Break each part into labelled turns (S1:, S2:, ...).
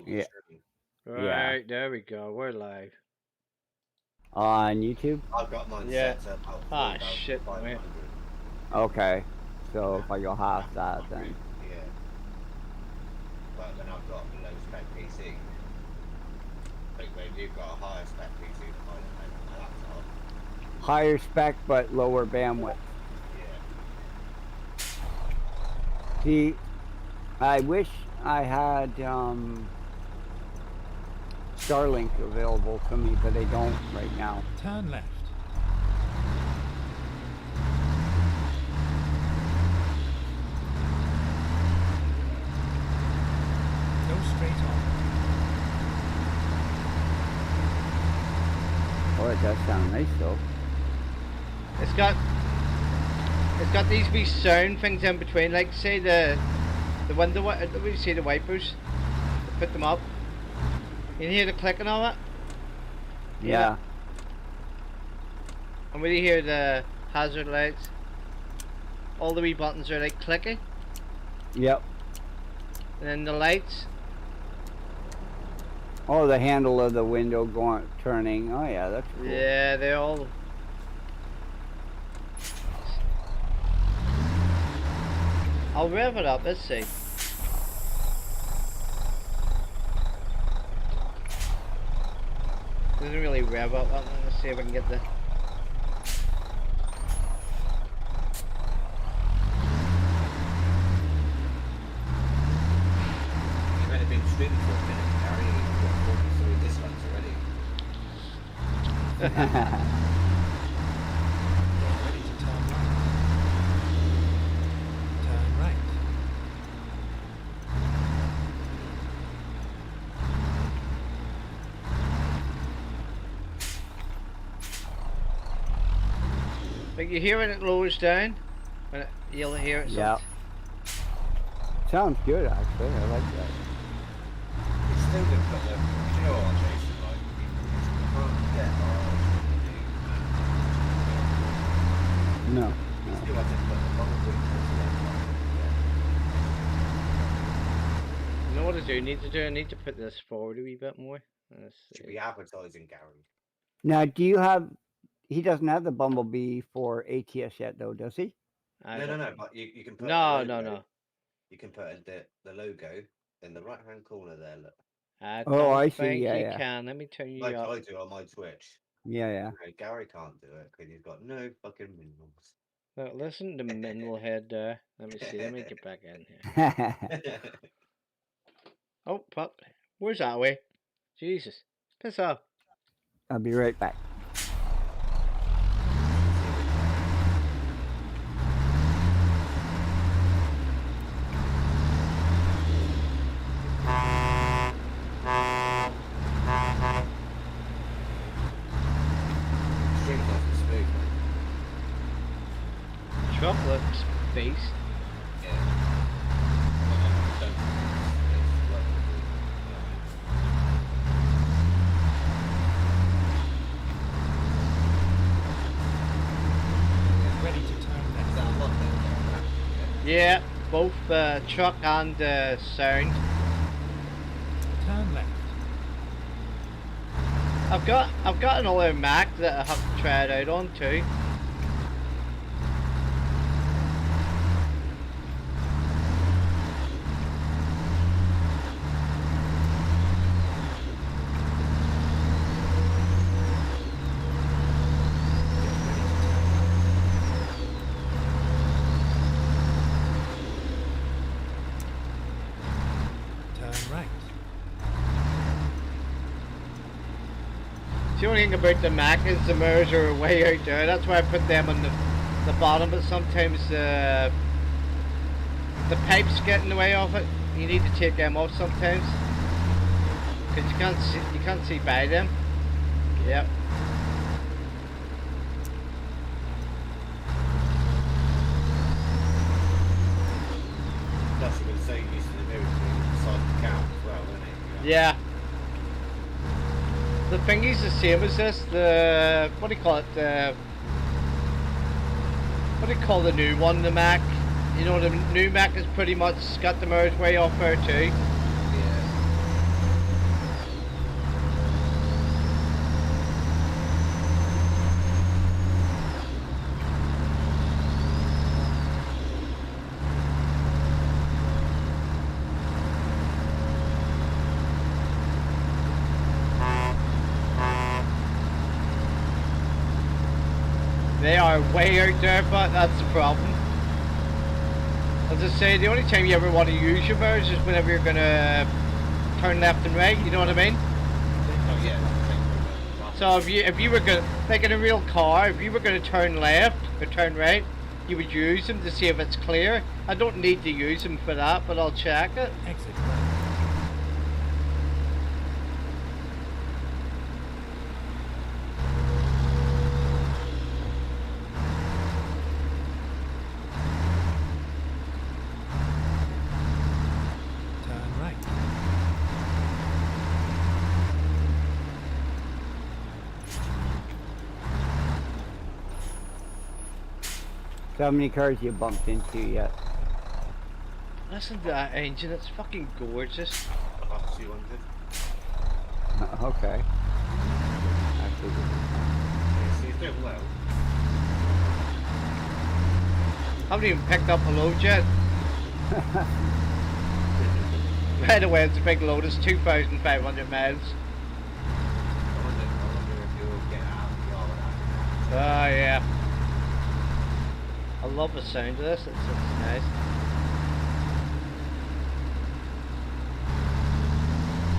S1: Yeah. Yeah.
S2: Right, there we go. We're live.
S1: On YouTube?
S3: I've got mine
S2: Yeah.
S3: set to about
S2: Ah, shit, wait.
S3: 4,500.
S1: Okay. So if I go half that, then.
S3: Yeah. But then I've got a low spec PC. Like maybe you've got a higher spec PC than mine at my laptop.
S1: Higher spec, but lower bandwidth.
S3: Yeah.
S1: See, I wish I had Starlink available to me, but they don't right now.
S4: Turn left. Go straight on.
S1: Oh, it does sound nice though.
S2: It's got these wee sound things in between, like say the window, we see the wipers, put them up. You hear the clicking of it?
S1: Yeah.
S2: And when you hear the hazard lights, all the wee buttons are like clicking.
S1: Yep.
S2: And then the lights.
S1: Oh, the handle of the window turning. Oh yeah, that's cool.
S2: Yeah, they all. I'll rev it up. Let's see. Doesn't really rev up. Let's see if I can get the.
S3: You've only been streaming for a minute, Gary. You've got 43 dislikes already.
S4: Get ready to turn right. Turn right.
S2: Like you hear when it lowers down, you'll hear it.
S1: Yeah. Sounds good actually. I like that.
S3: It's still good, but you know what, Jason? Like, you can't get
S1: No.
S3: You still have to put the bubble filters in.
S2: You know what I do need to do? I need to put this forward a wee bit more.
S3: Should be advertising, Gary.
S1: Now, do you have? He doesn't have the Bumblebee for ATS yet, though, does he?
S3: No. But you can put
S2: No.
S3: You can put the logo in the right-hand corner there. Look.
S2: I
S1: Oh,
S2: don't
S1: I see.
S2: think
S1: Yeah,
S2: you
S1: yeah.
S2: can. Let me turn you
S3: Like
S2: up.
S3: I do on my Twitch.
S1: Yeah, yeah.
S3: You know, Gary can't do it because he's got no fucking minerals.
S2: Now, listen to Mineral Head there. Let me see. Let me get back in here. Oh, pup. Where's that way? Jesus. Piss off.
S1: I'll be right back.
S2: Truck looks based.
S4: Ready to turn left.
S2: Yeah, both truck and sound.
S4: Turn left.
S2: I've got another Mac that I have to try it out on too. The only thing about the Mac is the mirrors are way out there. That's why I put them on the bottom, but sometimes the pipes get in the way of it. You need to take them off sometimes because you can't see by them. Yep.
S3: That's going to say use the mirrors inside the count as well, isn't it?
S2: Yeah. The thingy's the same as this. The what do you call it? What do you call the new one? The Mac. You know, the new Mac is pretty much got the mirrors way off there too.
S3: Yeah.
S2: They are way out there, but that's the problem. As I say, the only time you ever want to use your mirrors is whenever you're gonna turn left and right. You know what I mean?
S3: Oh yeah.
S2: So if you were gonna, like in a real car, if you were gonna turn left or turn right, you would use them to see if it's clear. I don't need to use them for that, but I'll check it.
S4: Exit right. Turn right.
S1: So how many cars you bumped into yet?
S2: Listen to that engine, it's fucking gorgeous.
S3: About 200.
S1: Okay. Actually,
S3: Yeah, so he's doing well.
S2: Haven't even picked up a load yet. By the way, it's a big load, it's 2,500 miles.
S3: I wonder if you'll get out of the yard with that.
S2: Oh yeah. I love the sound of this, it's nice.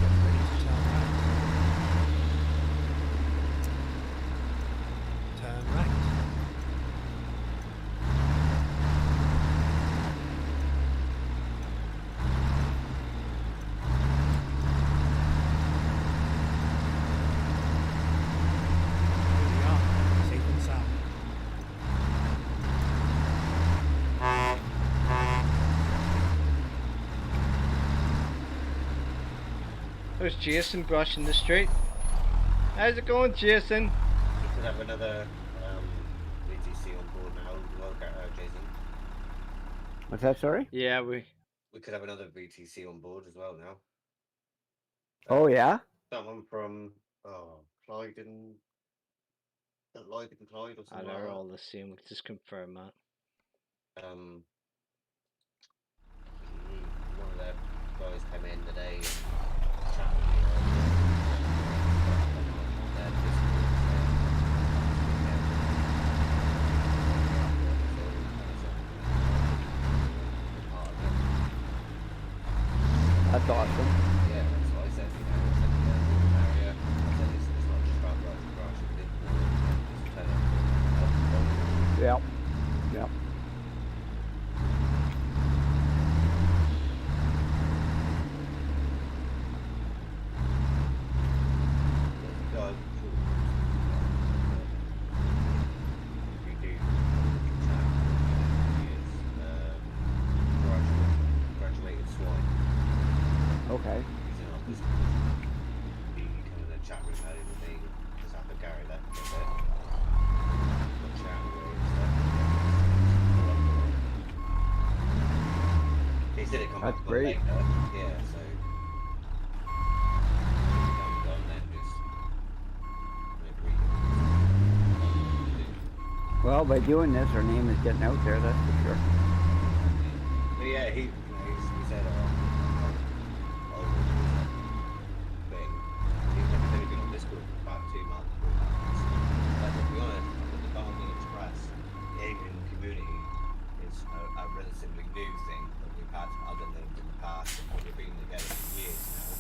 S4: Get ready to turn right. Turn right. Here we are, safe and sound.
S2: There's Jason brushing the street. How's it going, Jason?
S3: We could have another VTC on board now. Jason.
S1: what's that, sorry?
S2: Yeah,
S3: We could have another VTC on board as well now.
S1: Oh, yeah?
S3: Someone from Clyde and Lloyd and Clyde or
S2: I
S3: something
S2: know
S3: like
S2: they're
S3: that.
S2: all the same, we can just confirm that.
S3: One of their guys came in today and chatted with me on their Discord,
S1: That's awesome.
S3: yeah, that's what I said. You know, I said Northern area. I said it's not just about brush, it's kind of
S1: Yep. Yep.
S3: graduated swine.
S1: Okay.
S3: He's in our business. He come in a chat room earlier with me, just after Gary left for a bit. Got chatting with him and stuff. He said he'd come
S1: That's
S3: back
S1: great.
S3: later. Yeah, so done then, just agreed.
S1: Well, by doing this, our name is getting out there, that's for sure.
S3: But yeah, he said, thing. He's only been on Discord for about 2 months. But to be honest, I think the Barney Express, the Alien community, is a relatively new thing that we've had other than in the past. And we've been together for years now.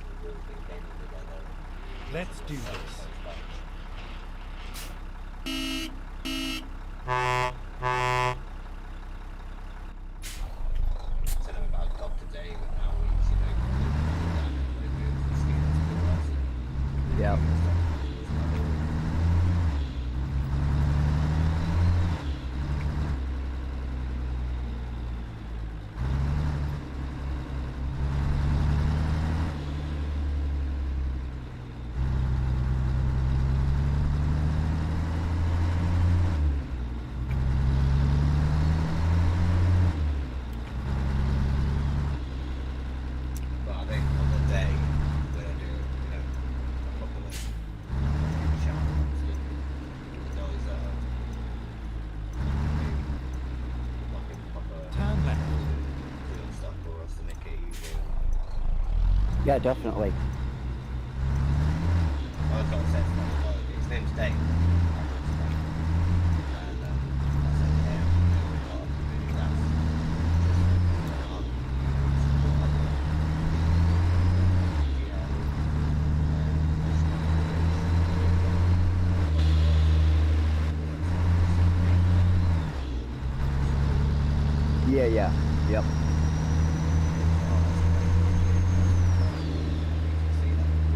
S3: We've all been gaming together.
S4: Let's do this.
S3: Said him about Dr. Dave and how he's, moves and skins for us and
S1: Yeah.
S3: But I think on the day when I do, a proper shout the guys that are like a proper
S4: Turn left.
S3: doing stuff for us to make it easier.
S1: Yeah, definitely.
S3: I was got to say, his name's Dave.
S1: yeah. Yep.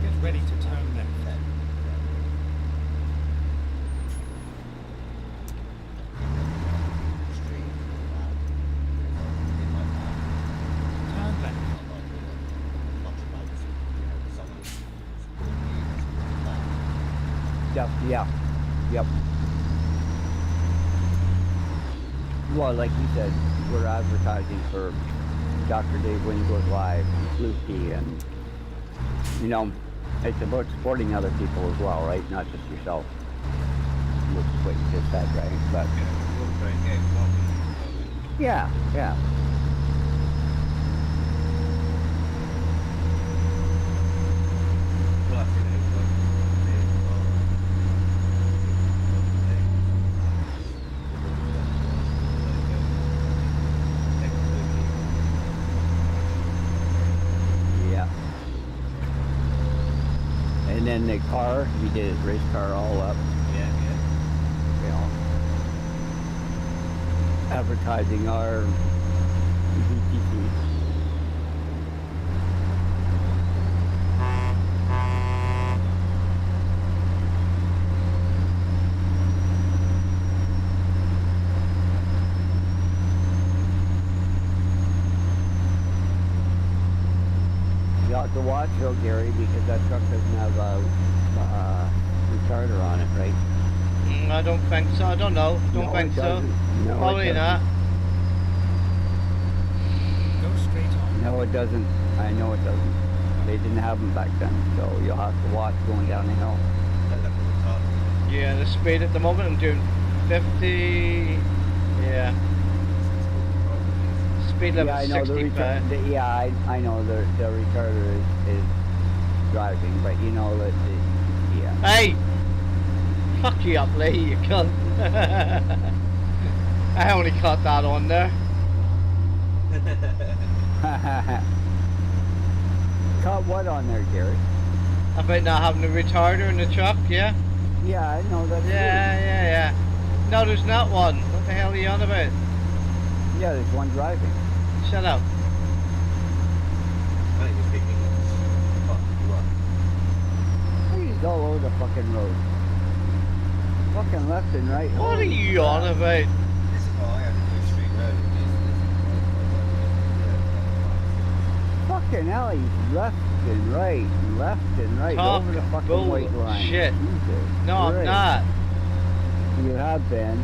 S4: Get ready to turn left. Turn left.
S1: Yep. Yeah. Yep. Well, like you said, we're advertising for Dr. Dave when he goes live, and Fluky, and you know, it's about supporting other people as well, right? Not just yourself. Which is what you just said, right? But yeah, yeah. Yeah. And then the car, he did his race car all up, you know, advertising our VTC. You have to watch though, Gary, because that truck doesn't have a retarder on it, right?
S2: I don't think so. I don't know. Don't
S1: No,
S2: think
S1: it
S2: so.
S1: doesn't. No, it
S2: Probably
S1: doesn't.
S2: not.
S4: Go straight on.
S1: No, it doesn't. I know it doesn't. They didn't have them back then, so you'll have to watch going down the hill.
S2: Yeah, the speed at the moment I'm doing 50. Yeah. Speed limit
S1: Yeah, I know the
S2: 65.
S1: I know the retarder is driving, but you know that yeah.
S2: Hey! Fuck you up, Lee, you cunt. I only caught that on there.
S1: Caught what on there, Gary?
S2: About not having a retarder in the truck, yeah?
S1: Yeah, I know that's
S2: Yeah. No, there's not one. What the hell are you on about?
S1: true. Yeah, there's one driving.
S2: Shut up.
S1: He's all over the fucking road. Fucking left and right.
S2: What are
S1: Holy
S2: you
S1: crap.
S2: on about?
S1: Fucking hell, he's left and right,
S2: Talk
S1: over the fucking white line.
S2: bullshit.
S1: Jesus
S2: No, I'm
S1: Christ.
S2: not.
S1: You have been.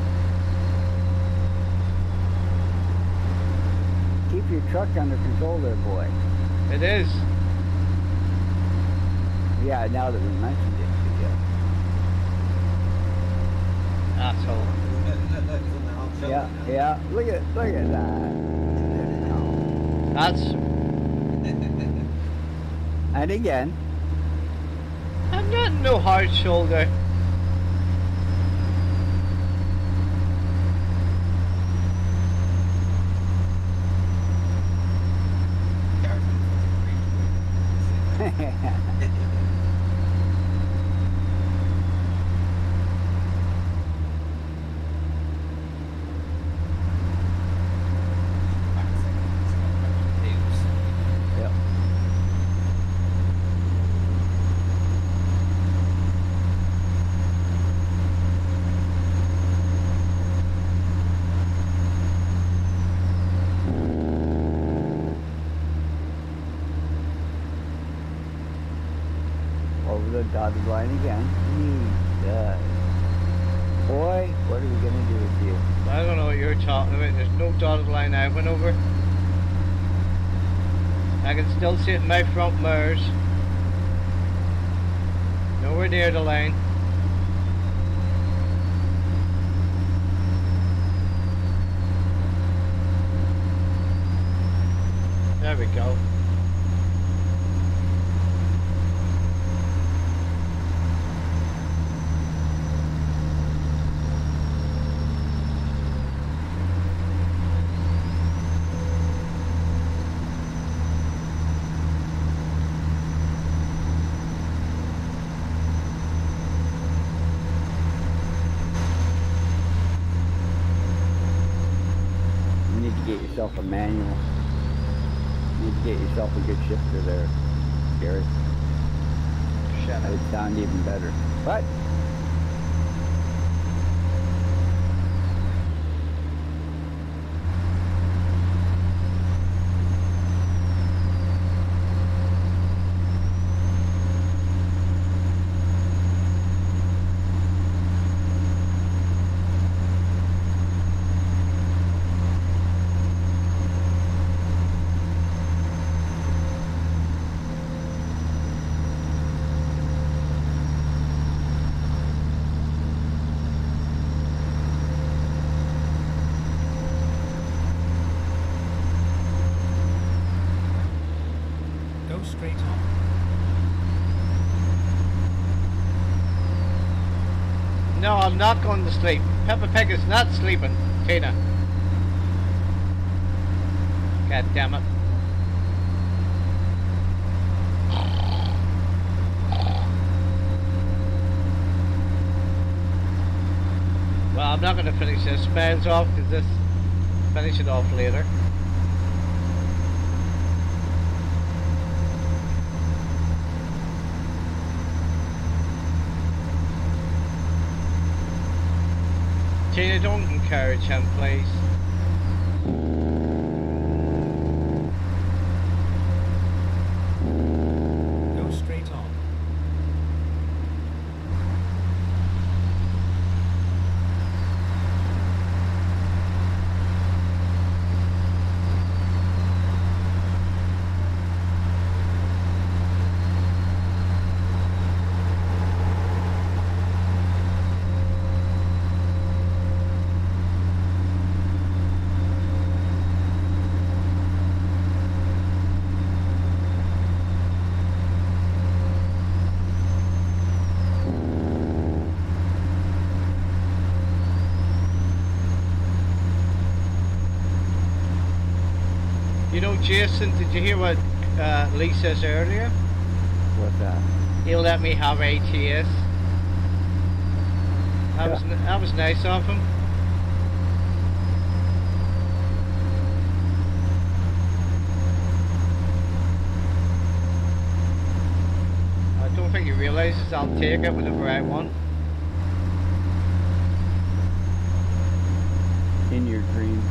S1: Keep your truck under control there, boy.
S2: It is.
S1: Yeah, now that we mentioned it,
S2: Asshole.
S1: yeah. Look at that.
S2: That's.
S1: And again,
S2: I'm not no hard shoulder.
S1: yep. Over the dotted line again. Jesus. Boy, what are we gonna do with you?
S2: I don't know what you're talking about. There's no dotted line I went over. I can still see it in my front mirrors. Nowhere near the line. There we go.
S1: yourself a manual. You need to get yourself a good shifter there, Gary.
S2: Shut
S1: That
S2: up.
S1: would sound even better. But
S4: Go straight on.
S2: No, I'm not going to sleep. Peppa Pig is not sleeping, Tina. God damn it. Well, I'm not going to finish this spans off because this finish it off later. Tina, don't encourage him, please.
S4: Go straight on.
S2: You know, Jason, did you hear what Lee says earlier?
S1: what's that?
S2: He'll let me have ATS.
S1: Yeah.
S2: That was nice of him. I don't think he realizes I'll take it whenever I want.
S1: In your dreams.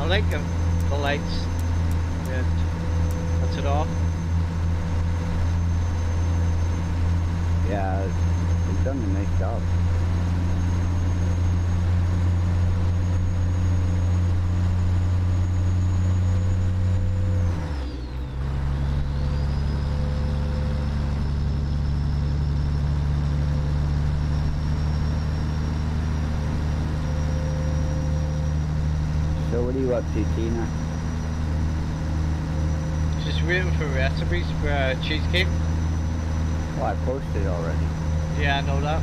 S2: I like the lights. Yeah, that's it off.
S1: Yeah, they've done a nice job. So what are you up to, Tina?
S2: Just waiting for recipes for cheesecake.
S1: Oh, I posted already.
S2: Yeah, I know that.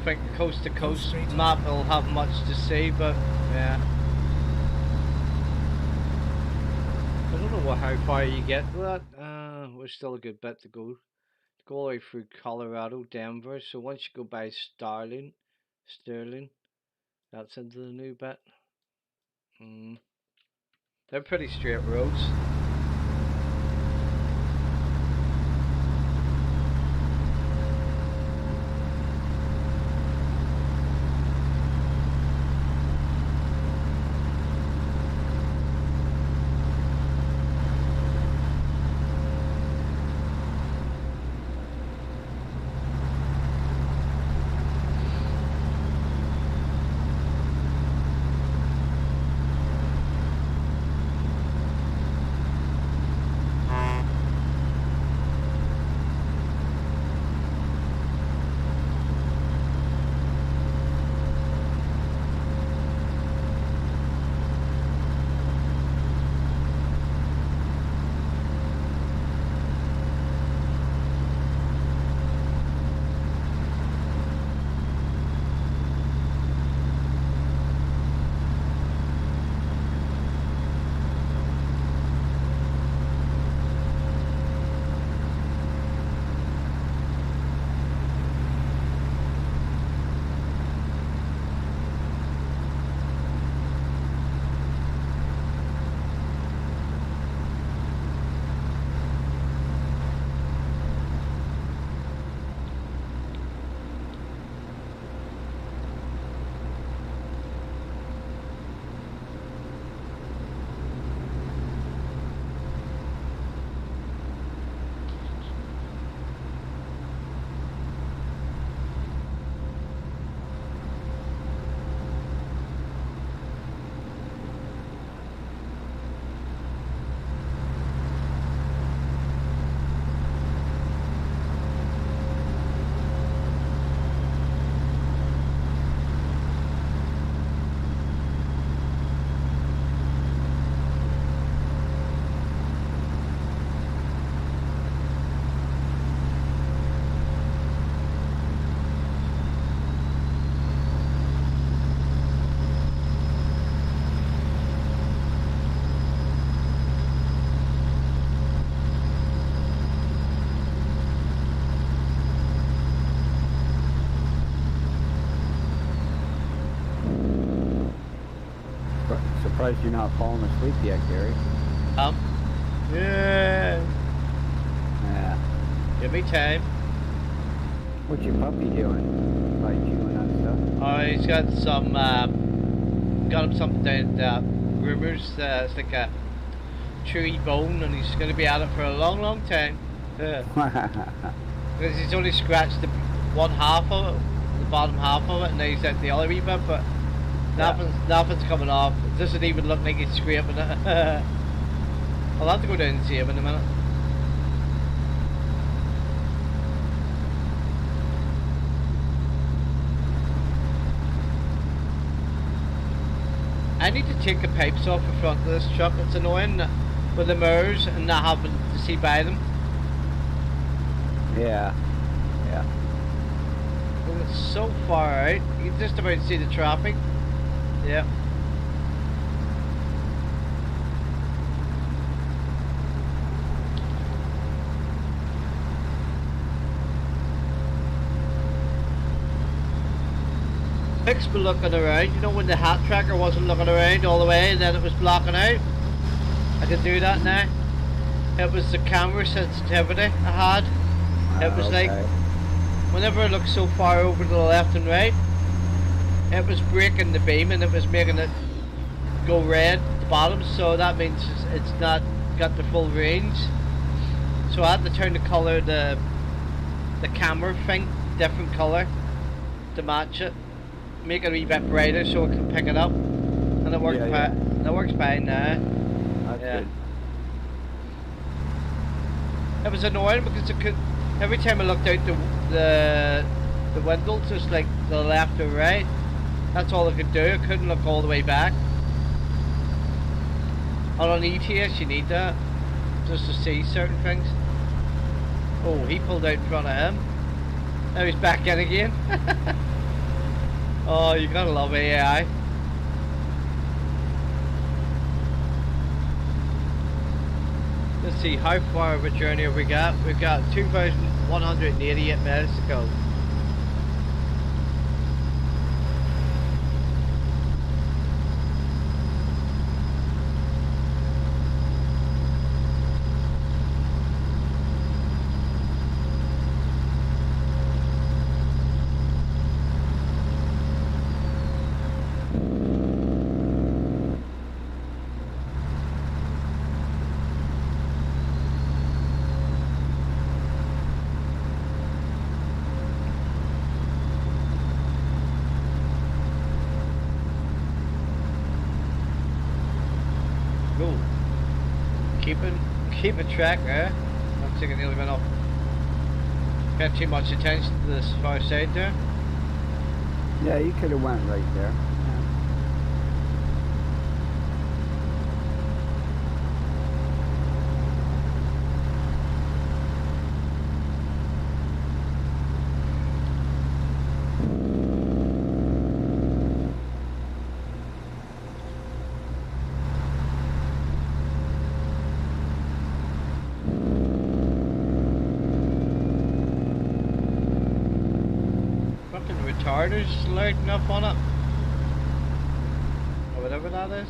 S2: don't think coast to coast
S4: straight on.
S2: map will have much to see, but yeah. I don't know how far you get with that. We're still a good bit to go. Go all the way through Colorado, Denver. So once you go by Sterling, that's into the new bit. They're pretty straight roads.
S1: Surprised you're not falling asleep yet, Gary.
S2: Yeah.
S1: Yeah.
S2: Give me time.
S1: What's your puppy doing? Like chewing on stuff?
S2: Oh, he's got some, got him something down, rumors, it's like a chewy bone, and he's going to be at it for a long, long time. Yeah. Because he's only scratched the one half of it, the bottom half of it, and then he's at the other wee bit, but nothing's coming off. It doesn't even look like he's scraping it. I'll have to go down and see him in a minute. I need to take the pipes off the front of this truck. It's annoying with the mirrors and not having to see by them.
S1: Yeah. Yeah.
S2: Well, it's so far out. You can just about see the traffic. Yeah. Fix me looking around. You know when the hat tracker wasn't looking around all the way and then it was blocking out? I can do that now. It was the camera sensitivity I had. It was like, whenever I looked so far over to the left and right, it was breaking the beam and it was making it go red at the bottom, so that means it's not got the full range. So I had to turn the colour of the camera thing, different colour, to match it. Make it a wee bit brighter so it can pick it up. And it works that works fine now.
S1: That's good.
S2: It was annoying because it could, every time I looked out the window, just like the left or right, that's all I could do. I couldn't look all the way back. On an ATS you need that, just to see certain things. Oh, he pulled out in front of him. Now he's back in again. Oh, you gotta love AI. Let's see, how far of a journey have we got? We've got 2,188 minutes to go. Go. Keeping track there. I'm thinking nearly went off. Paying too much attention to this far side there.
S1: Yeah, you could have went right there.
S2: Fucking retarders loading up on it. Or whatever that is.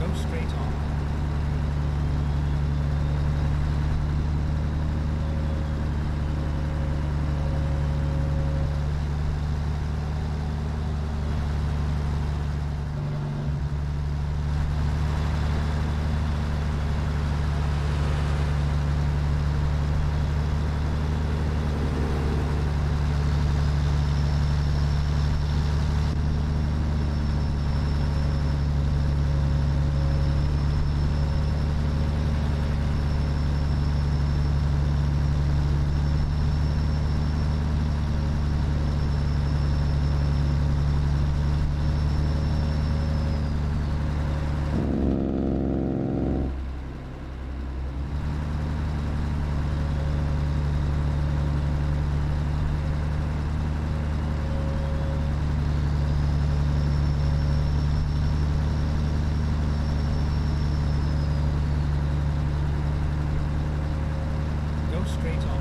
S4: Go straight on. Go straight on.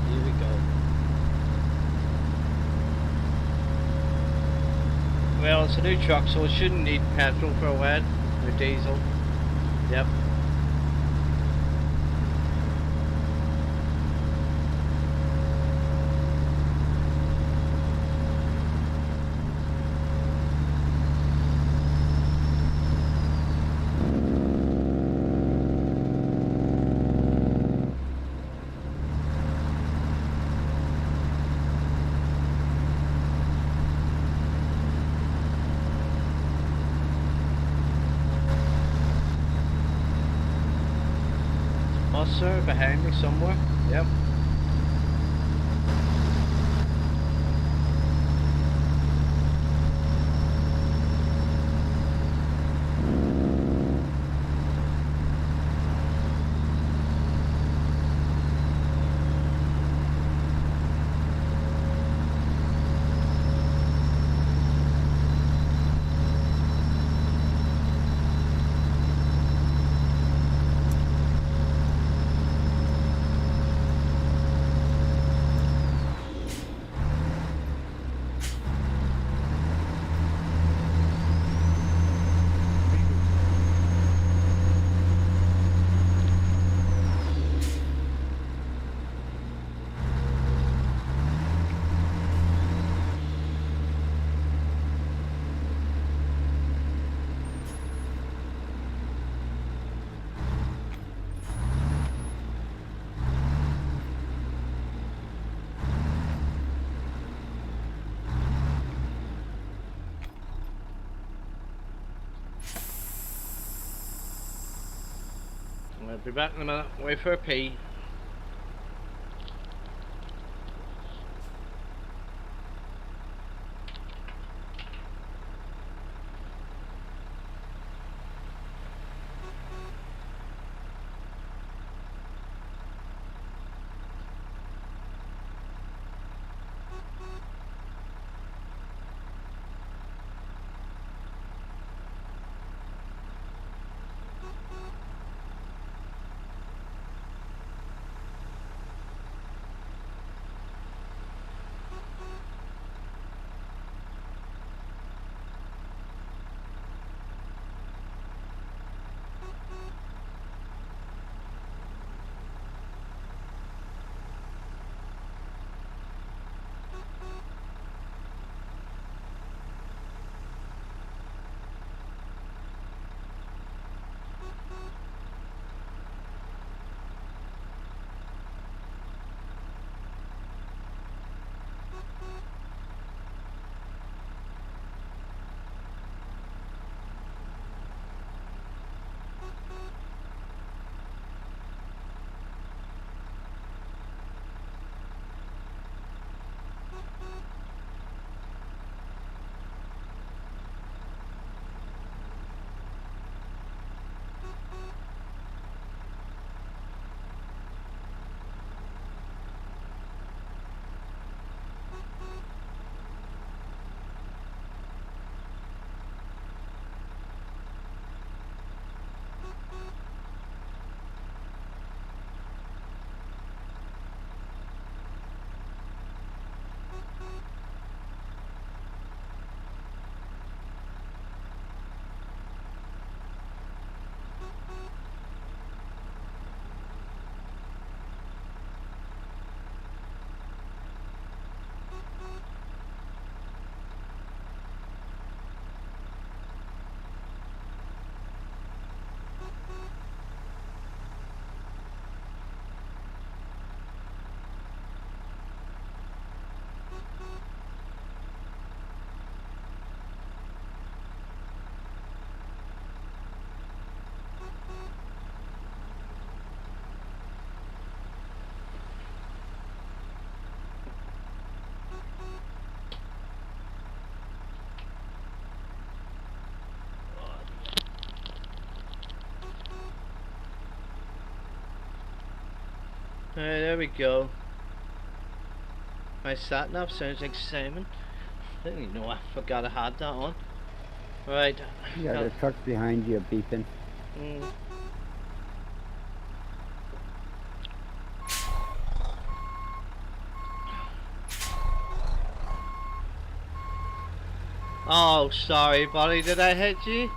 S2: Here we go. Well, it's a new truck, so it shouldn't need petrol for a while. Or diesel. Yep. Sir, behind me somewhere. Yep. I'll be back in a minute. Wait for a pee. Alright, there we go. My sat nav sounds like Simon. I didn't even know I forgot I had that on. Right.
S1: Yeah, the truck behind you beeping.
S2: Oh, sorry, buddy. Did I hit you?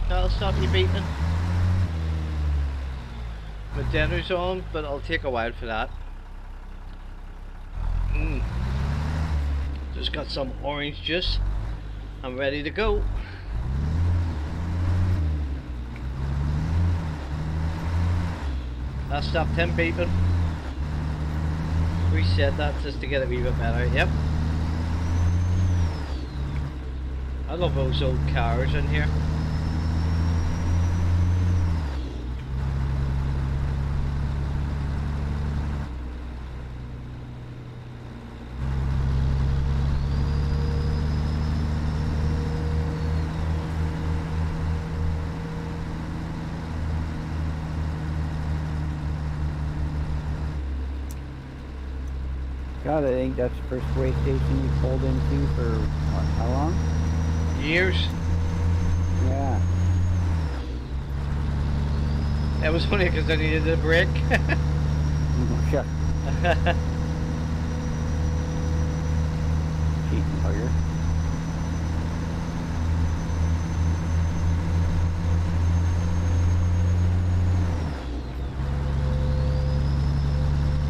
S2: That'll stop you beeping. My dinner's on, but it'll take a while for that. Just got some orange juice. I'm ready to go. That stopped him beeping. Reset that just to get it a wee bit better. Yep. I love those old cars in here.
S1: God, I think that's the first way station you pulled into for what, how long?
S2: Years.
S1: Yeah.
S2: It was funny because I needed a break.
S1: Sure. Cheating bugger.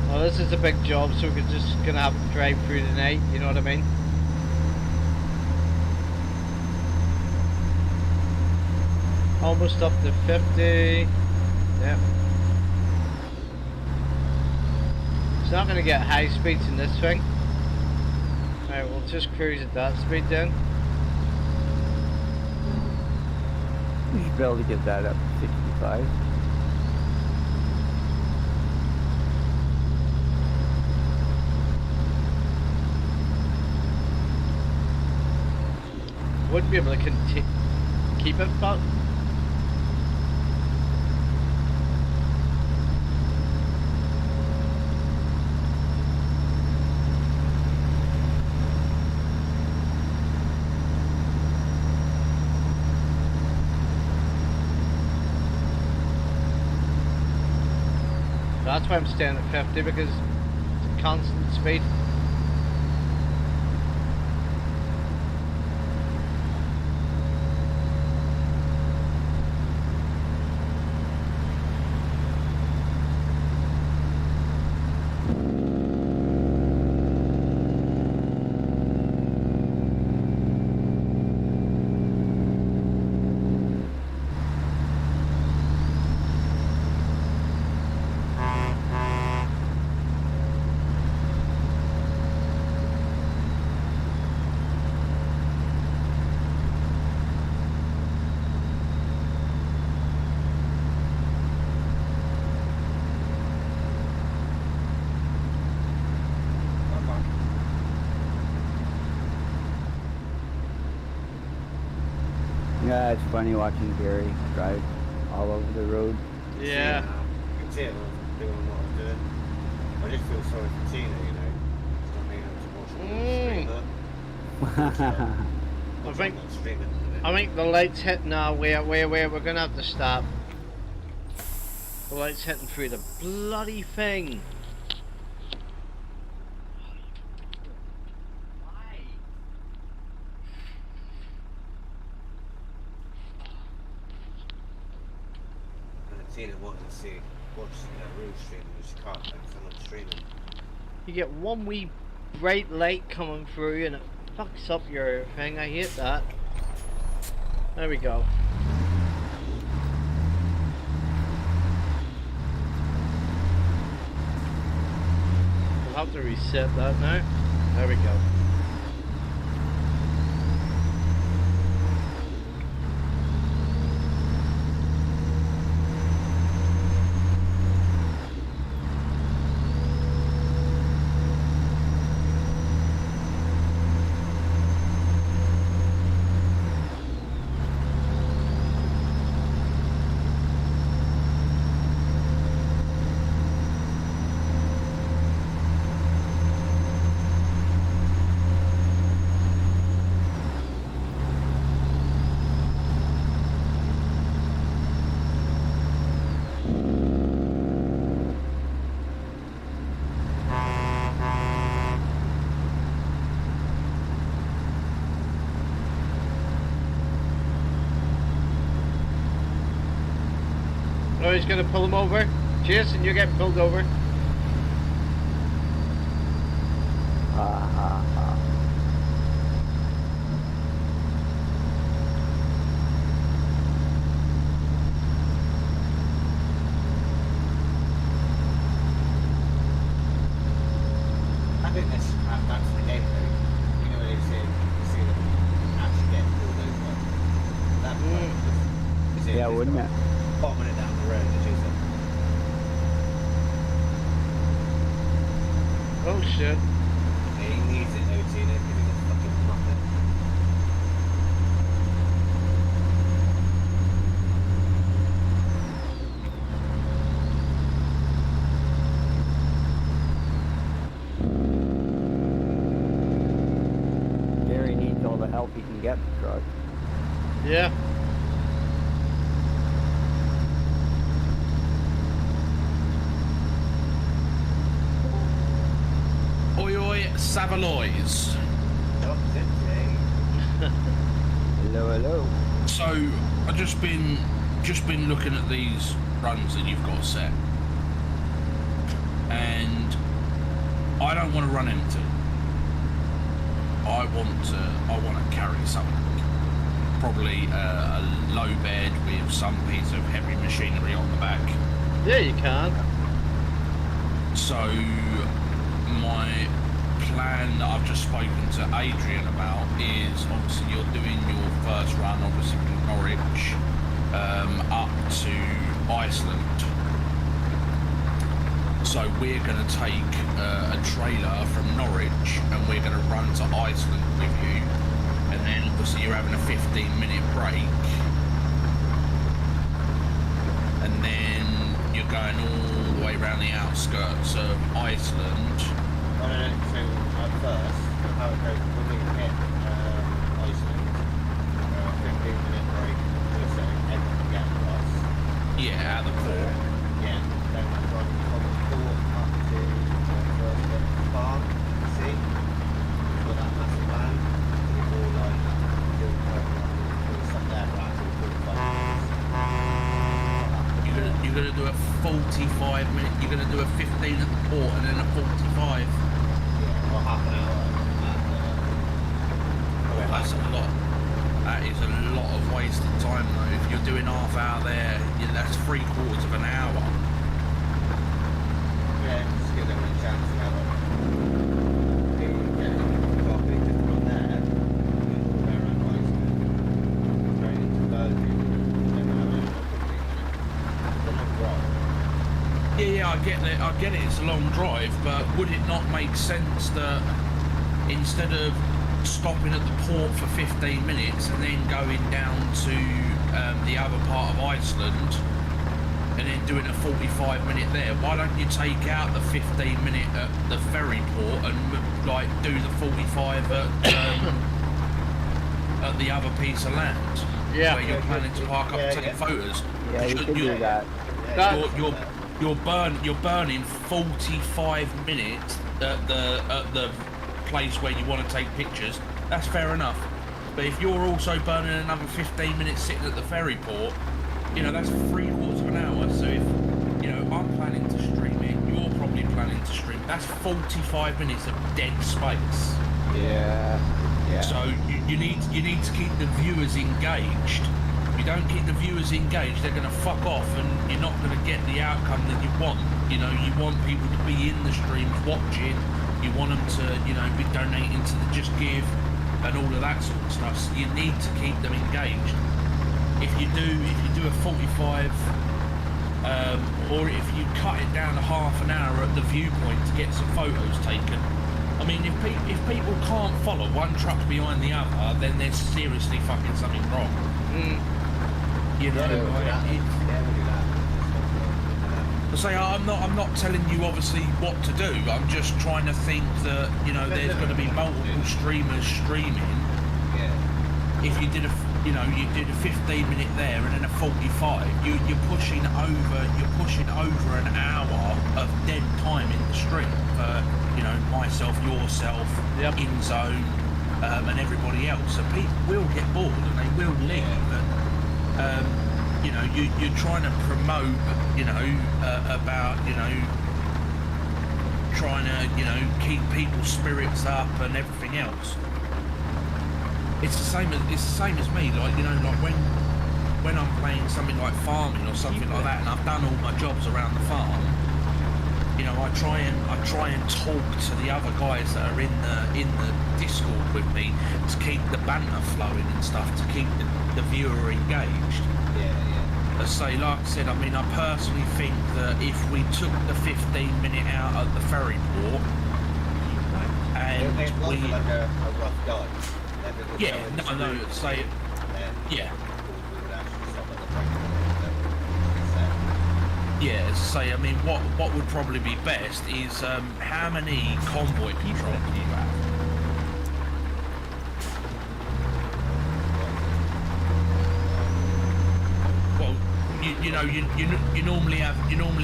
S2: Well, this is a big job, so we're just gonna have to drive through the night, you know what I mean? Almost up to 50. Yep. It's not gonna get high speeds in this thing. Alright, we'll just cruise at that speed then.
S1: You should be able to get that up to 65. 25.
S2: Wouldn't be able to keep it, but that's why I'm staying at 50 because it's a constant speed.
S1: Yeah, it's funny watching Gary drive all over the road.
S2: Yeah.
S3: You can see it doing what I'm doing. I just feel sorry for Tina, you know. She's not being able to watch it on the stream, but
S2: I think
S3: not streaming at the minute.
S2: I think the light's hitting now. Wait, we're gonna have to stop. The light's hitting through the bloody thing.
S3: Tina wanted to see watch Rue streaming, but she can't because I'm not streaming.
S2: You get one wee bright light coming through and it fucks up your thing. I hate that. There we go. We'll have to reset that now. There we go. Oh, he's gonna pull him over. Jason, you're getting pulled over.
S3: I think that's the game though. You know what they say, you see them actually get pulled over. That is
S1: Yeah, wouldn't it?
S3: bombing it down the road, the Jason.
S2: Oh shit.
S3: Yeah, he needs it though, Tina, because he's a fucking muppet.
S1: Gary needs all the help he can get with the truck.
S2: Yeah.
S5: Oi oi, Savaloys.
S1: Hello, hello.
S5: So I've just been looking at these runs that you've got set, and I don't want to run empty. I want to carry something, probably a low bed with some piece of heavy machinery on the back.
S2: Yeah, you can.
S5: So my plan that I've just spoken to Adrian about is obviously you're doing your first run obviously from Norwich up to Iceland. So we're going to take a trailer from Norwich and we're going to run to Iceland with you, and then obviously you're having a 15-minute break, and then you're going all the way around the outskirts of Iceland.
S3: I don't know, so at first, how it goes, when we hit Iceland, 15-minute break, so everyone get across.
S5: Yeah, out of the port.
S3: Yeah, then we're driving from the port up to the farm, you see? For that massive van, it's all like, doing stuff there for actually 45 minutes.
S5: You're gonna do a 45-minute. You're gonna do a 15 at the port and then a 45.
S3: Yeah, or half an hour at
S5: That's a lot. That is a lot of wasted time though. If you're doing half hour there, that's 3/4 of an hour.
S3: yeah, just give them a chance to have a coffee just from there, there around Iceland, straight into Berlin, and then have a 15-minute drive.
S5: Yeah, I get it. I get it. It's a long drive, but would it not make sense that instead of stopping at the port for 15 minutes and then going down to the other part of Iceland and then doing a 45-minute there, why don't you take out the 15-minute at the ferry port and like do the 45 at the other piece of land
S2: Yeah.
S5: where you're planning to park up and take photos?
S1: Yeah, you can do that.
S5: You're burning 45 minutes at the place where you want to take pictures. That's fair enough. But if you're also burning another 15 minutes sitting at the ferry port, that's 3/4 of an hour. So if I'm planning to stream it, you're probably planning to stream it. That's 45 minutes of dead space.
S1: Yeah. Yeah.
S5: So you need to keep the viewers engaged. If you don't keep the viewers engaged, they're going to fuck off, and you're not going to get the outcome that you want. You want people to be in the streams watching. You want them to, be donating to the Just Give and all of that sort of stuff. So you need to keep them engaged. If you do a 45, or if you cut it down to half an hour at the viewpoint to get some photos taken. I mean, if people can't follow one truck behind the other, then there's seriously fucking something wrong. I say I'm not telling you obviously what to do. I'm just trying to think that there's going to be multiple streamers streaming.
S3: Yeah.
S5: If you did a 15-minute there and then a 45, you're pushing over an hour of dead time in the stream for myself, yourself,
S2: Yep.
S5: In Zone, and everybody else. So people will get bored and they will leave. And, you're trying to promote, about, trying to, keep people's spirits up and everything else. It's the same as me. Like, like when I'm playing something like farming or something like that, and I've done all my jobs around the farm. I try and talk to the other guys that are in the Discord with me to keep the banter flowing and stuff, to keep the viewer engaged. Like I said, I personally think that if we took the 15-minute out at the ferry port and
S3: It's
S5: we...
S3: like a rough dive.
S5: Yeah, no, say it. Yeah. Yeah, say, what would probably be best is how many convoy patrol do you have? Well, you normally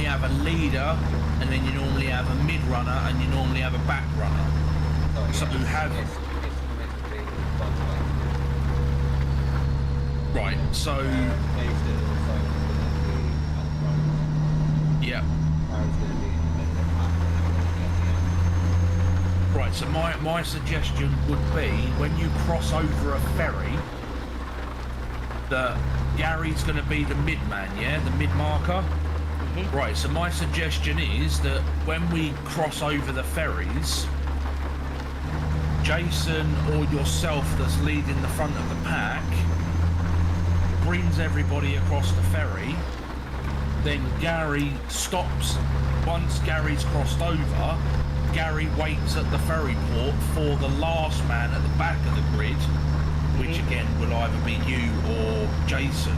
S5: have a leader, and then you normally have a mid runner, and you normally have a back runner. So you have. Right, so... Yeah. Right, so my suggestion would be, when you cross over a ferry, that Gary's going to be the mid-man, yeah? The mid-marker? Mm-hmm. Right, so my suggestion is that when we cross over the ferries, Jason or yourself that's leading the front of the pack brings everybody across the ferry. Then Gary stops. Once Gary's crossed over, Gary waits at the ferry port for the last man at the back of the grid, which again will either be you or Jason.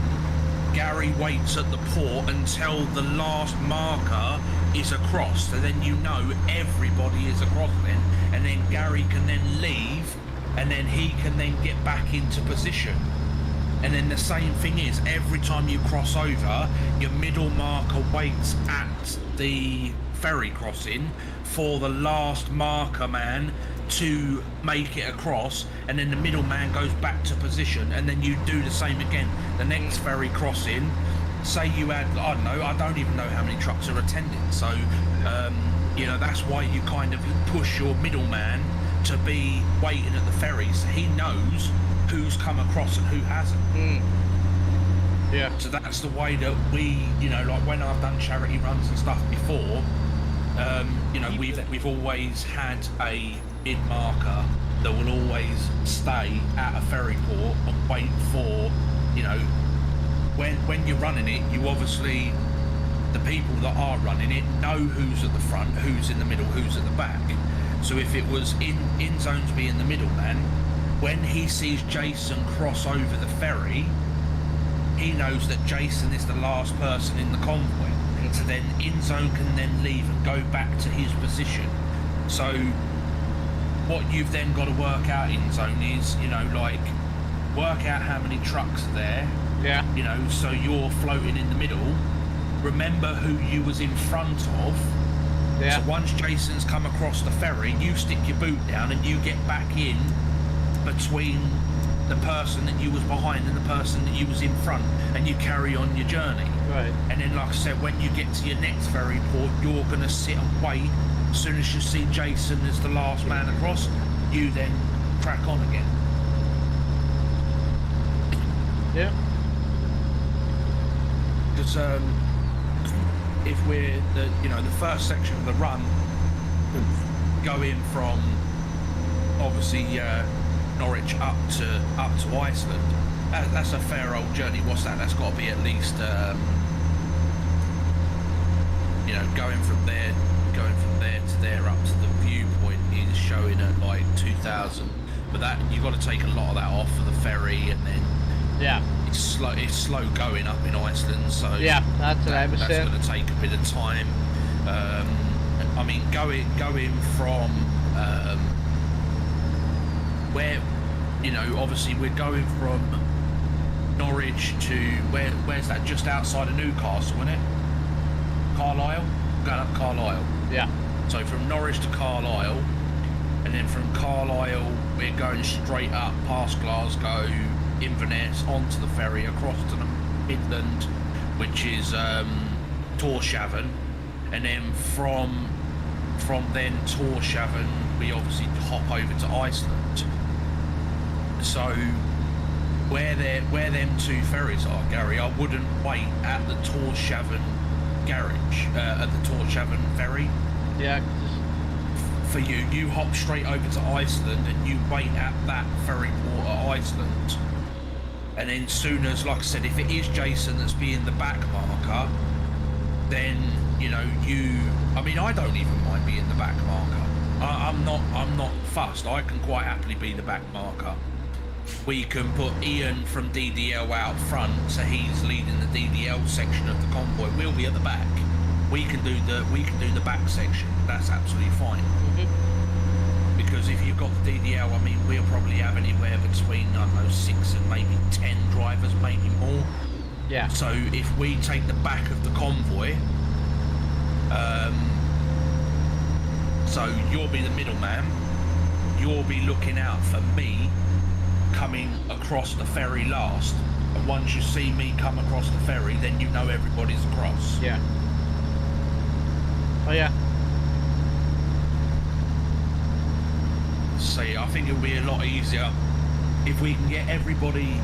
S5: Gary waits at the port until the last marker is across, so then you know everybody is across then, and then Gary can then leave, and then he can then get back into position. And then the same thing is, every time you cross over, your middle marker waits at the ferry crossing for the last marker man to make it across, and then the middle man goes back to position, and then you do the same again. The next ferry crossing, say you had, I don't know, I don't even know how many trucks are attending, so you know, that's why you kind of push your middleman to be waiting at the ferry, so he knows who's come across and who hasn't.
S2: Yeah.
S5: So that's the way that we, you know, like when I've done charity runs and stuff before, you know, we've always had a mid marker that will always stay at a ferry port and wait for, you know, when you're running it, you obviously, the people that are running it know who's at the front, who's in the middle, who's at the back. So if it was in zones being the middleman, when he sees Jason cross over the ferry, he knows that Jason is the last person in the convoy. So then in zone can then leave and go back to his position. So what you've then got to work out in zone is, you know, like work out how many trucks are there.
S2: Yeah.
S5: You know, so you're floating in the middle. Remember who you was in front of.
S2: Yeah.
S5: So once Jason's come across the ferry, you stick your boot down and you get back in between the person that you was behind and the person that you was in front, and you carry on your journey.
S2: Right.
S5: And then, like I said, when you get to your next ferry port, you're going to sit and wait. As soon as you see Jason as the last man across, you then crack on again.
S2: Yeah.
S5: Because if we're the first section of the run, going from obviously Norwich up to Iceland, that's a fair old journey. What's that? That's got to be at least going from there to there up to the viewpoint is showing at like 2,000. But that you've got to take a lot of that off for the ferry, and then it's slow going up in Iceland. So
S2: that's what I was saying.
S5: That's going to take a bit of time. I mean, going from where, you know, obviously we're going from Norwich to where's that? Just outside of Newcastle, isn't it? Carlisle? Going up Carlisle.
S2: Yeah.
S5: So from Norwich to Carlisle, and then from Carlisle we're going straight up past Glasgow, Inverness, onto the ferry across to the Midland, which is Tórshavn, and then from then Tórshavn we obviously hop over to Iceland. So where them two ferries are, Gary, I wouldn't wait at the Tórshavn garage, at the Tórshavn ferry.
S2: Yeah.
S5: For you hop straight over to Iceland and you wait at that ferry port at Iceland. And then soon as, like I said, if it is Jason that's being the back marker, then, you know, I mean, I don't even mind being the back marker. I'm not fussed. I can quite happily be the back marker. We can put Ian from DDL out front, so he's leading the DDL section of the convoy. We'll be at the back. We can do the back section. That's absolutely fine. Because if you've got the DDL, I mean, we'll probably have anywhere between, I don't know, 6 and maybe 10 drivers, maybe more.
S2: Yeah.
S5: So if we take the back of the convoy, so you'll be the middleman. You'll be looking out for me coming across the ferry last. And once you see me come across the ferry, then you know everybody's across.
S2: Yeah. Oh yeah.
S5: See, I think it'll be a lot easier if we can get everybody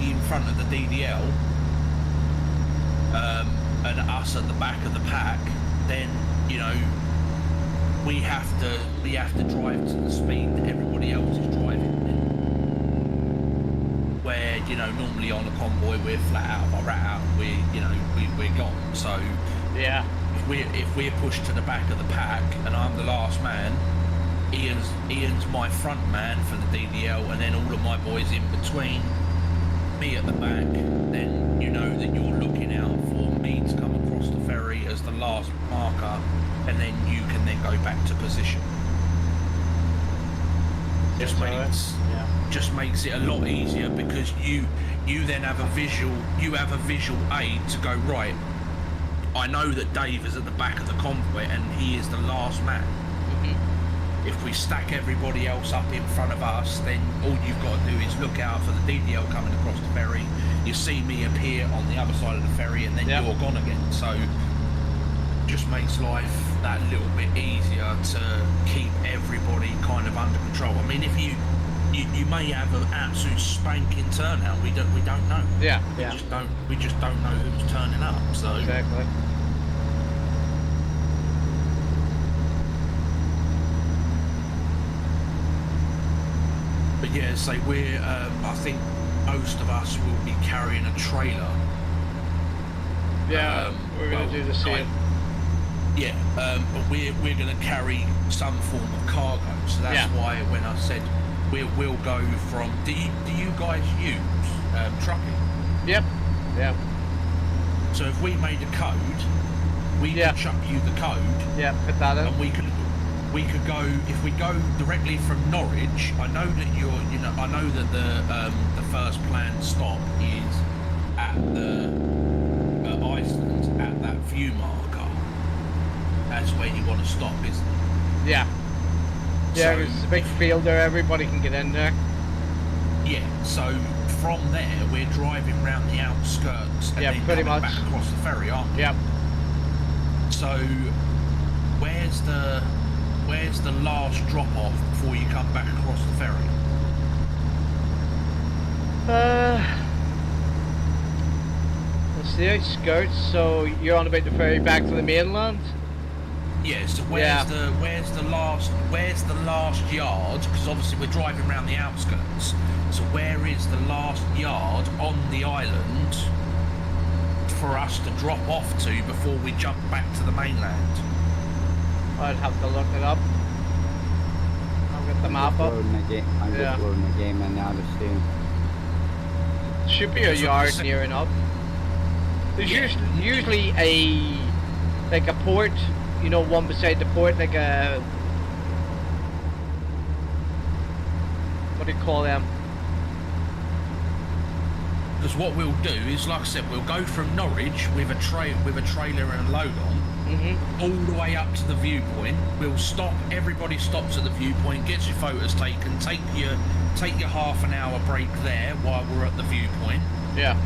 S5: in front of the DDL, and us at the back of the pack. Then, you know, we have to drive to the speed that everybody else is driving. where, you know, normally on a convoy we're flat out of our rat out, we're gone. So
S2: Yeah.
S5: if we're pushed to the back of the pack and I'm the last man, Ian's my front man for the DDL, and then all of my boys in between, me at the back, then you know that you're looking out for me to come across the ferry as the last marker, and then you can then go back to position. Just makes it a lot easier, because you then have a visual aid to go, right, I know that Dave is at the back of the convoy and he is the last man. If we stack everybody else up in front of us, then all you've got to do is look out for the DDL coming across the ferry. You see me appear on the other side of the ferry, and then you're gone again. So just makes life that little bit easier to keep everybody kind of under control. I mean, if you may have an absolute spanking turnout, we don't know.
S2: Yeah.
S5: We just don't know who's turning up. So
S2: Exactly.
S5: But yeah, so we're, I think most of us will be carrying a trailer.
S2: Yeah, we're going to do the same.
S5: But we're going to carry some form of cargo. So that's why when I said we'll go from, do you guys use trucking?
S2: Yep. Yeah.
S5: So if we made a code, we could chuck you the code.
S2: Yeah, put that in.
S5: And we could go, if we go directly from Norwich. I know that I know that the first planned stop is at Iceland, at that view marker. That's where you want to stop, isn't it?
S2: Yeah. Yeah,
S5: So
S2: it's a big field there, everybody can get in there.
S5: Yeah, so from there we're driving round the outskirts and then
S2: pretty
S5: coming
S2: much
S5: back across the ferry, aren't we?
S2: Yep.
S5: So where's the last drop off before you come back across the ferry?
S2: It's the outskirts, so you're on about the ferry back to the mainland?
S5: Yeah, so where's the last yard? Because obviously we're driving around the outskirts. So where is the last yard on the island for us to drop off to before we jump back to the mainland?
S2: I'd have to look it up. I'll get the map up.
S1: I'm just loading the game in now to see.
S2: Should be a yard near enough. There's usually a port, you know, one beside the port, like a, what do you call them?
S5: Because what we'll do is, like I said, we'll go from Norwich with a trailer and a load on, all the way up to the viewpoint. We'll stop. Everybody stops at the viewpoint, gets your photos taken. Take your half an hour break there while we're at the viewpoint.
S2: Yeah.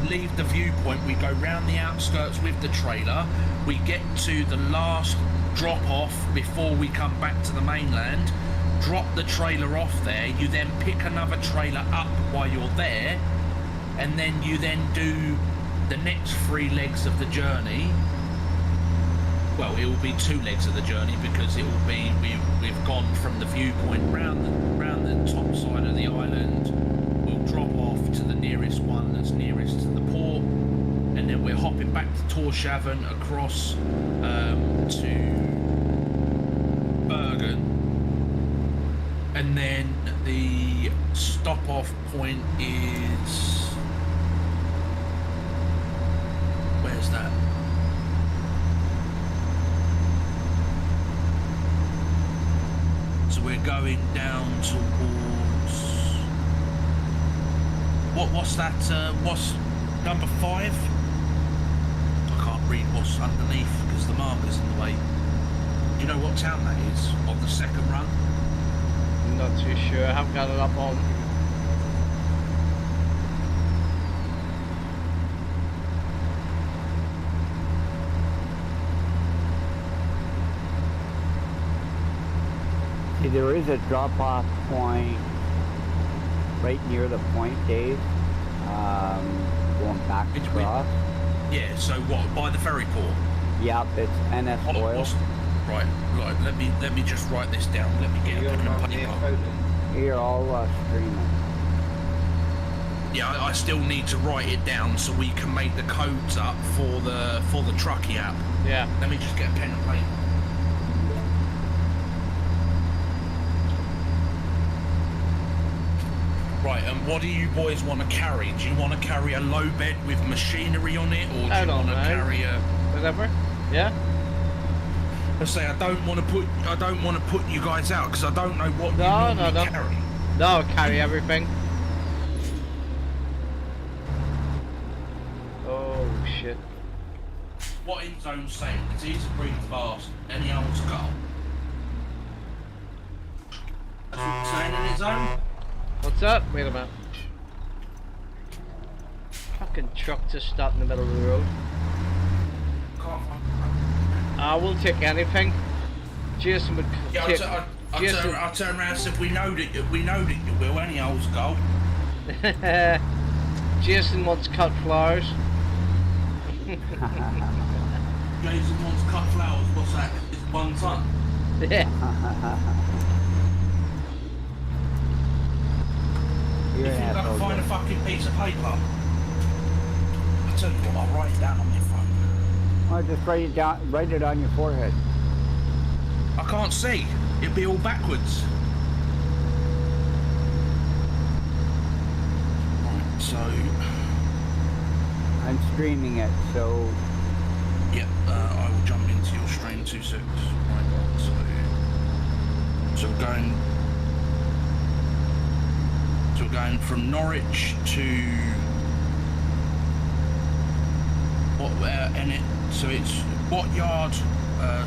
S5: Leave the viewpoint. We go round the outskirts with the trailer. We get to the last drop off before we come back to the mainland. Drop the trailer off there. You then pick another trailer up while you're there, and then you then do the next 3 legs of the journey. Well, it will be 2 legs of the journey, because it will be we've gone from the viewpoint round the top side of the island. We'll drop off to the nearest one that's nearest to the port, and then we're hopping back to Tórshavn across to Bergen, and then the stop off point is, where's that? So we're going down towards, what's that? What's number 5? I can't read what's underneath because the marker's in the way. Do you know what town that is on the second run?
S2: I'm not too sure. I haven't got it up on.
S1: See, there is a drop-off point right near the point, Dave. Going back across.
S5: Yeah. So what? By the ferry port.
S1: Yep, it's NS Oil.
S5: Right. Let me just write this down. Let me get a pen and paper.
S1: Here, all streaming.
S5: Yeah, I still need to write it down so we can make the codes up for the truckie app.
S2: Yeah.
S5: Let me just get a pen and paper. Right, and what do you boys want to carry? Do you want to carry a low bed with machinery on it, or do
S2: I
S5: you
S2: don't
S5: want to
S2: know.
S5: carry a?
S2: Whatever. Yeah.
S5: Let's say I don't want to put you guys out because I don't know what you
S2: No,
S5: normally
S2: no.
S5: carry.
S2: No, carry everything. Oh shit.
S5: What in zone's saying? It's easy to breathe fast. Any old skull. That's what it's saying in its zone.
S2: What's up? Wait a minute. Fucking truck just stopped in the middle of the road.
S5: Can't find.
S2: I will take anything. Jason would
S5: Yeah,
S2: take.
S5: I'll turn around and say we know that you will. Any old skull.
S2: Jason wants cut flowers.
S5: Jason wants cut flowers. What's that? It's 1 ton.
S2: Yeah.
S1: You're
S5: If
S1: an
S5: you gotta
S1: asshole,
S5: find a
S1: Jay.
S5: fucking piece of paper, I'll tell you what. I'll write it down on my phone.
S1: Well, just write it down. Write it on your forehead.
S5: I can't see. It'd be all backwards. Right, so
S1: I'm streaming it, so
S5: yeah, I will jump into your stream 2 6. Right, so we're going from Norwich to what? And it. So it's what yard?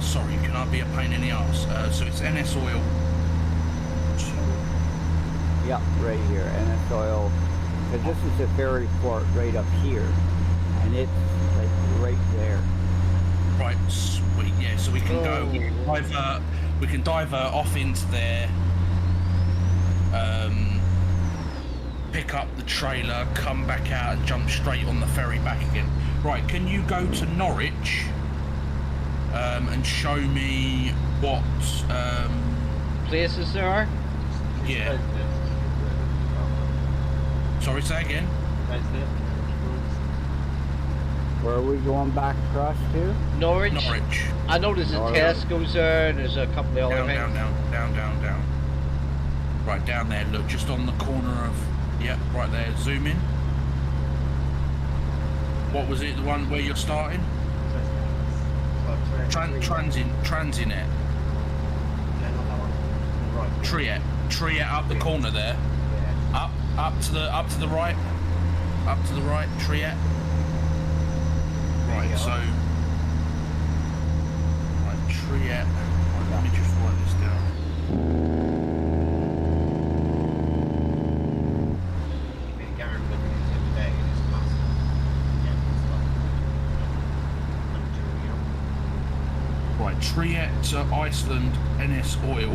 S5: Sorry, can I be a pain in the arse? So it's NS Oil.
S1: yeah, right here, NS Oil. Because this is the ferry port right up here, and it's like right there.
S5: Right, sweet. Yeah, so we can go. We can divert off into there. Pick up the trailer, come back out, and jump straight on the ferry back again. Right, can you go to Norwich and show me what?
S2: Places there are.
S5: Yeah. Sorry, say again.
S1: Where are we going back across to?
S2: Norwich.
S5: Norwich.
S2: I know there's a
S1: Norwich.
S2: Tesco's there, and there's a couple of other
S5: Down,
S2: things.
S5: down. Right, down there. Look, just on the corner of. Yeah, right there. Zoom in. What was it? The one where you're starting? Transinet. Triet up the corner there. Up to the right. Up to the right. Triet. Right. So. Right. Triet. Right, let me just write this down. Right, Triet to Iceland, NS Oil,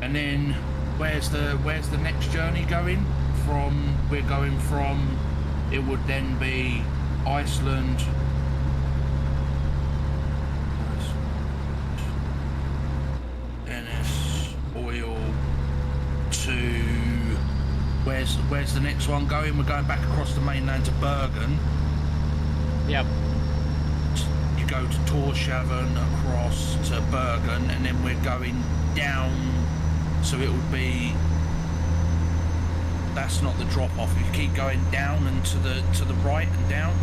S5: and then where's the next journey going from? We're going from. It would then be Iceland. NS Oil to where's the next one going? We're going back across the mainland to Bergen.
S2: Yep.
S5: You go to Torshavn, across to Bergen, and then we're going down. So it would be. That's not the drop off. You keep going down and to the right and down.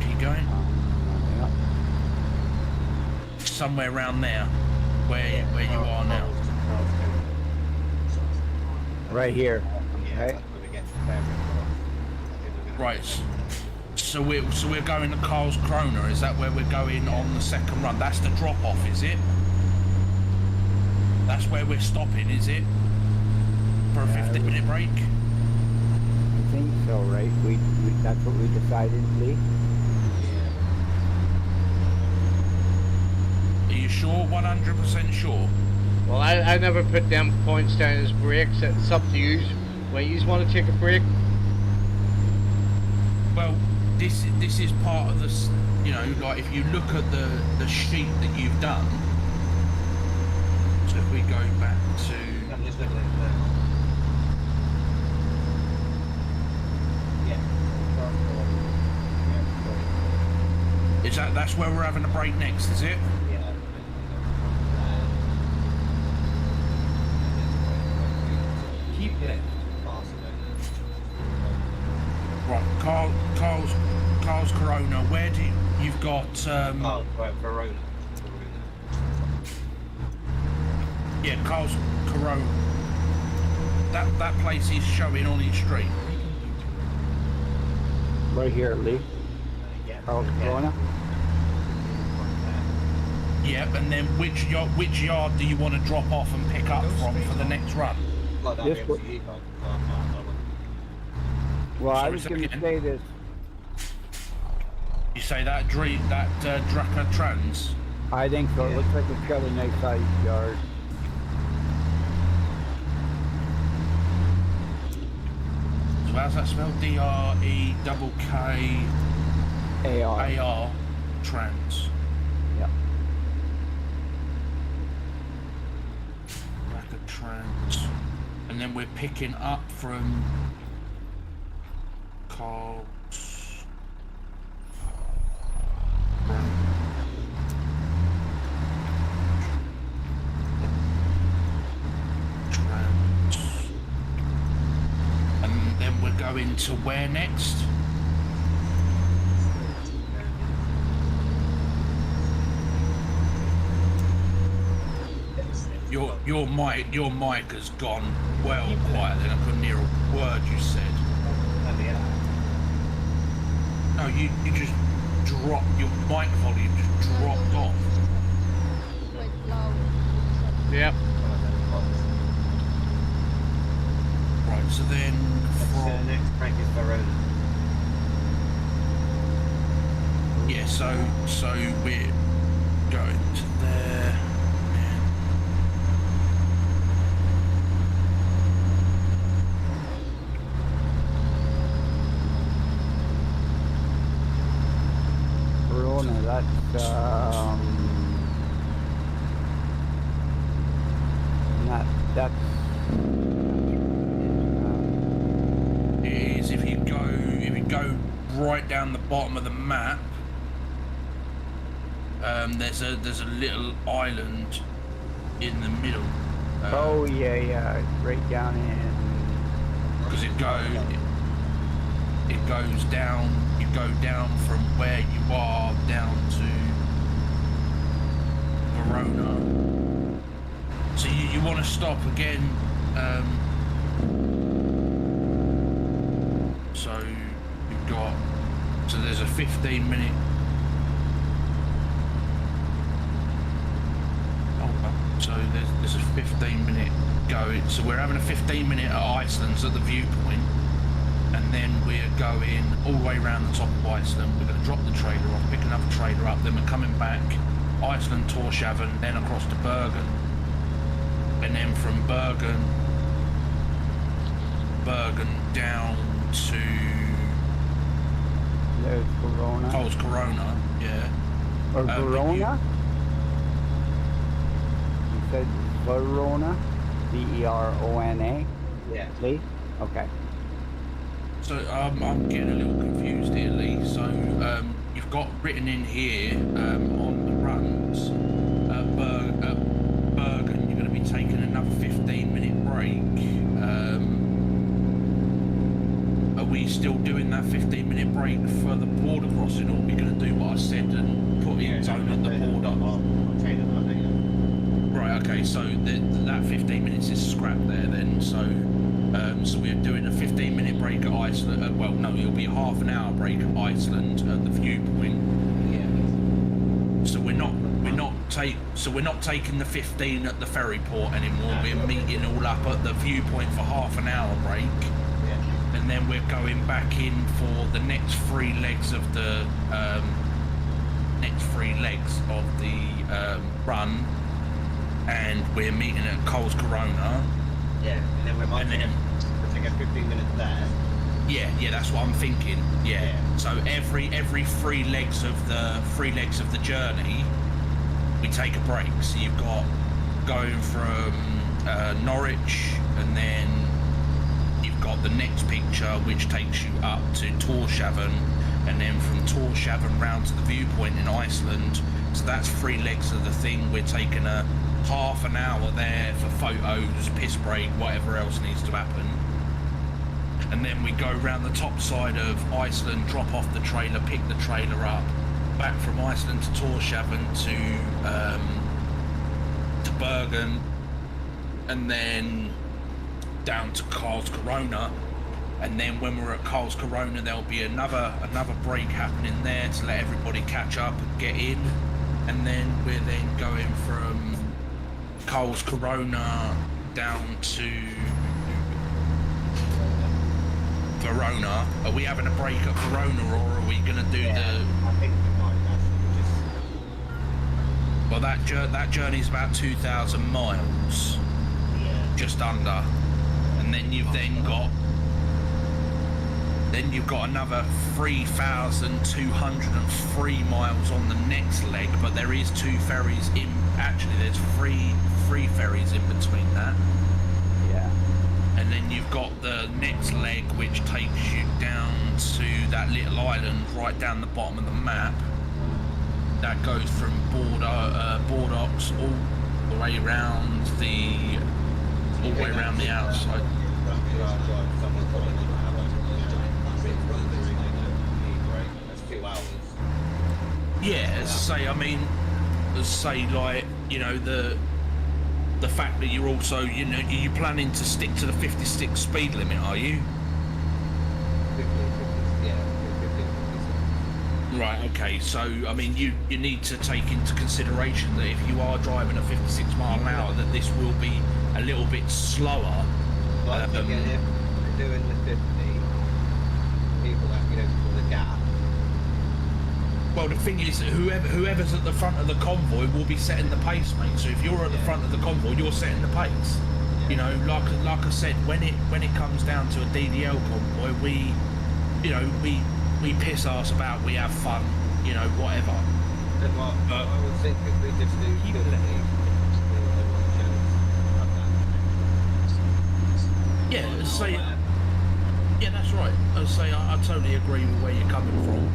S5: Keep going.
S1: Yeah.
S5: Somewhere around there, where you are now.
S1: Right here. Right.
S5: Right. So we're going to Carl's Krona. Is that where we're going on the second run? That's the drop off, is it? That's where we're stopping, is it? For a 15-minute break?
S1: I think so, right? We that's what we decided, Lee.
S5: Are you sure? 100% sure?
S2: Well, I never put them points down as breaks. It's up to you. When you want to take a break.
S5: Well, this is part of this. You know, like if you look at the sheet that you've done. So if we go back to
S3: just looking at it now. Yeah.
S5: Is that's where we're having a break next, is it?
S3: Yeah.
S4: Keep left.
S5: Right, Carl's Corona. Where do you've got?
S3: Oh, right, Verona.
S5: Yeah, Carl's Corona. That place is showing on his stream.
S1: Right here, Lee.
S3: Yeah.
S1: Carl Corona.
S5: Yep, and then which yard do you want to drop off and pick up from for the next run?
S3: Like that,
S1: This
S3: yeah,
S1: one-
S3: so you can't-
S1: Well, I
S5: Sorry,
S1: was
S5: say
S1: going to
S5: again?
S1: say this.
S5: You say that Draka Trans?
S1: I think so. It
S3: Yeah.
S1: looks like it's got a nice sized yard.
S5: So how's that spelled? DREKKAR
S1: AR.
S5: Trans.
S1: Yeah.
S5: Draka Trans. And then we're picking up from Carl's. Trans. And then we're going to where next? Your mic has gone well quiet. Then I couldn't hear a word you said. No, you just dropped your mic volume. Just dropped off.
S2: Yep.
S5: Right. So then
S3: The
S5: from
S3: next break is Verona.
S5: yeah. So we're going to there.
S1: Verona, that's not that's
S5: Is if you go right down the bottom of the map, there's a little island in the middle.
S1: oh yeah, it's right down in
S5: Because it goes down. You go down from where you are down to Verona. So you want to stop again. So you've got. So there's a 15-minute. So there's a 15-minute go. So we're having a 15-minute at Iceland's at the viewpoint, and then we're going all the way around the top of Iceland. We're going to drop the trailer off, pick another trailer up, then we're coming back Iceland, Torshavn, then across to Bergen, and then from Bergen down to
S1: there's Verona.
S5: Carl's Corona, yeah.
S1: Or
S5: but
S1: Verona? You said Verona? Verona?
S3: Yeah.
S1: Lee? Okay.
S5: So I'm getting a little confused here, Lee. So you've got written in here on the runs, Bergen, you're going to be taking another 15-minute break. Are we still doing that 15-minute break for the border crossing, or are we going to do what I said and put in zone at the border? Right. Okay. So that 15 minutes is scrapped there then. So we're doing a 15-minute break at Iceland. Well, no, it'll be a half an hour break at Iceland at the viewpoint.
S3: Yeah.
S5: So we're not taking the 15 at the ferry port anymore. We're meeting all up at the viewpoint for half an hour break,
S3: Yeah.
S5: and then we're going back in for the next three legs of the run, and we're meeting at Coles Corona.
S3: Yeah. And then we're taking 15 minutes there.
S5: Yeah, that's what I'm thinking. Yeah.
S3: Yeah.
S5: So every three legs of the journey, we take a break. So you've got going from Norwich, and then you've got the next picture which takes you up to Tórshavn, and then from Tórshavn round to the viewpoint in Iceland. So that's 3 legs of the thing. We're taking a half an hour there for photos, piss break, whatever else needs to happen. And then we go round the top side of Iceland, drop off the trailer, pick the trailer up, back from Iceland to Tórshavn to Bergen, and then down to Karlskrona. And then when we're at Karlskrona, there'll be another break happening there to let everybody catch up and get in. And then we're then going from Karlskrona down to Verona. Are we having a break at Verona, or are we going to do
S3: I think we might actually just.
S5: Well, that journey's about 2,000 miles, just under. And then you've got another 3,203 miles on the next leg, but there is 2 ferries in. Actually, there's three ferries in between that.
S1: Yeah.
S5: And then you've got the next leg, which takes you down to that little island right down the bottom of the map. That goes from Bordeaux all the way around the outside.
S3: That's 2 hours.
S5: Yeah, as I say, like, you know, the fact that you're also, you know, are you planning to stick to the 56 speed limit, are you?
S3: 50, yeah, 50.
S5: Right, okay, so, I mean, you need to take into consideration that if you are driving at 56 mile an hour, that this will be a little bit slower.
S3: Like, again, if we're doing the 50, people that, you know, for the gap.
S5: Well, the thing is, whoever's at the front of the convoy will be setting the pace, mate. So if you're at the front of the convoy, you're setting the pace. Yeah. You know, like I said, when it comes down to a DDL convoy, we piss arse about, we have fun, you know, whatever.
S3: Then what, I would think if we just do 50,
S5: yeah, say, yeah, that's right. I say I totally agree with where you're coming from.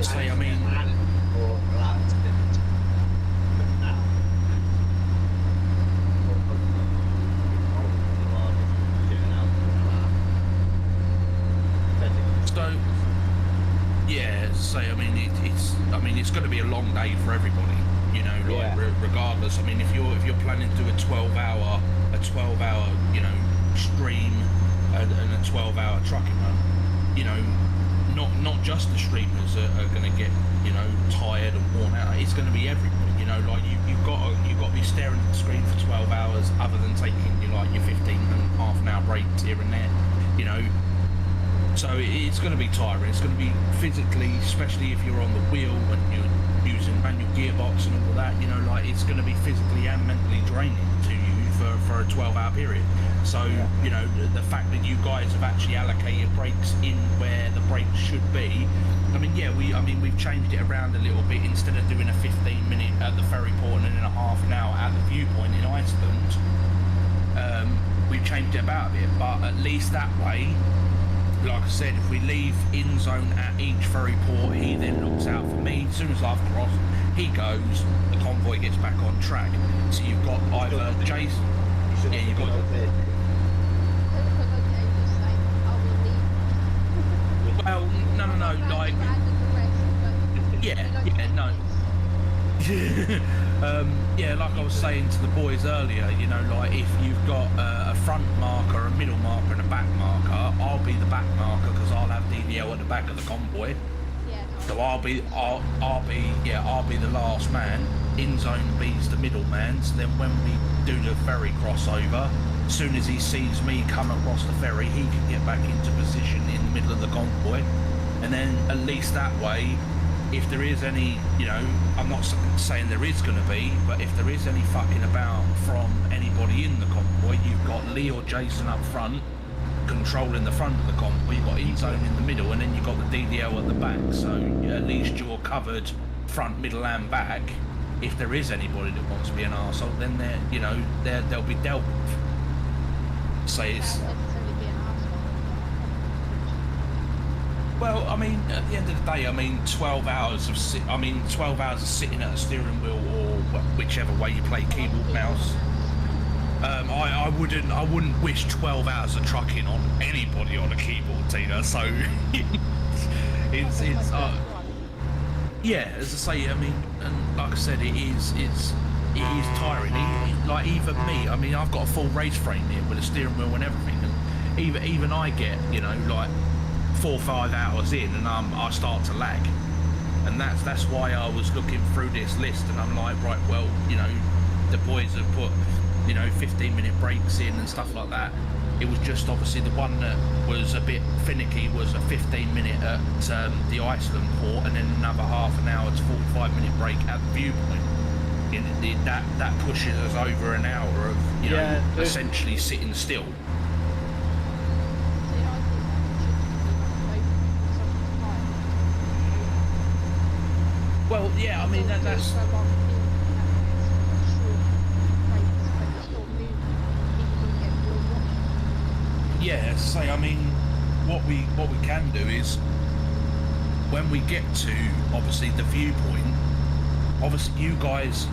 S5: Say, I mean, so yeah, say, I mean, it's going to be a long day for everybody, you know, like, regardless. I mean, if you're planning to do a 12-hour, you know, stream and a 12-hour trucking run, you know, not just the streamers are going to get, you know, tired and worn out. It's going to be everybody, you know, like you've got to be staring at the screen for 12 hours, other than taking your 15 and half an hour breaks here and there, you know. So it's going to be tiring. It's going to be physically, especially if you're on the wheel and you're using manual gearbox and all of that, you know, like, it's going to be physically and mentally draining to you for a 12-hour period. So, you know, the fact that you guys have actually allocated breaks in where the breaks should be, we've changed it around a little bit. Instead of doing a 15-minute at the ferry port and then a half an hour at the viewpoint in Iceland, we've changed it about a bit, but at least that way, like I said, if we leave in zone at each ferry port, he then looks out for me. As soon as I've crossed, he goes, the convoy gets back on track. So you've got either Jason, you've got. Well, no, like, no. Like I was saying to the boys earlier, you know, like, if you've got a front marker, a middle marker, and a back marker, I'll be the back marker because I'll have DVL at the back of the convoy. So I'll be the last man. In zone B's the middle man. So then when we do the ferry crossover, as soon as he sees me come across the ferry, he can get back into position in the middle of the convoy, and then at least that way, if there is any, you know, I'm not saying there is going to be, but if there is any fucking about from anybody in the convoy, you've got Lee or Jason up front controlling the front of the convoy, you've got in-zone in the middle, and then you've got the DDL at the back, so at least you're covered front, middle and back, if there is anybody that wants to be an arsehole, then they'll be dealt with. Say it's. Well, I mean, at the end of the day, 12 hours of 12 hours of sitting at a steering wheel, or whichever way you play keyboard mouse. I wouldn't wish 12 hours of trucking on anybody on a keyboard, Tina. So it's yeah, as I say, and like I said, it is tiring. Like even me, I've got a full race frame here with a steering wheel and everything, and even I get like 4 or 5 hours in, and I start to lag, and that's why I was looking through this list, and I'm like, right, well, the boys have put 15-minute breaks in and stuff like that. It was just obviously the one that was a bit finicky was a 15-minute at the Iceland port, and then another half an hour to 45-minute break at the viewpoint. That pushes us over an hour of essentially sitting still. Well, yeah, that's. Yeah, as I say, what we can do is when we get to obviously the viewpoint, obviously you guys,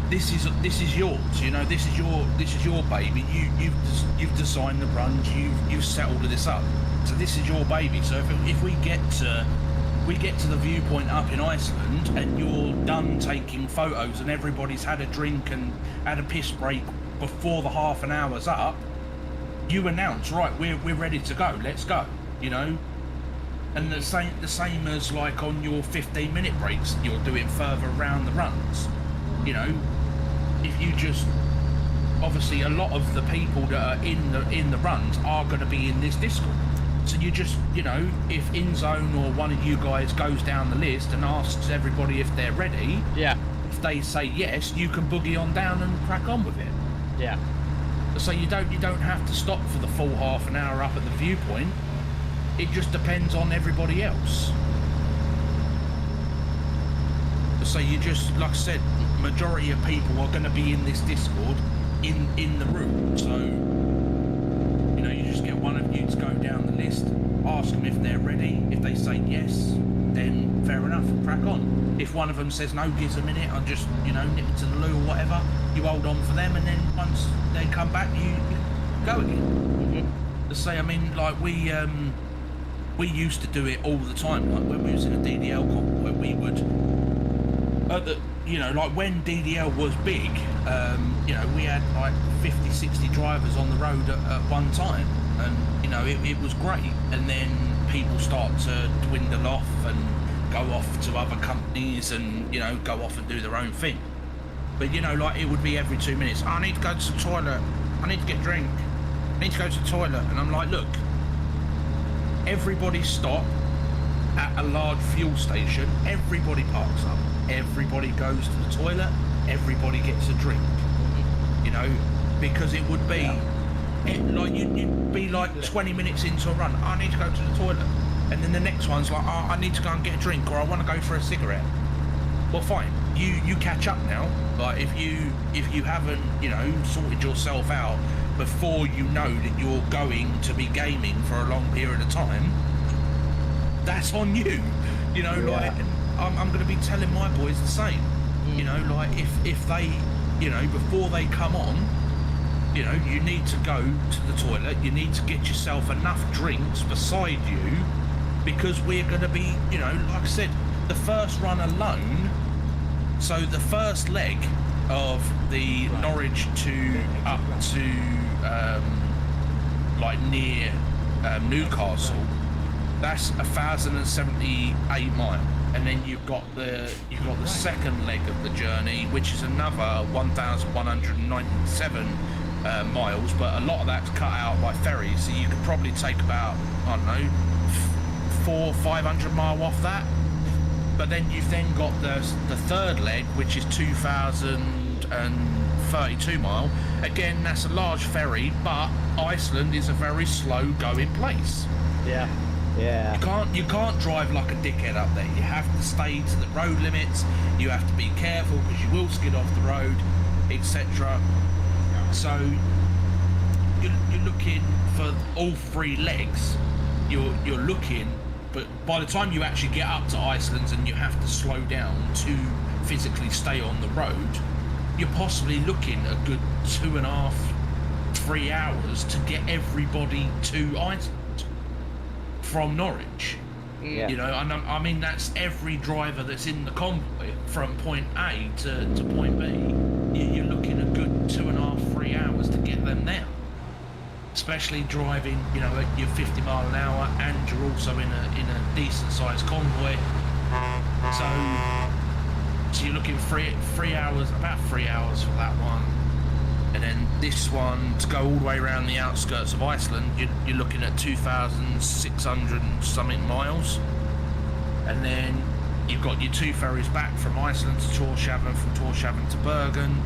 S5: this is yours. This is your baby. You've designed the runs. You've set all of this up. So this is your baby. So if we get to the viewpoint up in Iceland and you're done taking photos and everybody's had a drink and had a piss break before the half an hour's up, you announce, right, we're ready to go, let's go, and the same as like on your 15-minute breaks you're doing further around the runs. If you just, obviously a lot of the people that are in the runs are going to be in this Discord. So you just, if InZone or one of you guys goes down the list and asks everybody if they're ready,
S2: yeah,
S5: if they say yes, you can boogie on down and crack on with it.
S2: Yeah.
S5: So you don't have to stop for the full half an hour up at the viewpoint. It just depends on everybody else. So you just, like I said, majority of people are going to be in this Discord in the room. So you just get one of you to go down the list, ask them if they're ready. If they say yes, then fair enough, crack on. If one of them says no, gives a minute, I'll just nip it to the loo or whatever. You hold on for them, and then once they come back, you go again. Mm-hmm. To say, like we used to do it all the time. Like when we was in a DDL comp, where we would, like when DDL was big, we had like 50, 60 drivers on the road at one time, and it was great. And then people start to dwindle off and go off to other companies and go off and do their own thing. But like it would be every 2 minutes, I need to go to the toilet, I need to get a drink, I need to go to the toilet. And I'm like, look, everybody stop at a large fuel station, everybody parks up, everybody goes to the toilet, everybody gets a drink. Because it would be you'd be like 20 minutes into a run, I need to go to the toilet, and then the next one's like, oh, I need to go and get a drink, or I want to go for a cigarette. Well, fine, you catch up now. Like if you haven't sorted yourself out before you know that you're going to be gaming for a long period of time, that's on you. Like I'm going to be telling my boys the same. Like if they before they come on, you need to go to the toilet, you need to get yourself enough drinks beside you, because we're going to be, like I said, the first run alone. So the first leg of the Norwich to up to like near Newcastle, that's 1,078 miles, and then you've got the second leg of the journey, which is another 1,197 miles, but a lot of that's cut out by ferries, so you could probably take about, I don't know, 400-500 mile off that. But then you've then got the third leg, which is 2,032 mile. Again, that's a large ferry, but Iceland is a very slow going place.
S2: Yeah.
S1: Yeah.
S5: You can't drive like a dickhead up there. You have to stay to the road limits. You have to be careful because you will skid off the road, etc. So you're looking for all three legs. You're looking, but by the time you actually get up to Iceland and you have to slow down to physically stay on the road, you're possibly looking a good 2.5, 3 hours to get everybody to Iceland from Norwich.
S1: Yeah.
S5: You know, and I mean that's every driver that's in the convoy from point A to point B. You're looking a good 2.5, 3 hours to get them there. Especially driving, you know, at your 50 mile an hour, and you're also in a decent sized convoy. So you're looking three hours, about 3 hours for that one. And then this one, to go all the way around the outskirts of Iceland, you're looking at 2,600 and something miles. And then you've got your 2 ferries back from Iceland to Tórshavn, from Tórshavn to Bergen.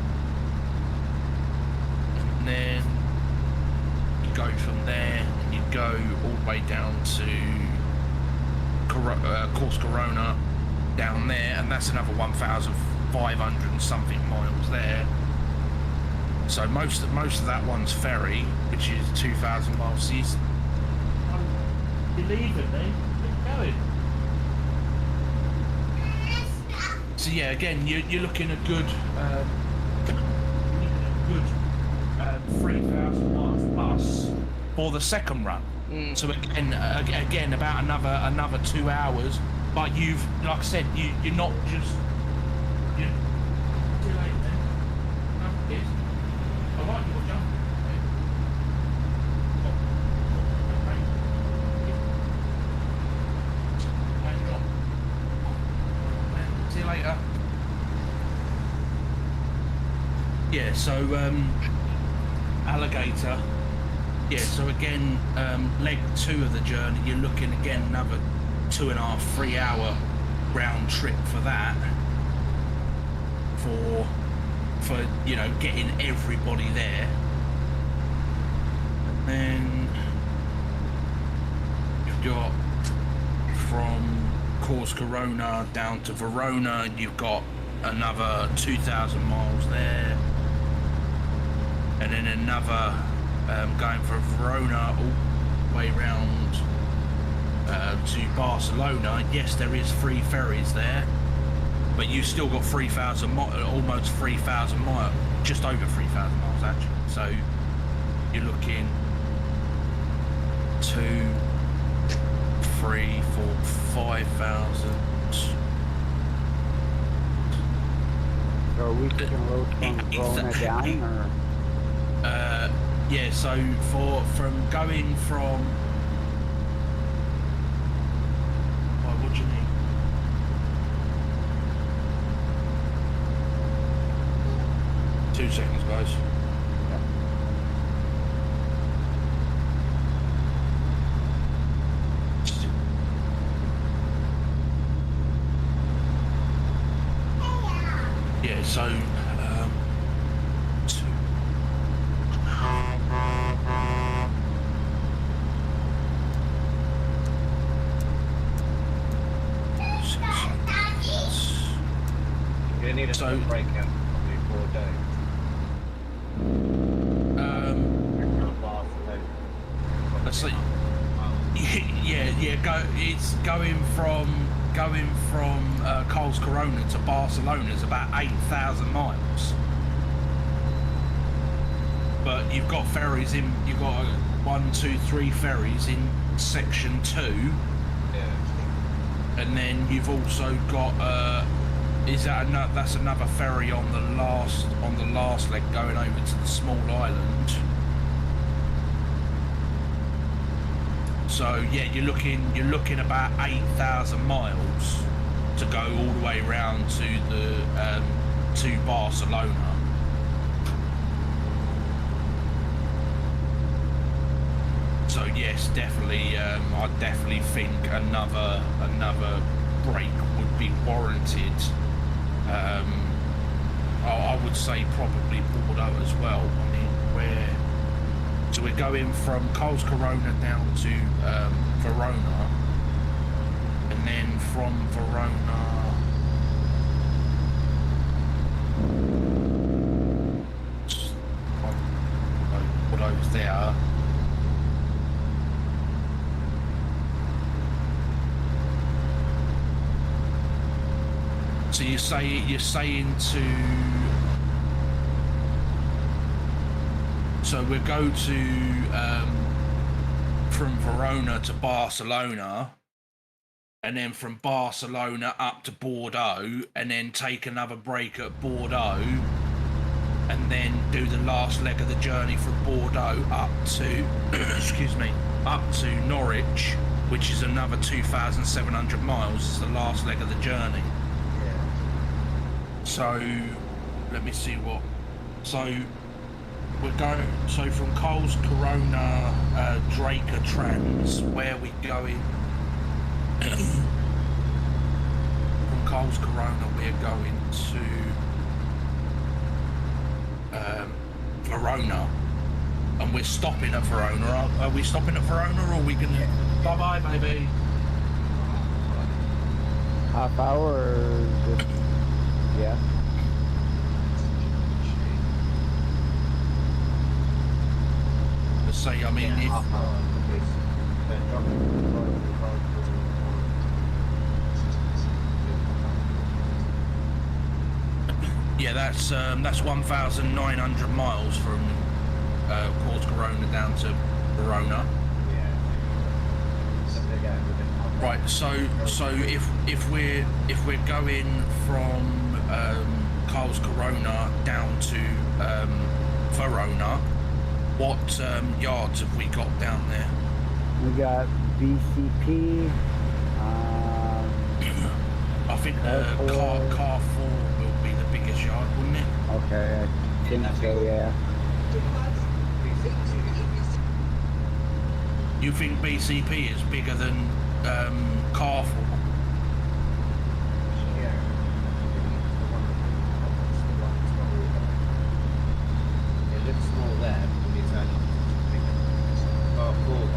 S5: And then you go from there, and you go all the way down to Korona down there, and that's another 1,500 and something miles there. So most of that one's ferry, which is 2,000 miles. So you're leaving me. Keep going. So yeah, again, you're looking at good 3,000 miles plus for the second run. So again, about another 2 hours. But you've, like I said, you're not just. Too late then. No, yes. I like your jump. See you later. Yeah, so alligator. Yeah, so again, leg 2 of the journey, you're looking again another 2.5, 3 hour round trip for that. For you know, getting everybody there. And then you've got from Korona down to Verona, you've got another 2,000 miles there. And then another going from Verona all the way round to Barcelona. Yes, there is 3 ferries there, but you've still got 3,000 almost 3,000 miles, just over 3,000 miles actually. So you're looking 2, 3, 4, 5,000.
S1: So are we taking a road from Verona down, or?
S5: Yeah, so from going from, what do you mean? Two seconds, guys. Yeah, so
S3: You need a
S5: So-
S3: break out probably 4 days.
S5: let's see. Yeah. It's going from Karlskrona to Barcelona is about 8,000 miles. But you've got ferries in. You've got 1, 2, 3 ferries in section 2,
S3: Yeah.
S5: and then you've also got that's another ferry on the last leg going over to the small island. So yeah, you're looking about 8,000 miles to go all the way around to the to Barcelona. So yes, definitely, I definitely think another break would be warranted. I would say probably Bordeaux as well. I mean, so we're going from Karlskrona down to Verona. from Verona. What I was there. So you're saying to. So we'll go to from Verona to Barcelona, and then from Barcelona up to Bordeaux, and then take another break at Bordeaux, and then do the last leg of the journey from Bordeaux up to, excuse me, up to Norwich, which is another 2,700 miles. It's the last leg of the journey. So, let me see what. So, we're going. So from Coles Corona, Draker Trans, where are we going? From Coles Corona, we're going to Verona, and we're stopping at Verona. Are we stopping at Verona, or are we gonna? Bye bye, baby.
S1: Half hour or just, yeah.
S5: Let's say, I mean, if yeah, that's 1,900 miles from Coles Corona down to Verona. Right. So if we're going from Coles Corona down to Verona, what yards have we got down there?
S1: We got BCP.
S5: I think car 4 will be the biggest yard, wouldn't it?
S1: Okay, I think so, yeah.
S5: You think BCP is bigger than car 4?
S3: It looks small there, but when you turn up, car 4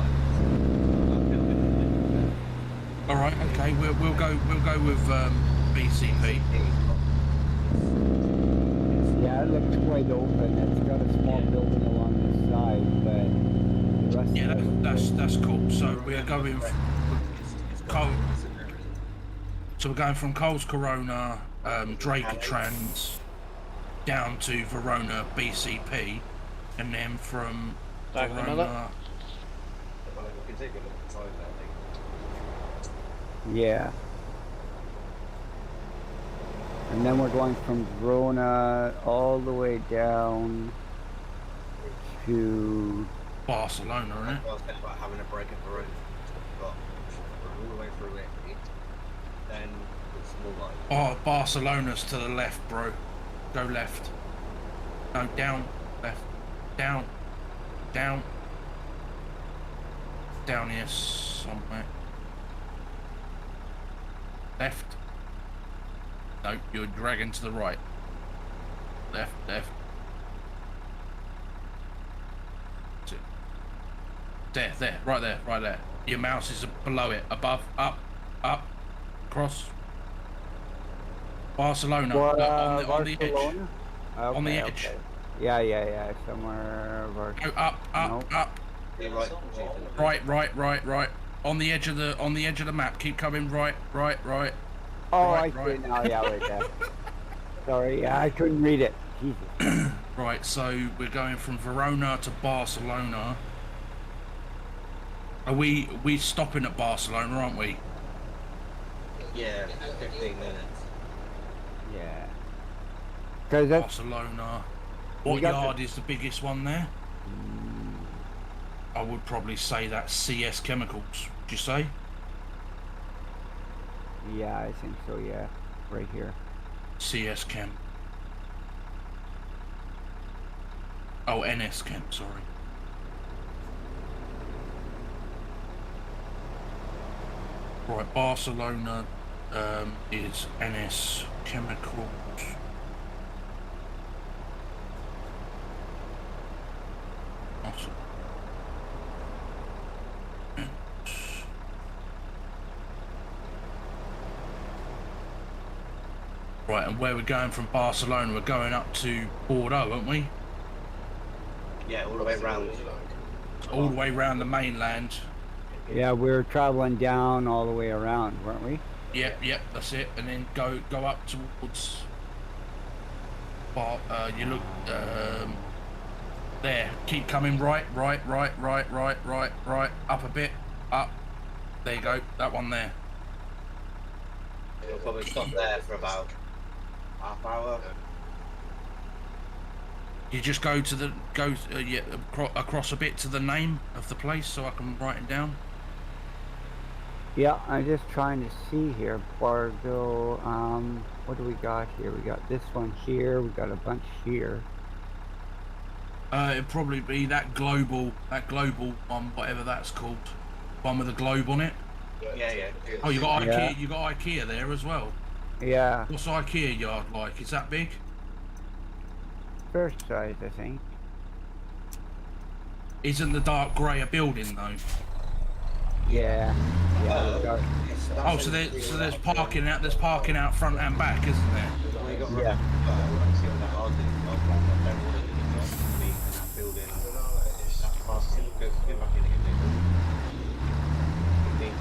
S5: All right, okay, we'll go with BCP.
S1: Yeah, it looks quite open. It's got a small building along the side, but the rest
S5: Yeah,
S1: of it
S5: that's cool. So we're going from Coles Corona, Draker Trans, down to Verona BCP, and then from
S2: Back
S5: Verona.
S2: another.
S1: yeah. And then we're going from Verona all the way down to
S5: Barcelona, isn't it?
S3: I was thinking about having a break at the road, but all the way through it, then the small line.
S5: Oh, Barcelona's to the left, bro. Go left. No, down, left, down, down, down here somewhere. Left. No, you're dragging to the right. Left, left. There, right there, right there. Your mouse is below it, above, up, across. Barcelona,
S1: What,
S5: look, on the edge.
S1: Barcelona? Okay,
S5: On the edge.
S1: okay. Yeah, somewhere over.
S5: Go up,
S1: Nope.
S5: up. Right. On the edge of the map. Keep coming right.
S1: Oh,
S5: Right,
S1: I see
S5: right.
S1: it now. Yeah, right there. Sorry, yeah, I couldn't read it. Jesus.
S5: Right, so we're going from Verona to Barcelona. Are we stopping at Barcelona, aren't we?
S3: Yeah, 15 minutes.
S1: Yeah. Because that's
S5: Barcelona. What
S1: got
S5: yard is the biggest one there? I would probably say that's CS Chemicals. Would you say?
S1: yeah, I think so. Yeah, right here.
S5: CS Chem. Oh, NS Chem, sorry. Right, Barcelona is NS Chemicals. Awesome. Right, and where we're going from Barcelona, we're going up to Bordeaux, aren't we?
S3: Yeah, all the way round.
S5: All the way around the mainland.
S1: Yeah, we were traveling down all the way around, weren't we?
S5: Yep, that's it. And then go up towards. You look there. Keep coming right, up a bit, up. There you go. That one there.
S3: We'll probably stop there for about half hour.
S5: You just go to the across a bit to the name of the place, so I can write it down.
S1: Yeah, I'm just trying to see here. Bordeaux, what do we got here? We got this one here, we got a bunch here.
S5: It'd probably be that global one, whatever that's called. One with a globe on it.
S3: Yeah.
S5: Oh, you got IKEA.
S1: Yeah.
S5: You got IKEA there as well.
S1: Yeah,
S5: What's IKEA yard like? Is that big?
S1: first size, I think.
S5: Isn't the dark grey a building though?
S1: Yeah, we got,
S5: Oh, so there's parking out. There's parking out front and back, isn't there?
S1: yeah.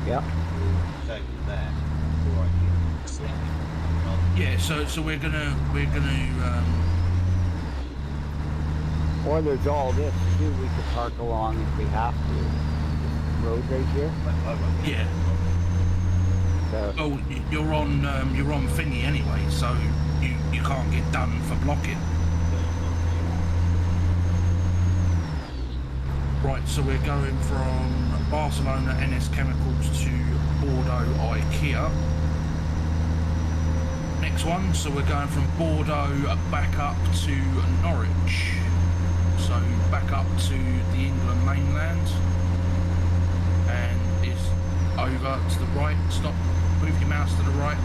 S1: Yep.
S5: Yeah. So we're gonna.
S1: Or there's all this too, we could park along if we have to. This road right here.
S5: Yeah.
S1: So,
S5: Oh, you're on thingy anyway, so you can't get done for blocking. Right, so we're going from Barcelona NS Chemicals to Bordeaux IKEA. Next one, so we're going from Bordeaux back up to Norwich. So back up to the England mainland. And it's over to the right. Stop. Move your mouse to the right.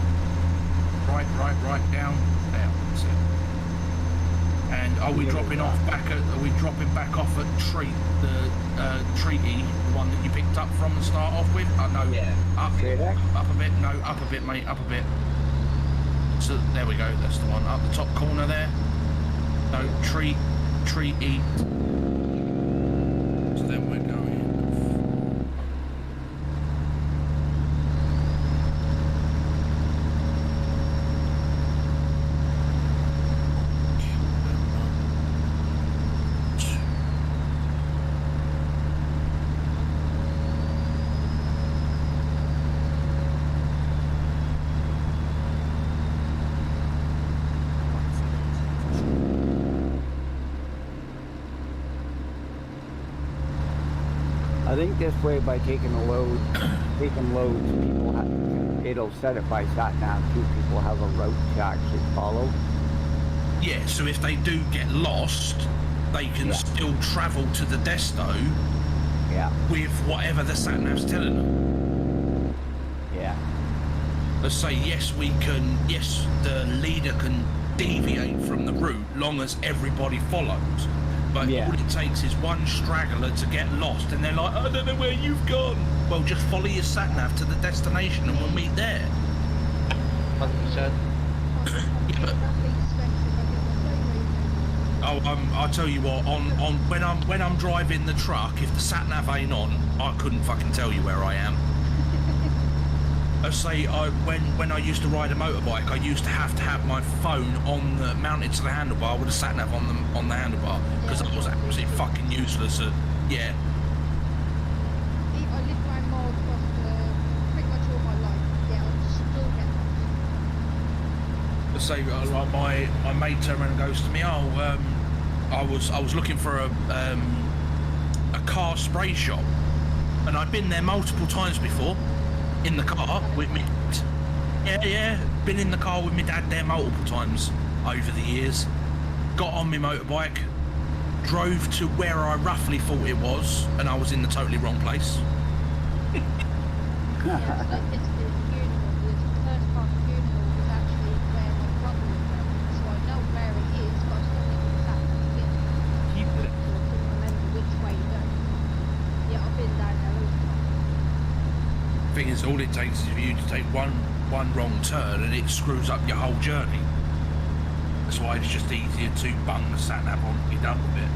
S5: Right, down. There, that's it. And are we dropping off back at? Are we dropping back off at Treaty, the one that you picked up from to start off with? No.
S3: Yeah.
S5: Up a bit. No, up a bit, mate. Up a bit. So there we go. That's the one up the top corner there. No, Treaty. So then we're going.
S1: I think this way by taking loads, people it'll set it by sat nav too. People have a route to actually follow.
S5: Yeah, so if they do get lost, they can still travel to the desto with whatever the sat nav's telling them.
S1: Yeah.
S5: Let's say yes, the leader can deviate from the route long as everybody follows. But all it takes is one straggler to get lost and they're like, I don't know where you've gone. Well, just follow your sat nav to the destination and we'll meet there.
S2: 100%.
S5: I'll tell you what, when I'm driving the truck, if the sat nav ain't on, I couldn't fucking tell you where I am. I say when I used to ride a motorbike, I used to have my phone mounted to the handlebar with a sat nav on the handlebar because I was absolutely fucking useless at
S6: I lived 9 miles across pretty much all my life. Yeah, I still get
S5: say like my mate turned around and goes to me, I was looking for a car spray shop, and I'd been there multiple times before in the car with me. Yeah, been in the car with my dad there multiple times over the years. Got on my motorbike, drove to where I roughly thought it was, and I was in the totally wrong place.
S6: Yeah, so like this the funeral, the first part of the funeral was actually where my brother was buried, so I know where it is, but I still need to exactly get it.
S5: Keep it.
S6: So I couldn't remember which way to go. Yeah, I've been down there all the time.
S5: Thing is, Because all it takes is for you to take one wrong turn and it screws up your whole journey. That's why it's just easier to bung the sat nav on and be done with it.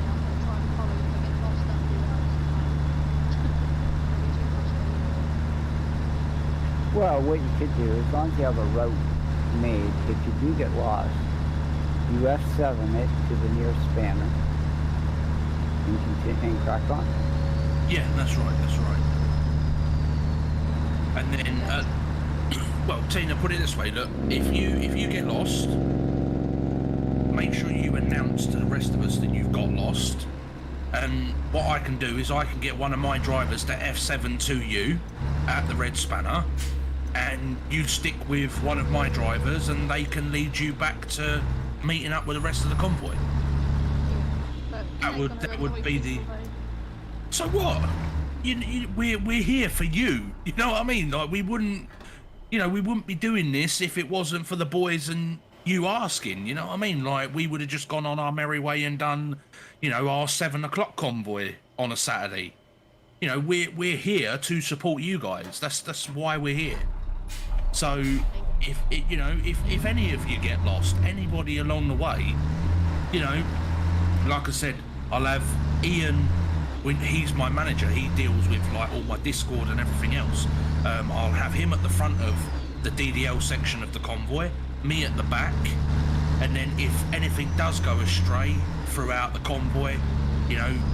S6: Yeah, I'm gonna try and follow if I get lost under the ice. It'll be too frustrating.
S1: Well, what you could do, as long as you have a route made, if you do get lost, you F7 it to the nearest spanner and continue and crack on.
S5: Yeah, that's right. And then, well, Tina, put it this way: look, if you get lost, make sure you announce to the rest of us that you've got lost. And what I can do is I can get one of my drivers to F7 to you at the red spanner, and you stick with one of my drivers, and they can lead you back to meeting up with the rest of the convoy.
S6: But
S5: That would be the. So what? We're here for you. You know what I mean? Like we wouldn't be doing this if it wasn't for the boys and you asking. You know what I mean? Like we would have just gone on our merry way and done, our 7 o'clock convoy on a Saturday. We're here to support you guys. That's why we're here. So if any of you get lost, anybody along the way, like I said, I'll have Ian. When he's my manager, he deals with like all my Discord and everything else. I'll have him at the front of the DDL section of the convoy, me at the back, and then if anything does go astray throughout the convoy,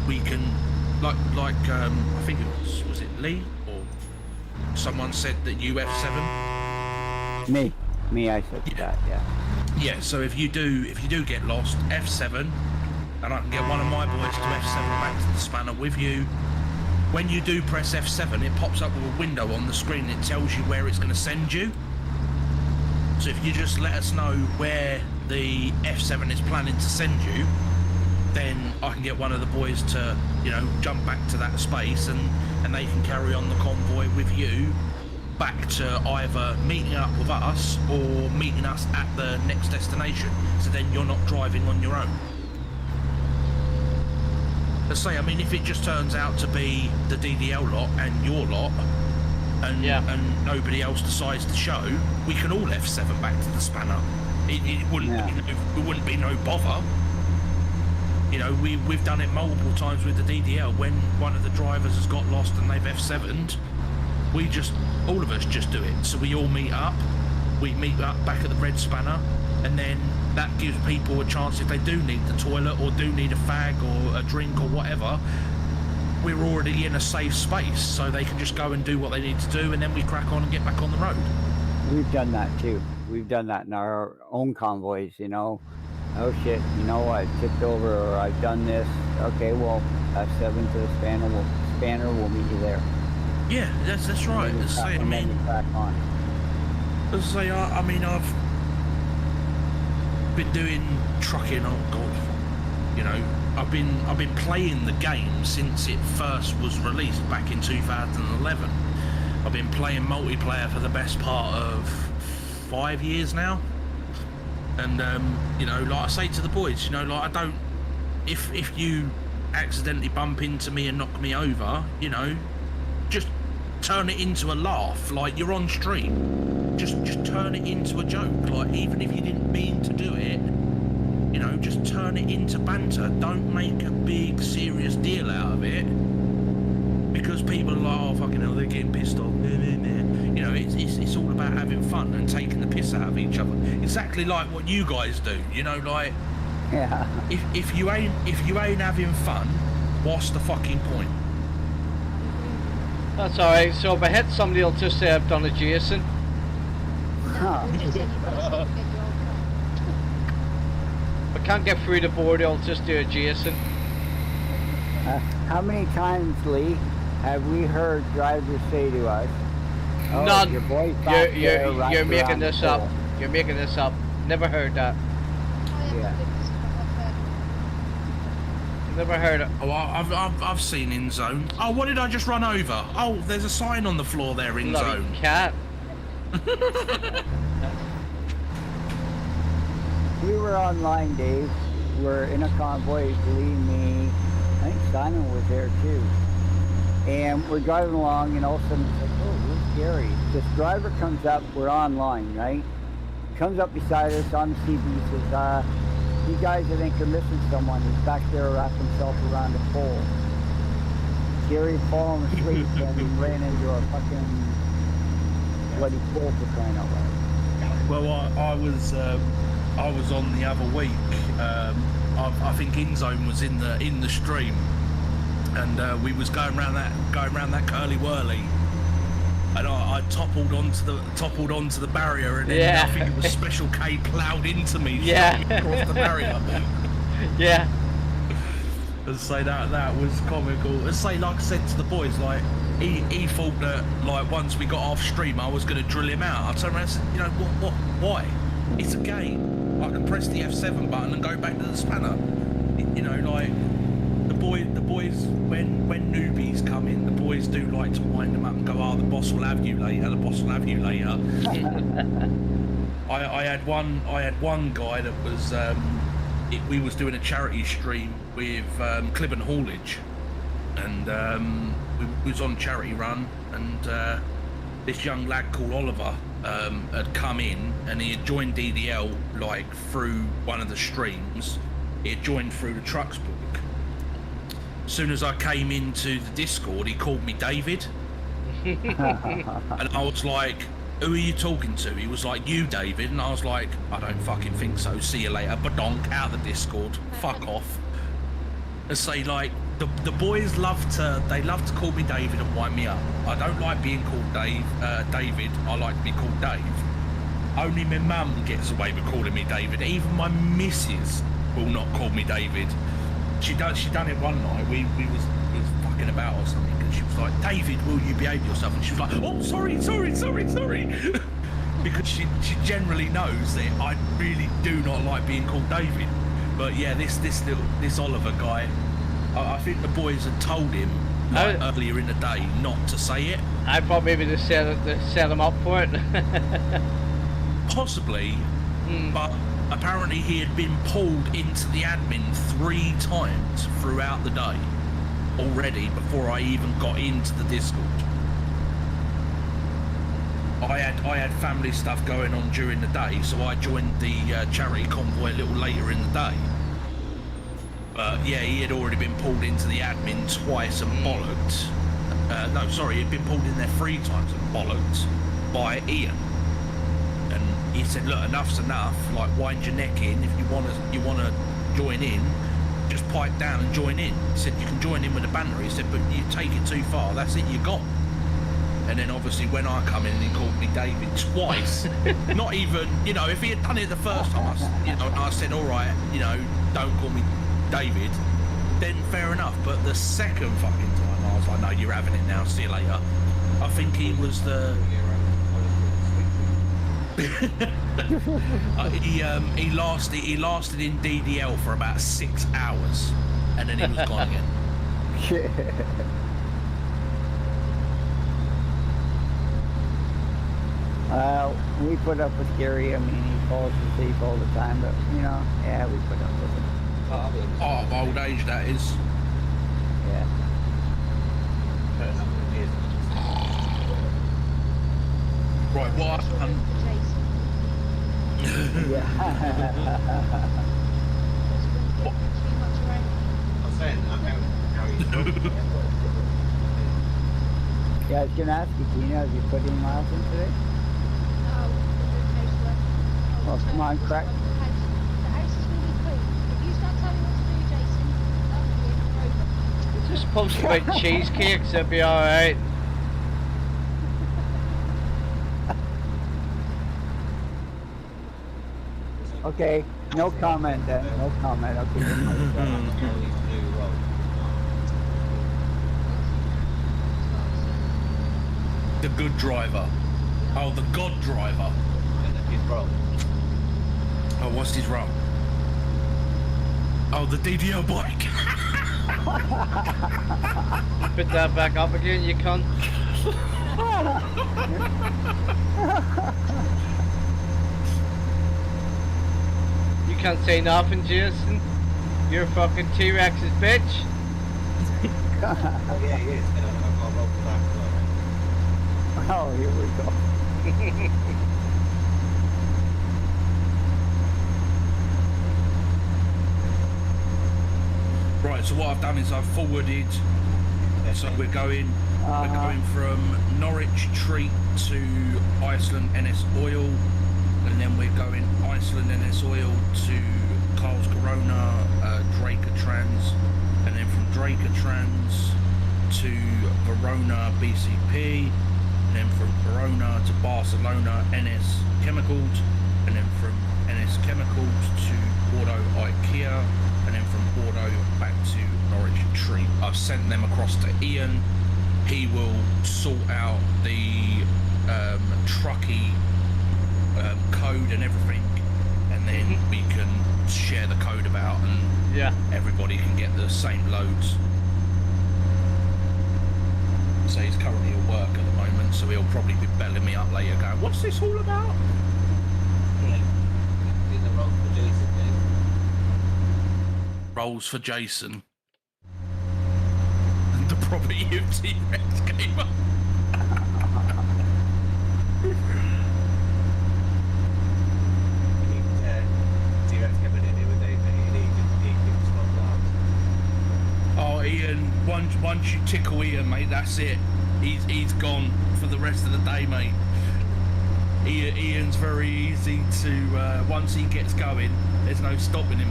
S5: we can like I think it was it Lee or someone said that you F7.
S1: Me, I said that, yeah.
S5: Yeah, so if you do get lost, F7. And I can get one of my boys to F7 back to the spanner with you. When you do press F7, it pops up with a window on the screen and it tells you where it's going to send you. So if you just let us know where the F7 is planning to send you, then I can get one of the boys to, jump back to that space and they can carry on the convoy with you back to either meeting up with us or meeting us at the next destination. So then you're not driving on your own. Let's say, if it just turns out to be the DDL lot and your lot, and nobody else decides to show, we can all F7 back to the spanner. It wouldn't be no bother. We've done it multiple times with the DDL. When one of the drivers has got lost and they've F7'd, all of us just do it. So we all meet up. We meet up back at the red spanner, and then that gives people a chance if they do need the toilet or do need a fag or a drink or whatever. We're already in a safe space, so they can just go and do what they need to do, and then we crack on and get back on the road.
S1: We've done that too. We've done that in our own convoys, Oh shit, I tipped over or I've done this. Okay, well, F7 to the spanner, we'll meet you there.
S5: Yeah, that's right. Let's say,
S1: crack on.
S5: Let's say, I've been doing trucking. Oh God, I've been playing the game since it first was released back in 2011. I've been playing multiplayer for the best part of 5 years now. And like I say to the boys, I don't. If you accidentally bump into me and knock me over, just turn it into a laugh. Like you're on stream. Just turn it into a joke. Like even if you didn't mean to do it, just turn it into banter. Don't make a big serious deal out of it, because people are like, oh fucking hell, they're getting pissed off. It's all about having fun and taking the piss out of each other. Exactly like what you guys do. Like
S1: Yeah.
S5: if you ain't having fun, what's the fucking point?
S2: That's alright, so if I hit somebody, I'll just say I've done a Jason.
S1: Huh.
S6: Just anybody to get your old
S2: If I can't get through the board, I'll just do a Jason.
S1: How many times, Lee, have we heard drivers say to us, "Oh,
S2: None.
S1: your boy's back there, wrapped
S2: You're making
S1: around the
S2: this up.
S1: pole."
S2: You're making this up. Never heard that.
S1: Yeah.
S2: Never heard it.
S5: Oh, I've seen in zone. Oh, what did I just run over? Oh, there's a sign on the floor there in
S2: Bloody
S5: zone.
S2: cat.
S1: We were online, Dave. We're in a convoy, Lee, me, I think Simon was there too. And we're driving along, and all of a sudden it's like, oh, where's Gary? This driver comes up, we're online, right? Comes up beside us on the CB, says, you guys, I think you're missing someone. He's back there wrapped himself around a pole. Gary had fallen asleep and ran into a fucking bloody pole for crying out loud.
S5: Well, I was on the other week. I think InZone was in the stream, and we was going round that curly whirly, and I toppled onto the barrier, and then I think it was Special K ploughed into me. Across the barrier.
S2: Yeah.
S5: And say that was comical. And say, like I said to the boys, like he thought that like once we got off stream I was going to drill him out. I turned around and said, you know what? Why? It's a game. I can press the F7 button and go back to the spanner. You know, like the boys when newbies come in, the boys do like to wind them up and go, oh, the boss will have you later. The boss will have you later. I had one guy that was we was doing a charity stream with Clibburn Haulage, and we was on a charity run, and this young lad called Oliver had come in, and he had joined DDL like through one of the streams. He had joined through the trucks book. As soon as I came into the Discord, he called me David. And I was like, who are you talking to? He was like, you, David. And I was like, I don't fucking think so. See you later. Badonk, out of the Discord. Fuck off. And say, like, the boys love to call me David and wind me up. I don't like being called David. I like to be called Dave. Only my mum gets away with calling me David. Even my missus will not call me David. She done it one night. We was fucking about or something, and she was like, David, will you behave yourself? And she was like, oh, sorry. Because she generally knows that I really do not like being called David. But yeah, this Oliver guy, I think the boys had told him earlier in the day not to say it.
S2: I thought maybe to set him up for it.
S5: Possibly, but apparently he had been pulled into the admin 3 times throughout the day already before I even got into the Discord. I had family stuff going on during the day, so I joined the charity convoy a little later in the day. But yeah, he had already been pulled into the admin twice and bollocked. No, sorry, he'd been pulled in there 3 times and bollocked by Ian. And he said, look, enough's enough, like wind your neck in. If you wanna join in, just pipe down and join in. He said, you can join in with a banner. He said, but you take it too far, that's it, you're gone. And then obviously when I come in and he called me David twice, not even, you know, if he had done it the first time, I said, all right, you know, don't call me David, then fair enough. But the second fucking time, I was like, no, you're having it now, see you later. I think he was the... he lasted in DDL for about 6 hours, and then he was gone again.
S1: We put up with Gary. I mean, he falls asleep all the time, but we put up with him.
S5: Oh, old age that is.
S1: Yeah.
S5: Right, what?
S1: Yeah.
S3: I'm saying,
S1: Yeah, I was gonna ask you, Tina, have you put any miles in today? Well, come on, crack.
S6: The house is really clean. If you start telling me what to do, Jason, that'll be over.
S2: Just post about cheesecakes, it'll be alright.
S1: Okay, no comment then. No comment. Okay.
S5: The good driver. Oh, the God driver. Oh, what's his role? Oh, the DDL bike.
S2: Put that back up again, you cunt. You can't say nothing, Jason. You're fucking T-Rex's bitch.
S3: Yeah, he is.
S1: Oh, here we go.
S5: Right, so what I've done is I've forwarded. So we're going from Norwich Treat to Iceland NS Oil, and then we're going Iceland NS Oil to Carl's Corona, Draker Trans, and then from Draker Trans to Verona BCP, and then from Verona to Barcelona NS Chemicals, and then from NS Chemicals to Bordeaux IKEA, and then from Bordeaux back to Norwich Treat. I've sent them across to Ian. He will sort out the trucky code and everything, and then we can share the code about, and everybody can get the same loads. So he's currently at work at the moment, so he'll probably be belling me up later going, what's this all about?
S3: Yeah. In the role for Jason thing.
S5: Rolls for Jason. The property of T-Rex Gamer.
S3: T-Rex coming in here with anything
S5: Oh, Ian, once you tickle Ian, mate, that's it. He's gone for the rest of the day, mate. Ian's very easy to, once he gets going, there's no stopping him.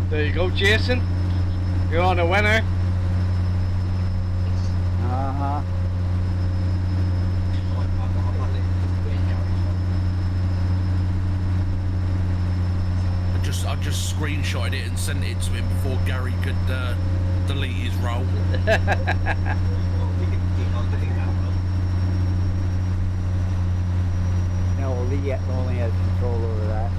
S2: There you go, Jason. You're on a winner.
S1: Uh-huh.
S5: I just screenshotted it and sent it to him before Gary could delete his role.
S1: No, Lee only has control over that.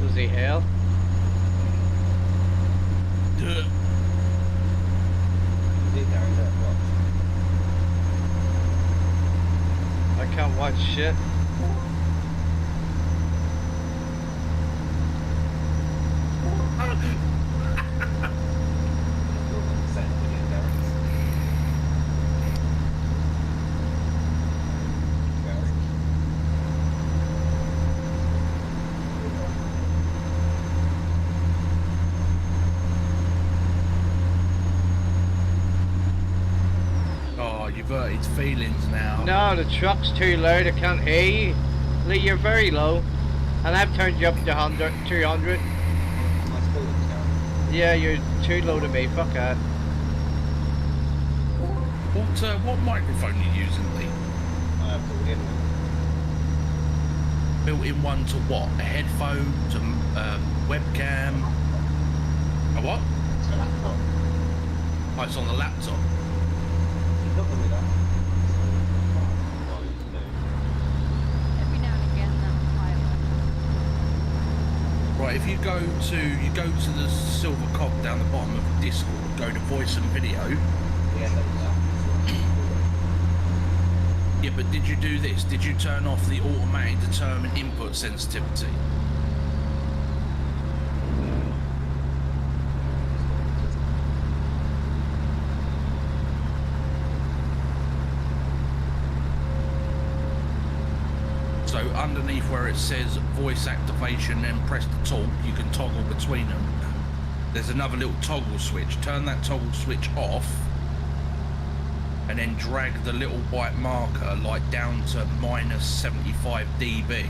S2: Was he hell? I can't watch shit.
S5: His feelings now.
S2: No, the truck's too loud. I can't hear you. Lee, you're very low. And I've turned you up to 100, 200. Yeah, you're too low to me. Fuck that.
S5: What microphone are you using, Lee? Built-in one to what? A headphone? To webcam? A what? Oh, it's on the laptop.
S6: Every now and again, that's higher.
S5: Right, if you go to the silver cog down the bottom of Discord, go to voice and video. Yeah, but did you do this? Did you turn off the automatic determine input sensitivity? So underneath where it says voice activation, then press the talk, you can toggle between them. There's another little toggle switch. Turn that toggle switch off, and then drag the little white marker like down to -75 dB,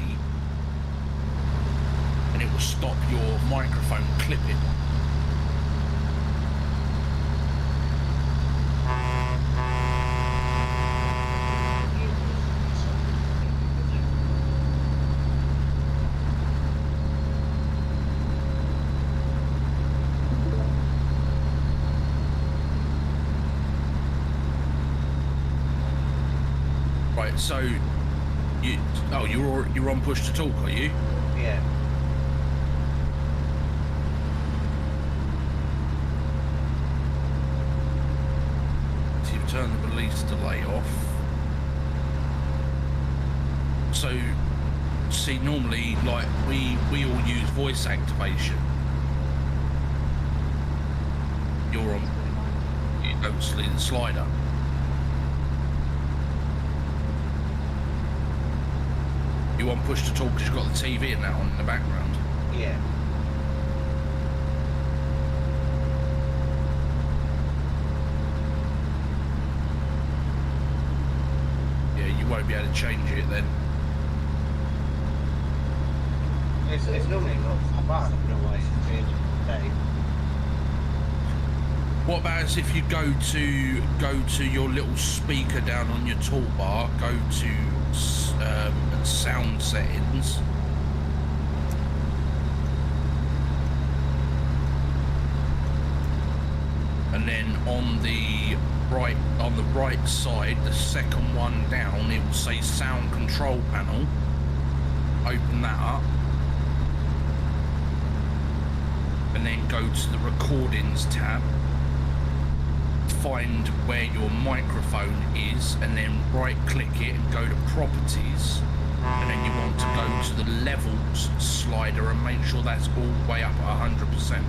S5: and it will stop your microphone clipping. So, you're on push to talk, are you?
S3: Yeah.
S5: So you've turned the release delay off. So, see, normally, like we all use voice activation. obviously the slider. You want push to talk because you've got the TV and that on in the background.
S3: Yeah.
S5: Yeah, you won't be able to change it then.
S3: It's normally not bad. I don't know why it's changed today.
S5: What about as if you go to your little speaker down on your toolbar, go to sound settings, and then on the right side, the second one down, it will say sound control panel. Open that up, and then go to the recordings tab. Find where your microphone is, and then right click it and go to properties, and then you want to go to the levels slider and make sure that's all the way up at 100%.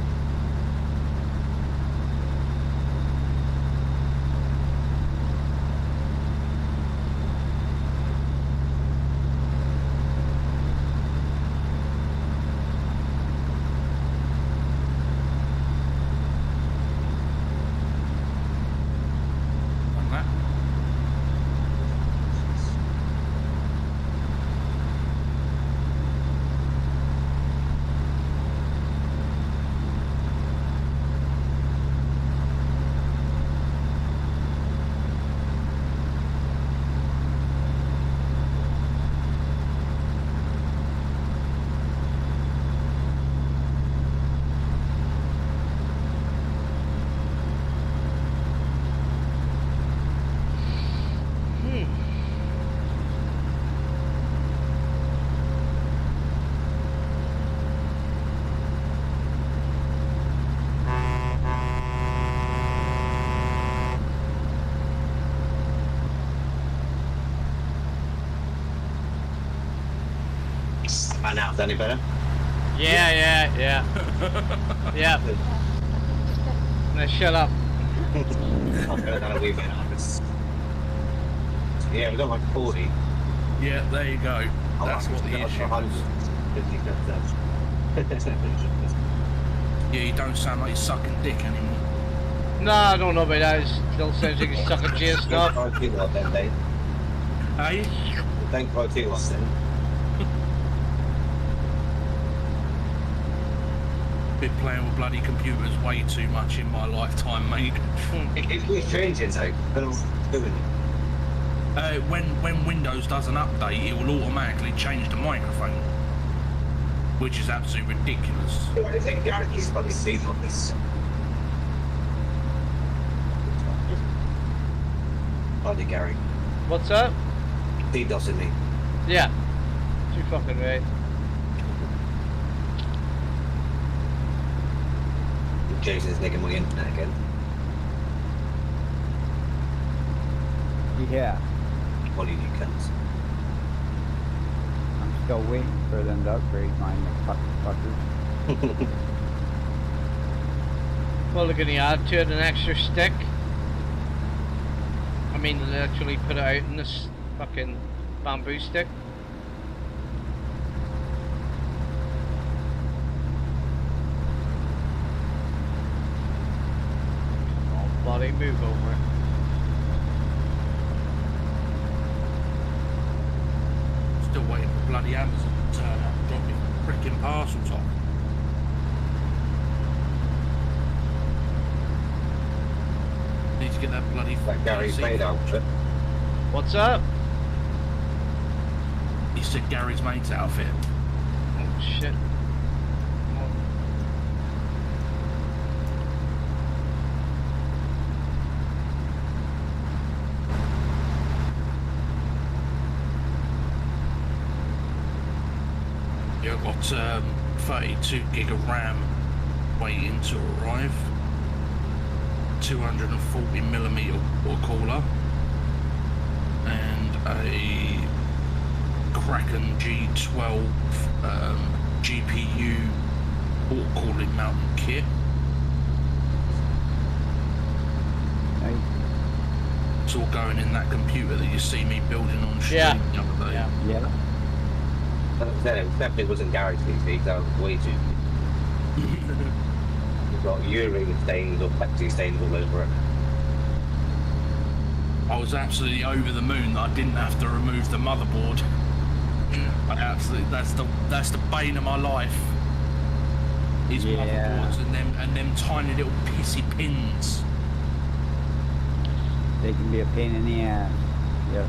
S3: And now it's any better?
S2: Yeah. Yeah. Now shut up.
S3: I'll go down a wee bit. Yeah, we got like 40.
S5: Yeah, there you go. That's what the issue is. Yeah, you don't sound like you're sucking dick anymore.
S2: No, I don't know about that. It still sounds like you're sucking J stuff.
S5: Hey?
S3: Thank God you lost then.
S5: Been playing with bloody computers way too much in my lifetime, mate.
S3: It keeps changing, so but I'm doing it.
S5: When Windows does an update, it will automatically change the microphone, which is absolutely ridiculous.
S3: I think Gary's probably seen on this. Bloody Gary.
S2: What's up?
S3: DDoSing me.
S2: Yeah. Too fucking right.
S3: Jason's nicking my internet again.
S1: Yeah,
S3: What do you cunts?
S1: I'm still waiting for them to upgrade mine, the fuckers.
S2: Well, they're gonna add to it an extra stick. I mean, they actually put it out in this fucking bamboo stick. Oh, buddy, move over.
S5: Still waiting for bloody Amazon to turn up and drop me frickin' parcels off. Need to get that bloody
S3: That Gary's
S5: PC.
S3: made outfit.
S2: What's up?
S5: He said Gary's mate's outfit.
S2: Oh shit.
S5: Yeah, I've got 32 gig of RAM waiting to arrive. 240mm water cooler. And a Kraken G12 GPU water cooling mounting kit. it's all going in that computer that you see me building on stream
S2: Yeah.
S5: the other day.
S2: Yeah.
S1: Yeah.
S3: Like I said, it definitely wasn't garage PC, that was way too. You've got urine stains or plexi stains all over it.
S5: I was absolutely over the moon that I didn't have to remove the motherboard. I absolutely, that's the bane of my life. Is
S1: Yeah.
S5: motherboards and them tiny little pissy pins.
S1: They can be a pain in the ass. Yep.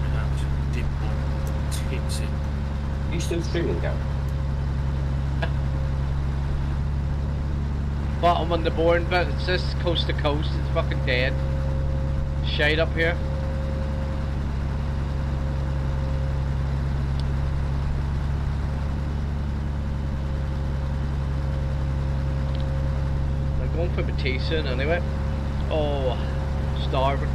S5: I have to dip my tits in.
S3: Are you still streaming, Gary?
S2: Bottom on the board, but it's just coast to coast. It's fucking dead. Shade up here. I'm going for my tea soon anyway. Oh, starving.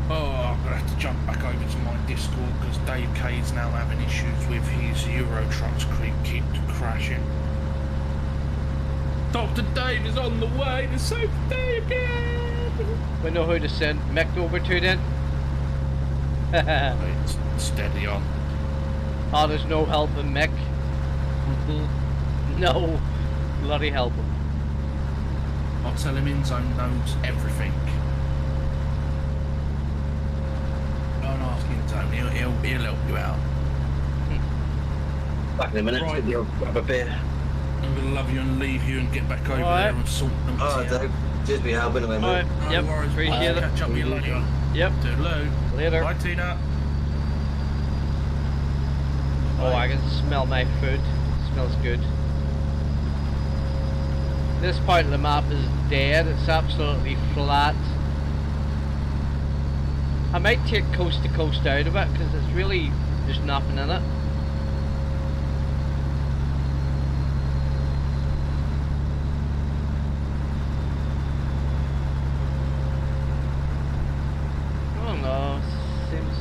S5: Oh, I'm gonna have to jump back over to my Discord because Dave K's now having issues with his Euro trucks keep crashing. Dr. Dave is on the way to save the day again.
S2: We know who to send Mick over to then.
S5: It's steady on.
S2: Oh, there's no helping Mick. No bloody helping.
S5: I'll tell him InZone knows everything. Don't ask InZone, he'll help you out.
S3: Back in a minute,
S5: Right.
S3: you'll grab a beer.
S5: I'm gonna love you and leave you and get back over
S2: Alright.
S5: there and sort them
S3: Alright,
S5: out.
S3: Dave. Cheers for your help anyway, mate.
S2: Alright,
S5: No
S2: yep,
S5: worries,
S2: appreciate
S5: mate.
S2: it.
S5: Catch up with you later.
S2: Yep,
S5: Toodaloo.
S2: later.
S5: Bye, Tina.
S2: Oh, I can smell my food. Smells good. This part of the map is dead. It's absolutely flat. I might take coast to coast out of it because it's really there's nothing in it. I don't know. Seems.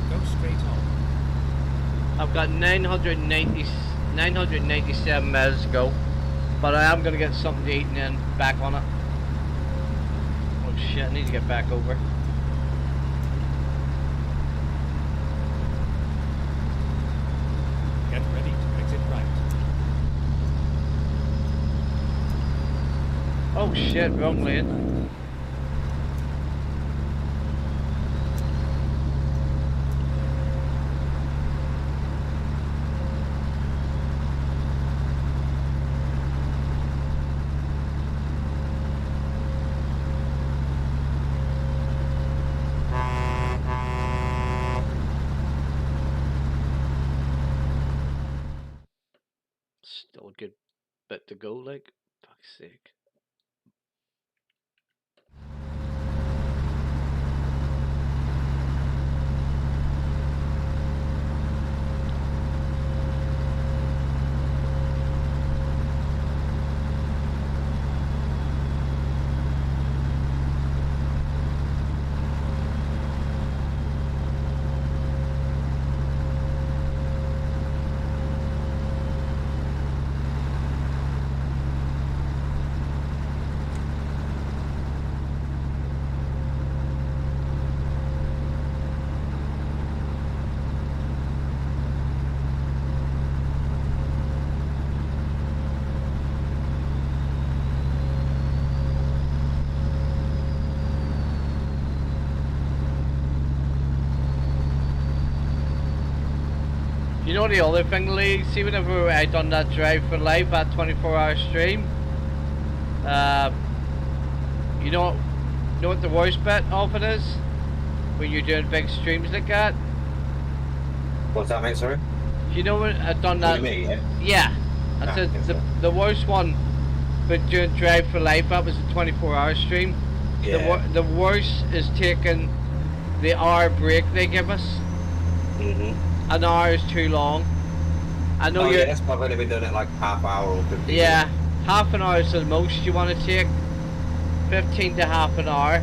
S4: Go straight on.
S2: I've got 997 miles to go, but I am gonna get something to eat and then back on it. Oh shit, I need to get back over.
S4: Get ready to exit right.
S2: Oh shit, wrong lane. Still a good bit to go, like, fuck's sake. You know the other thing, Lee? See, whenever I done that drive for life, that 24-hour stream, you know what the worst bit of it is? When you're doing big streams like that?
S3: What's that, mate? Sorry?
S2: You know when I done that?
S3: Me, yeah?
S2: Yeah. I
S3: Ah,
S2: said
S3: yes, sir.
S2: the worst one, but doing drive for life, that was a 24-hour stream.
S3: Yeah.
S2: The worst is taking the hour break they give us.
S3: Mhm.
S2: An hour is too long. I know
S3: Oh
S2: you're.
S3: yeah, that's why I've only been doing it like half hour or 15
S2: Yeah,
S3: minutes.
S2: half an hour is the most you want to take. 15 to half an hour,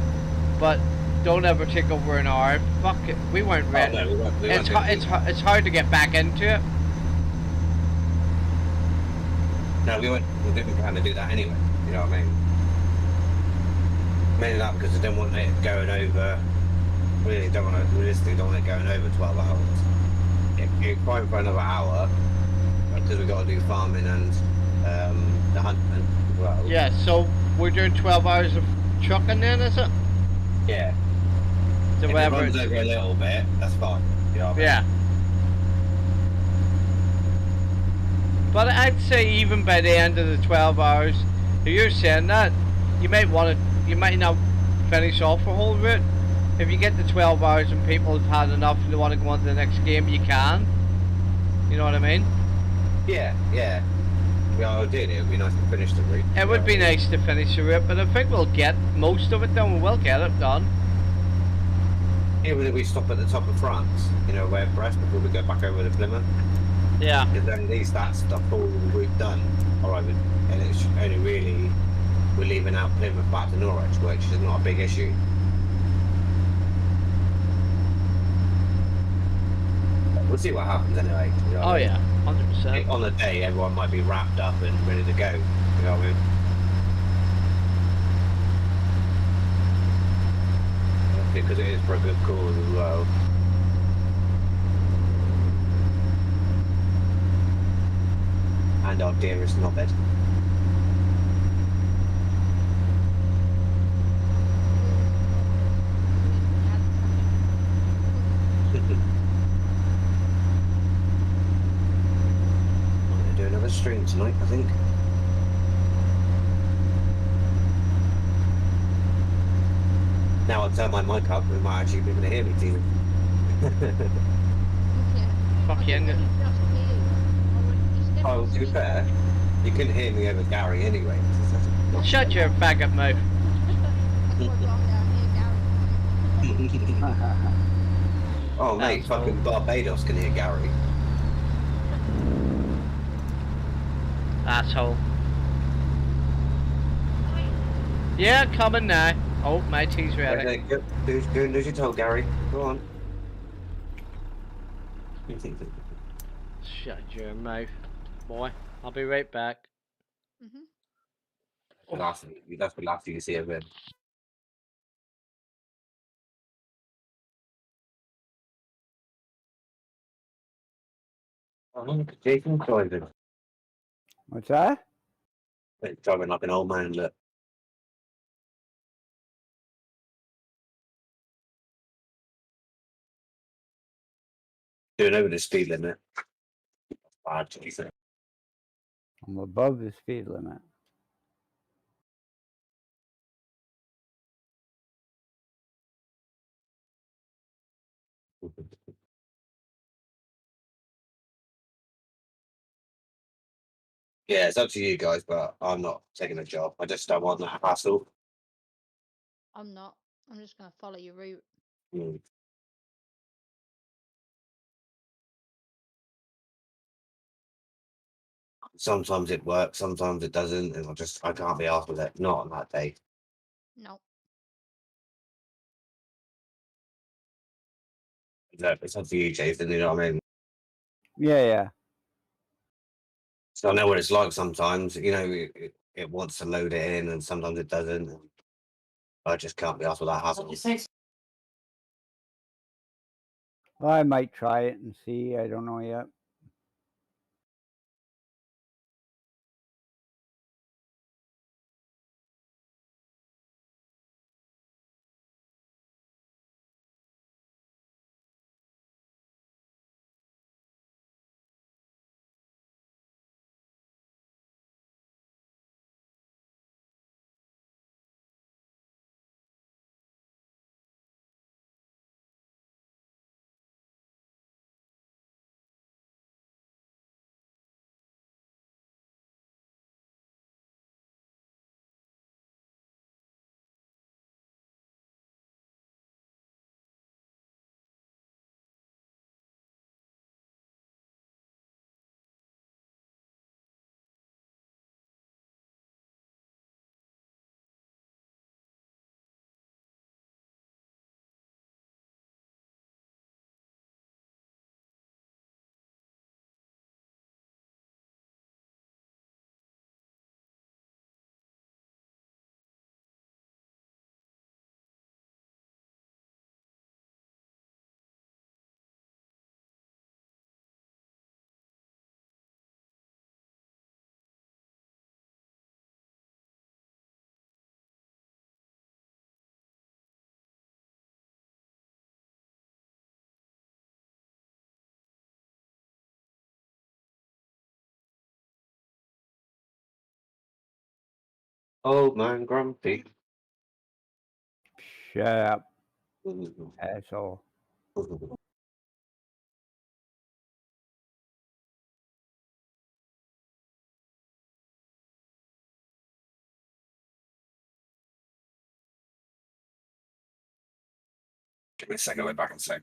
S2: but don't ever take over an hour. Fuck it, we weren't
S3: Oh
S2: ready.
S3: no, we weren't going to do that.
S2: It's hard to get back into it.
S3: No, we didn't plan to do that anyway. You know what I mean? Mainly that because I don't want it going over. Really don't want to. Realistically, don't want it going over 12 hours. It's fine for another hour because we got to do farming and the hunting as well.
S2: Yeah, so we're doing 12 hours of trucking then, is it?
S3: Yeah.
S2: So
S3: If it
S2: whatever.
S3: runs over a little bit, that's fine. You know what I mean?
S2: Yeah. But I'd say even by the end of the 12 hours, if you're saying that, you might not finish off a whole route. If you get to 12 hours and people have had enough and they want to go on to the next game, you can. You know what I mean?
S3: Yeah, yeah. Yeah, I did. It would be nice to finish the route.
S2: It would be nice to finish the route, but I think we'll get most of it done. We will get it done.
S3: Even if we stop at the top of France, you know, where Brest before we go back over to Plymouth,
S2: Yeah.
S3: because then at least that's the full route done. All right, and it's only really we're leaving out Plymouth back to Norwich, which is not a big issue. We'll see what happens anyway. You know what
S2: Oh
S3: I mean?
S2: yeah, 100%.
S3: On the day, everyone might be wrapped up and ready to go. You know what I mean? Because it is for a good cause as well. And our dearest knobhead. I'm going to do another stream tonight, I think. Now I'll turn my mic up, we might actually be able to hear me, Tina.
S2: Fucking.
S3: Oh, to be fair, you couldn't hear me over Gary anyway.
S2: Shut your faggot mouth.
S3: Oh, mate,
S2: Asshole.
S3: fucking Barbados can hear Gary.
S2: Asshole. Yeah, coming now. Oh, my tea's ready.
S3: Okay, go and do as you told, Gary. Go on.
S2: Shut your mouth, boy. I'll be right back.
S3: That's the last thing you see of him. Oh, look, Jason driving.
S1: What's that?
S3: Driving like an old man, look. Doing over the speed limit. Bad, Jason.
S1: I'm above the speed limit.
S3: Yeah, it's up to you guys, but I'm not taking a job. I just don't want that hassle.
S6: I'm not. I'm just gonna follow your route.
S3: Mm. Sometimes it works, sometimes it doesn't, and I can't be asked with it. Not on that day.
S6: No.
S3: It's up to you, Jason. You know what I mean?
S1: Yeah, yeah.
S3: So I know what it's like sometimes. You know, it wants to load it in, and sometimes it doesn't. And I just can't be asked with that hassle.
S1: Well, I might try it and see. I don't know yet.
S3: Old man grumpy.
S1: Shut up, asshole.
S3: Give me a second, I'll be back in a sec.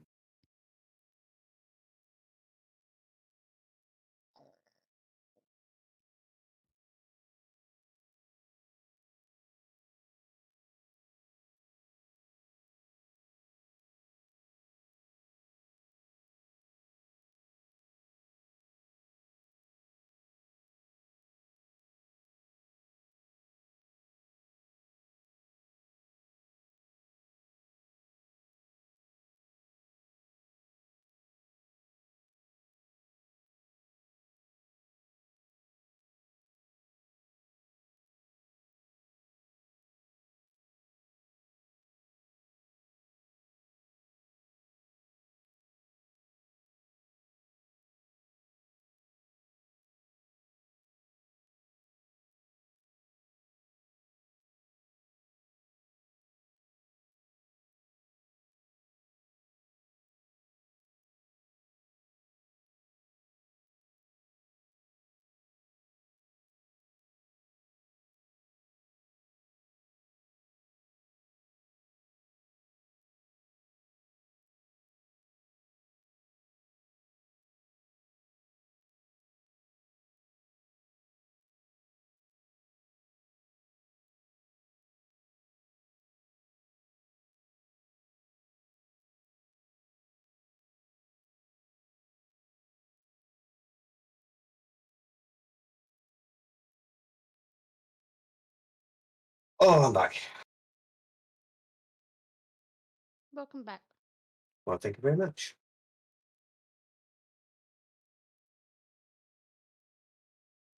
S3: Oh, I'm back.
S6: Welcome back.
S3: Well, thank you very much.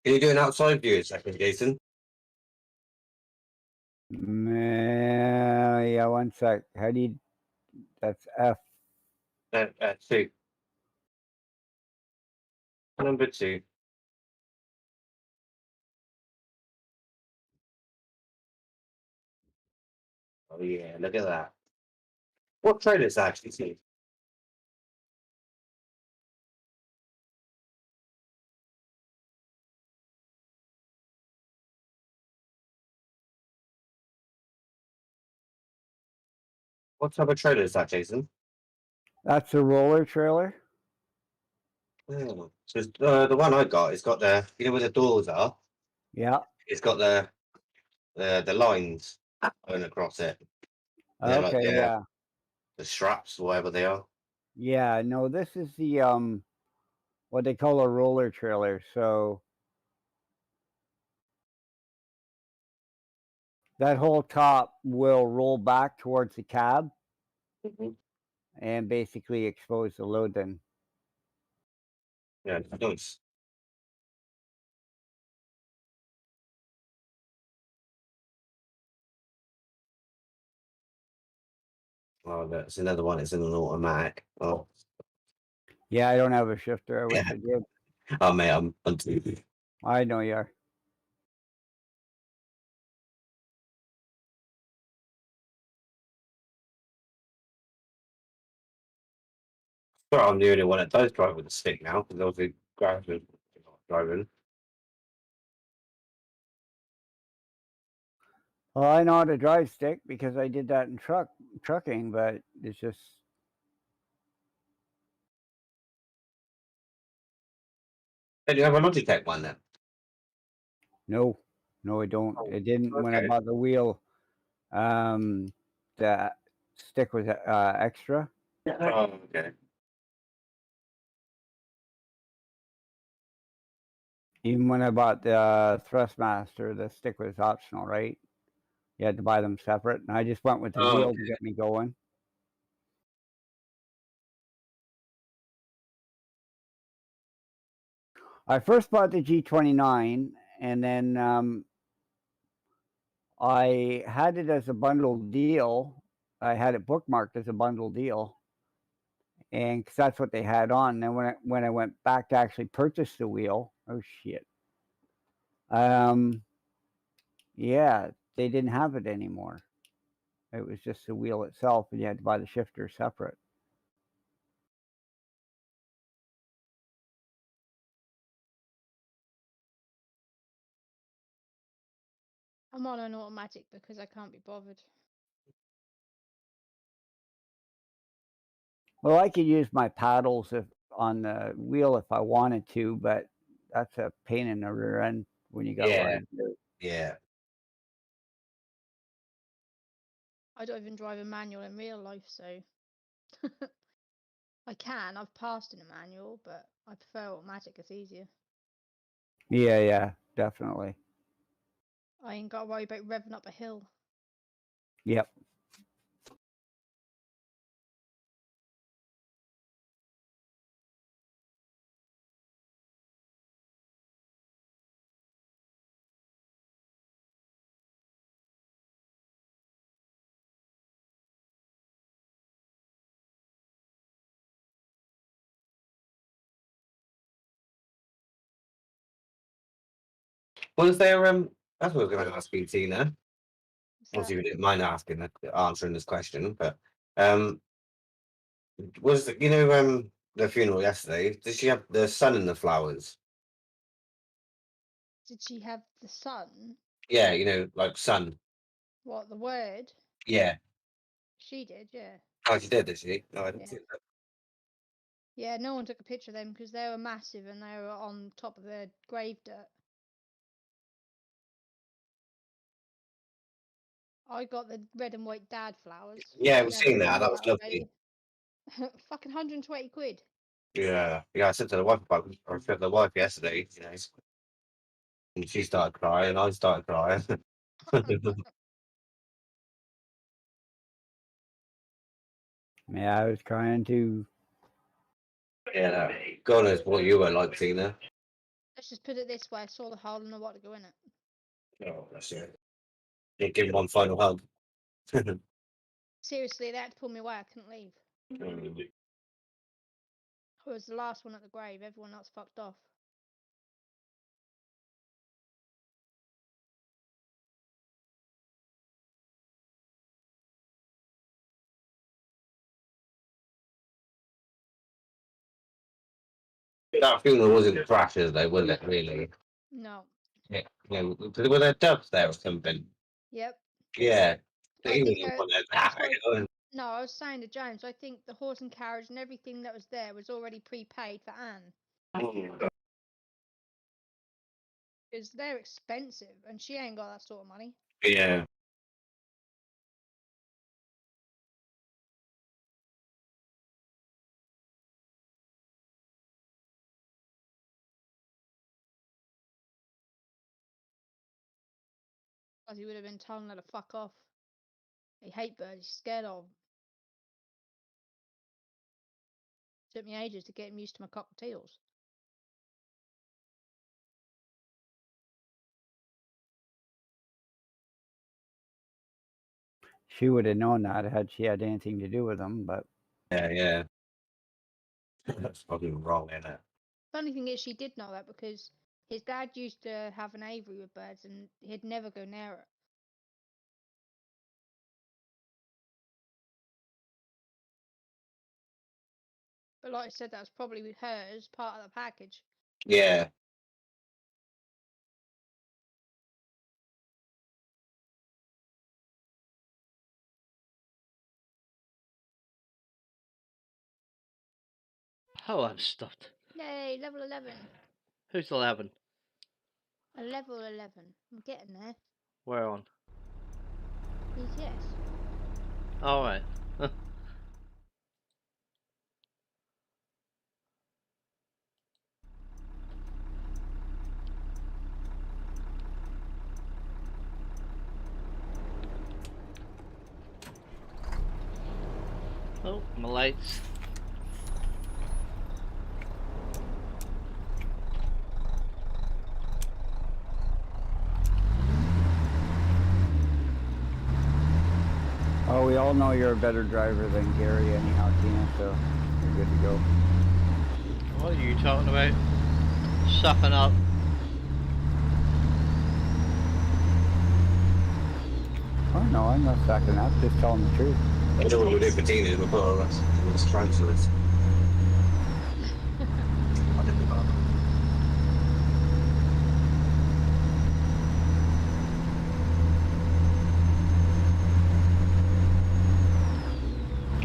S3: Can you do an outside view a second, Jason?
S1: Yeah, one sec. How do you? That's F.
S3: 2. Number 2. Oh yeah, look at that. What trailers actually see? What type of trailer is that, Jason?
S1: That's a roller trailer.
S3: Oh. So the one I got, it's got the, you know where the doors are?
S1: Yeah.
S3: It's got the lines going across it. They're like
S1: Okay. Yeah.
S3: the straps, whatever they are.
S1: Yeah. No, this is the what they call a roller trailer. So that whole top will roll back towards the cab
S3: Mm-hmm.
S1: and basically expose the load then.
S3: Yeah, nice. Oh, that's another one. It's an automatic. Oh,
S1: Yeah, I don't have a shifter. I wish I did.
S3: oh mate, I'm too.
S1: I know you are.
S3: Well, I'm the only one that does drive with a stick now because obviously gradually driving.
S1: Well, I know how to drive stick because I did that in trucking, but it's just
S3: Hey, do you have a Logitech one then?
S1: no, I don't.
S3: Oh,
S1: It didn't when I
S3: okay.
S1: bought the wheel. The stick was extra.
S3: Oh, okay.
S1: Even when I bought the Thrustmaster, the stick was optional, right? You had to buy them separate, and I just went with the
S3: Oh,
S1: wheel
S3: okay.
S1: to get me going. I first bought the G29, and then I had it as a bundle deal. I had it bookmarked as a bundle deal, and because that's what they had on. And then when I went back to actually purchase the wheel, oh shit. Yeah, they didn't have it anymore. It was just the wheel itself, and you had to buy the shifter separate.
S6: I'm on an automatic because I can't be bothered.
S1: Well, I could use my paddles if on the wheel if I wanted to, but that's a pain in the rear end when you got a lot
S3: Yeah.
S1: of gear.
S3: Yeah.
S6: I don't even drive a manual in real life, so I can. I've passed in a manual, but I prefer automatic. It's easier.
S1: Yeah, definitely.
S6: I ain't got to worry about revving up a hill.
S1: Yep.
S3: Was there that's what I was going to ask you, Tina.
S6: So
S3: Obviously, we didn't mind asking answering this question, but was the funeral yesterday? Did she have the sun in the flowers?
S6: did she have the sun?
S3: Yeah, like sun.
S6: What, the word?
S3: Yeah.
S6: She did, yeah.
S3: Oh, she did she? No, I didn't
S6: Yeah.
S3: see that.
S6: Yeah, no one took a picture of them because they were massive and they were on top of the grave dirt. I got the red and white dad flowers.
S3: Yeah,
S6: She
S3: we've
S6: had
S3: seen
S6: the
S3: that. That was
S6: sunflower
S3: lovely.
S6: baby. Fucking 120 quid.
S3: Yeah, yeah. I said to the wife about I said to the wife yesterday, and she started crying, and I started crying.
S1: Yeah, I was crying too.
S3: Yeah, God knows what you were like, Tina.
S6: Let's just put it this way, I saw the hole and know what to go in it.
S3: Oh, that's it. Yeah, give him one final hug.
S6: Seriously, they had to pull me away, I couldn't leave. I was the last one at the grave, everyone else fucked off.
S3: That funeral wasn't crashes, though, was it? Really?
S6: No.
S3: Yeah. Were there doves there or something?
S6: Yep.
S3: Yeah.
S6: I
S3: Even
S6: think they're,
S3: one of
S6: that's
S3: that,
S6: what
S3: you know?
S6: no, I was saying to James, I think the horse and carriage and everything that was there was already prepaid for Anne. Because they're expensive and she ain't got that sort of money.
S3: Yeah.
S6: Otherwise he would have been telling her to fuck off. He hate birds, he's scared of 'em. Took me ages to get him used to my cockatiels.
S1: She would have known that had she had anything to do with them, but
S3: Yeah. That's probably wrong, isn't it?
S6: Funny thing is, she did know that because his dad used to have an aviary with birds and he'd never go near it. But like I said, that was probably hers, part of the package.
S3: Yeah.
S2: Oh, I'm stuffed.
S6: Yay, level 11.
S2: Who's 11?
S6: A level 11. I'm getting there.
S2: Where on?
S6: ATS.
S2: Alright. Oh, my lights.
S1: oh, we all know you're a better driver than Gary anyhow, Tina, so you're good to go.
S2: What are you talking about? Sucking up.
S1: No, I'm not sucking up. Just telling the truth.
S3: I don't know what we do for teenagers. We'll put all us transfers. I didn't know.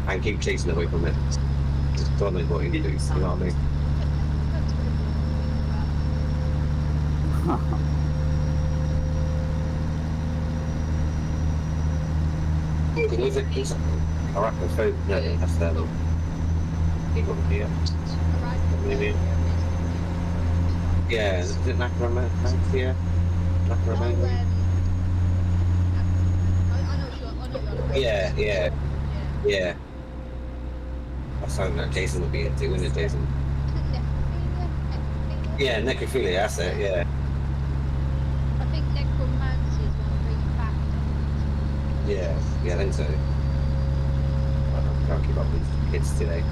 S3: And keep chasing away from it. Just don't know what you do. You know what I mean?
S6: That's what I'm
S3: Is it? I reckon food. Yeah, that's there. Look. You got here. Maybe. Yeah, is it Necromancer? Yeah. Necromancer?
S6: I know you're on about.
S3: Yeah. That's something that Jason would be into, wouldn't it, Jason? Yeah, necrophilia, that's it, yeah.
S6: I think necromancy is going to bring it back.
S3: Yeah, I think so. I can't keep up with kids today.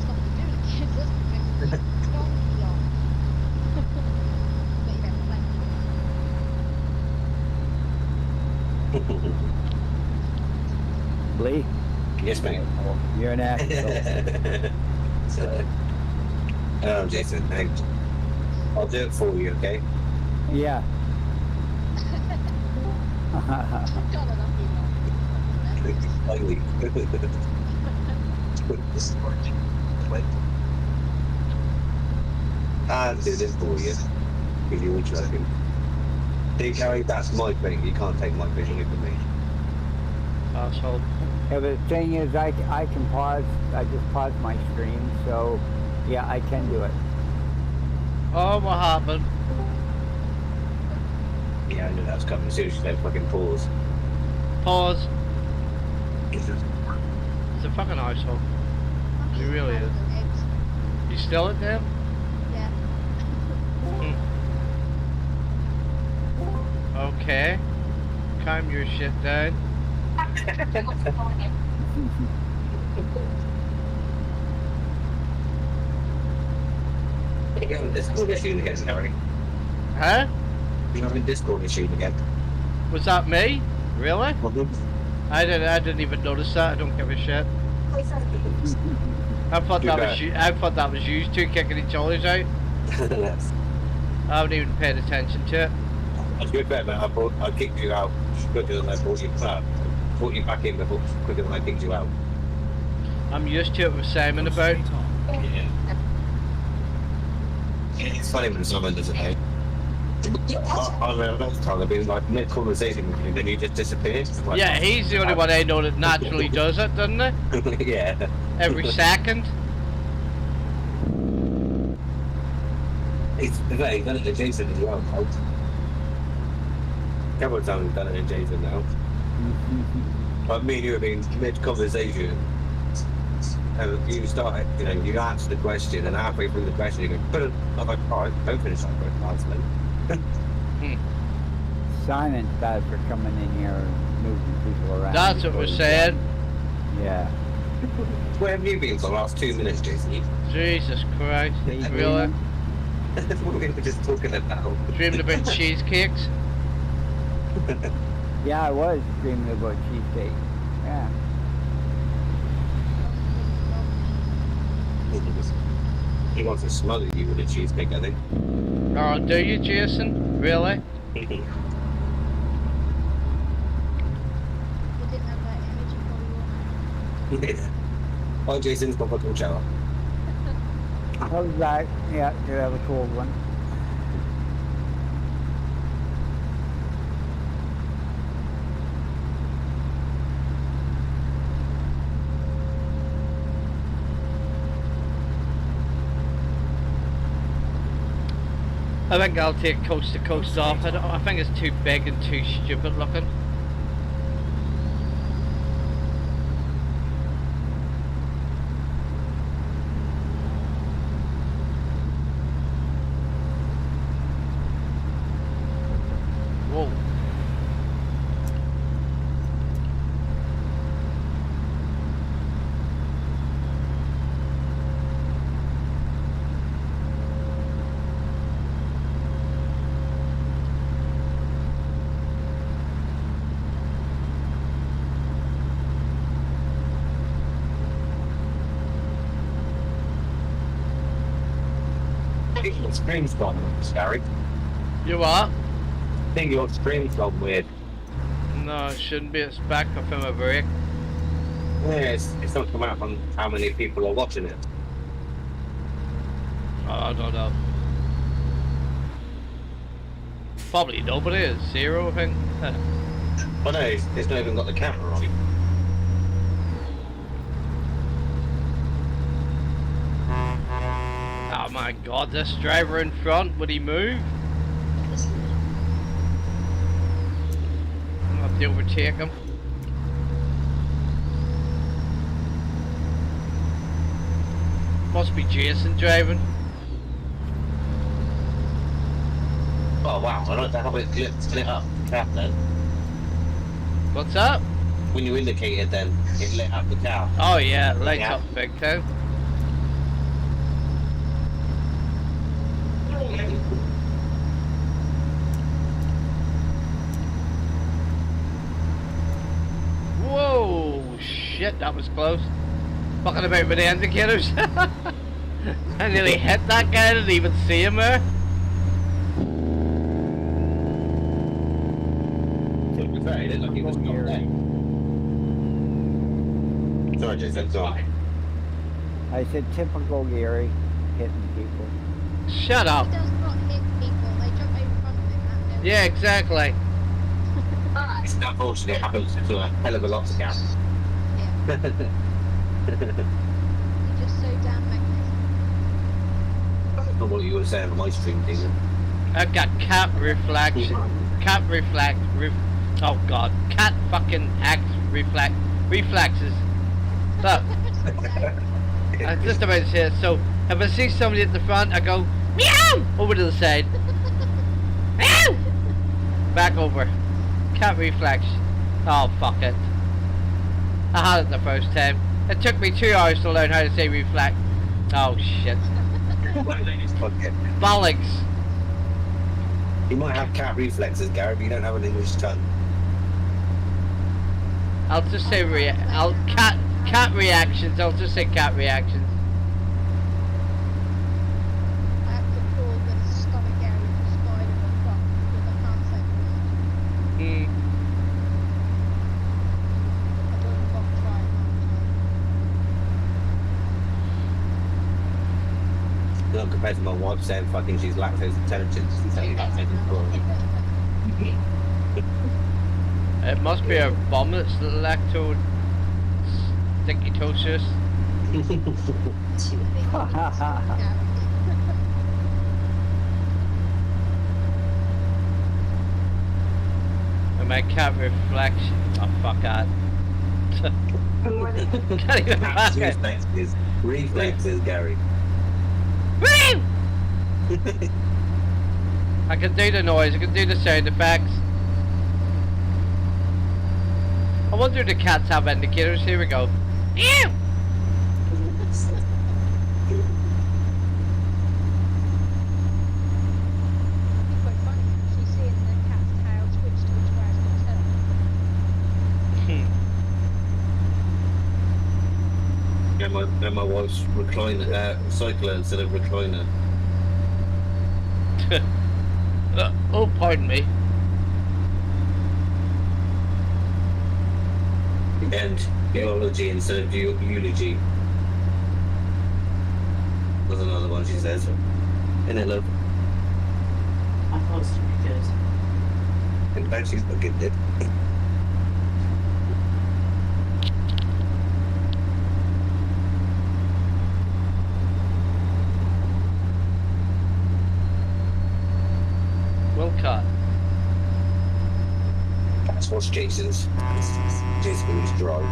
S6: Stop doing kids, that's because it's long. But yeah, thank you.
S1: Lee,
S3: Yes, mate.
S1: you're an asshole.
S3: Oh, Jason, thanks. I'll do it for you, okay?
S1: Yeah.
S6: God, I love you, Mom.
S3: Ugly. I'll do this for you. If you're interested. See, Gary, that's my thing. You can't take my vision away from me.
S2: Asshole.
S1: Yeah, but the thing is, I can pause. I just paused my stream, so yeah, I can do it.
S2: Oh, what happened?
S3: Yeah, I knew that was coming as soon as you said fucking pause.
S2: Pause. He's a fucking asshole. He really is. You still at them?
S6: Yeah.
S2: Okay. Calm your shit down.
S3: You're having a Discord issue again, Gary.
S2: Huh?
S3: You're having a Discord issue again.
S2: Was that me? Really?
S3: Mhm.
S2: I didn't even notice that. I don't give a shit. I thought
S3: Too
S2: that was
S3: bad.
S2: you. I thought that was you two kicking each other's out.
S3: Yes.
S2: I haven't even paid attention to it.
S3: I was good bet, man. I kicked you out quicker than I brought you back. Brought you back in before quicker than I kicked you out.
S2: I'm used to it with Simon about.
S4: Straight on.
S3: Yeah. It's funny when someone does it, eh? I remember that time I've been like mid conversation with you, and then you just disappeared. Like,
S2: Yeah, he's the only one I know that naturally does it, doesn't he?
S3: Yeah.
S2: Every second.
S3: He's done it to Jason as well, folks. A couple of times he's done it to Jason now. Like me and you have been mid conversation. And you start, you answer the question, and halfway through the question, you go, but I'm like, alright, don't finish that question, then.
S1: Simon's bad for coming in here and moving people around.
S2: That's what
S1: before
S2: we're
S1: he's
S2: saying.
S1: done. Yeah.
S3: Where have you been for the last 2 minutes, Jason?
S2: Jesus Christ. Really?
S3: What were we just talking about?
S2: Dreaming about cheesecakes?
S1: Yeah, I was dreaming about cheesecake. Yeah.
S3: He wants to smother you with a cheesecake, I think.
S2: Oh, do you, Jason? Really?
S6: You didn't have that image of what you want.
S3: Oh, Jason's got a cool shower.
S1: How's that? Yeah, could have a cold one.
S2: I think I'll take coast to coast off. I think it's too big and too stupid looking. Whoa.
S3: screen's gone, Gary.
S2: You what?
S3: I think your screen's gone weird.
S2: No, it shouldn't be. It's back up from a break.
S3: Yeah, it's not coming up on how many people are watching it.
S2: Oh, I don't know. Probably nobody. It's 0, I think.
S3: Oh no, it's not even got the camera on.
S2: Oh my god, this driver in front, would he move? I'm gonna have to overtake him. Must be Jason driving.
S3: Oh wow, I like to have it lit up the cap then.
S2: What's up?
S3: When you indicated then, it lit up the car.
S2: Oh yeah, lights
S3: Yeah.
S2: up big time. Whoa, shit, that was close. Fucking about with the indicators. I nearly hit that guy, I didn't even see him there.
S3: To be fair, it looked like he was not there. Sorry, Jason, go on.
S1: I said typical Gary, hitting people.
S2: Shut up.
S6: He does not hit people, they jump over in front of him. That
S2: Yeah, exactly.
S3: It's unfortunate, it happens to a hell of a lot of cars.
S6: Yeah. He's just so damn magnetic.
S3: Not what you were saying on my stream, Dean.
S2: I've got cat reflection. Oh god. Cat fucking reflexes. Look. I was just about to say it. So if I see somebody at the front, I go meow over to the side. Meow. Back over. Cat reflex. Oh fuck it. I had it the first time. It took me 2 hours to learn how to say reflex. Oh shit. Bollocks.
S3: You might have cat reflexes, Gary, but you don't have an English tongue.
S2: I'll just say cat reactions. I'll just say cat reactions.
S6: I have to call the stomach area for spider or fuck because I can't say the word. I don't fuck try
S3: Not compared to my wife saying fucking she's lactose intelligent. She's telling you that sentence before.
S2: It must be a bomb that's lactose sticky-tosis. And my cat reflection. Oh fuck that. Can't even back it.
S3: Reflexes, Gary.
S2: Woo! I can do the noise, I can do the sound effects. I wonder if the cats have indicators. Here we go. Ew!
S6: It's quite funny actually seeing the cat's tail twitch to its rational tail.
S3: And my wife's recliner, cycler instead of recliner.
S2: Oh, pardon me.
S3: And eulogy instead of eulogy. That's another one she says. Isn't it, love?
S7: I thought it was pretty good.
S3: In fact, she's looking dead.
S2: Well cut.
S3: That's what's Jason's. Jason's drive.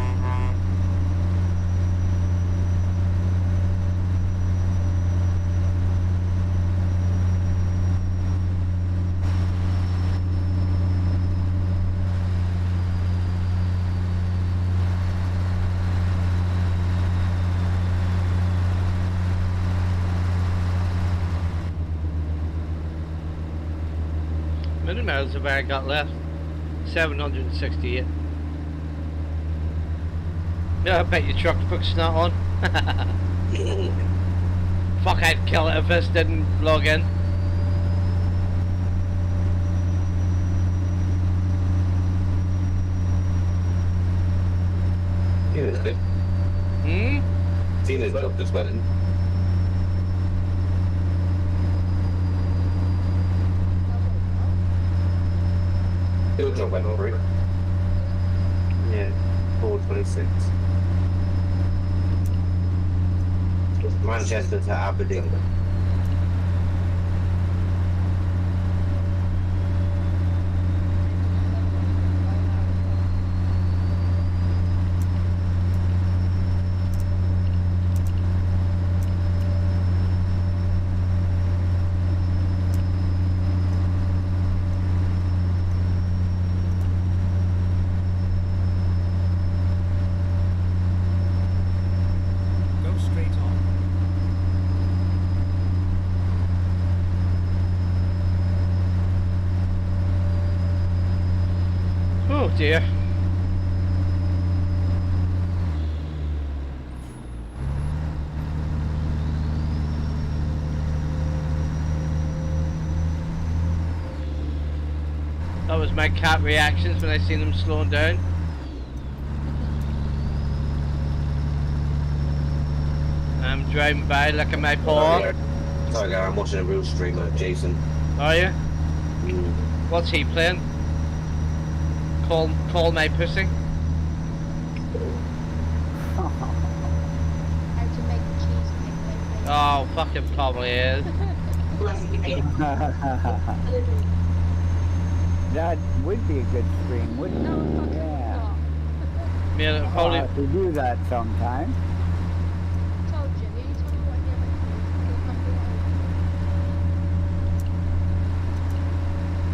S2: How many miles have I got left? 768. Yeah, I bet your truck book's not on. Fuck, I'd kill it if this didn't log in.
S3: Tina's good.
S2: Hmm?
S3: Tina's job just went in. Your job went over it. Yeah, 426. Manchester to Aberdeen.
S4: Go straight on.
S2: Oh dear. That was my cat reactions when I seen him slowing down. I'm driving by, look at my paw.
S3: Sorry, I'm watching a real stream of Jason.
S2: Are you? What's he playing? Call my pussy.
S6: How to make the cheesecake, maybe.
S2: Oh, fucking probably is.
S1: That would be a good stream, wouldn't
S6: No,
S1: it?
S6: fucking
S1: Yeah.
S6: not.
S2: Man, it'll
S1: I'll
S2: probably.
S1: have to do that sometime.
S6: I told you, the only time I want to hear my you'll come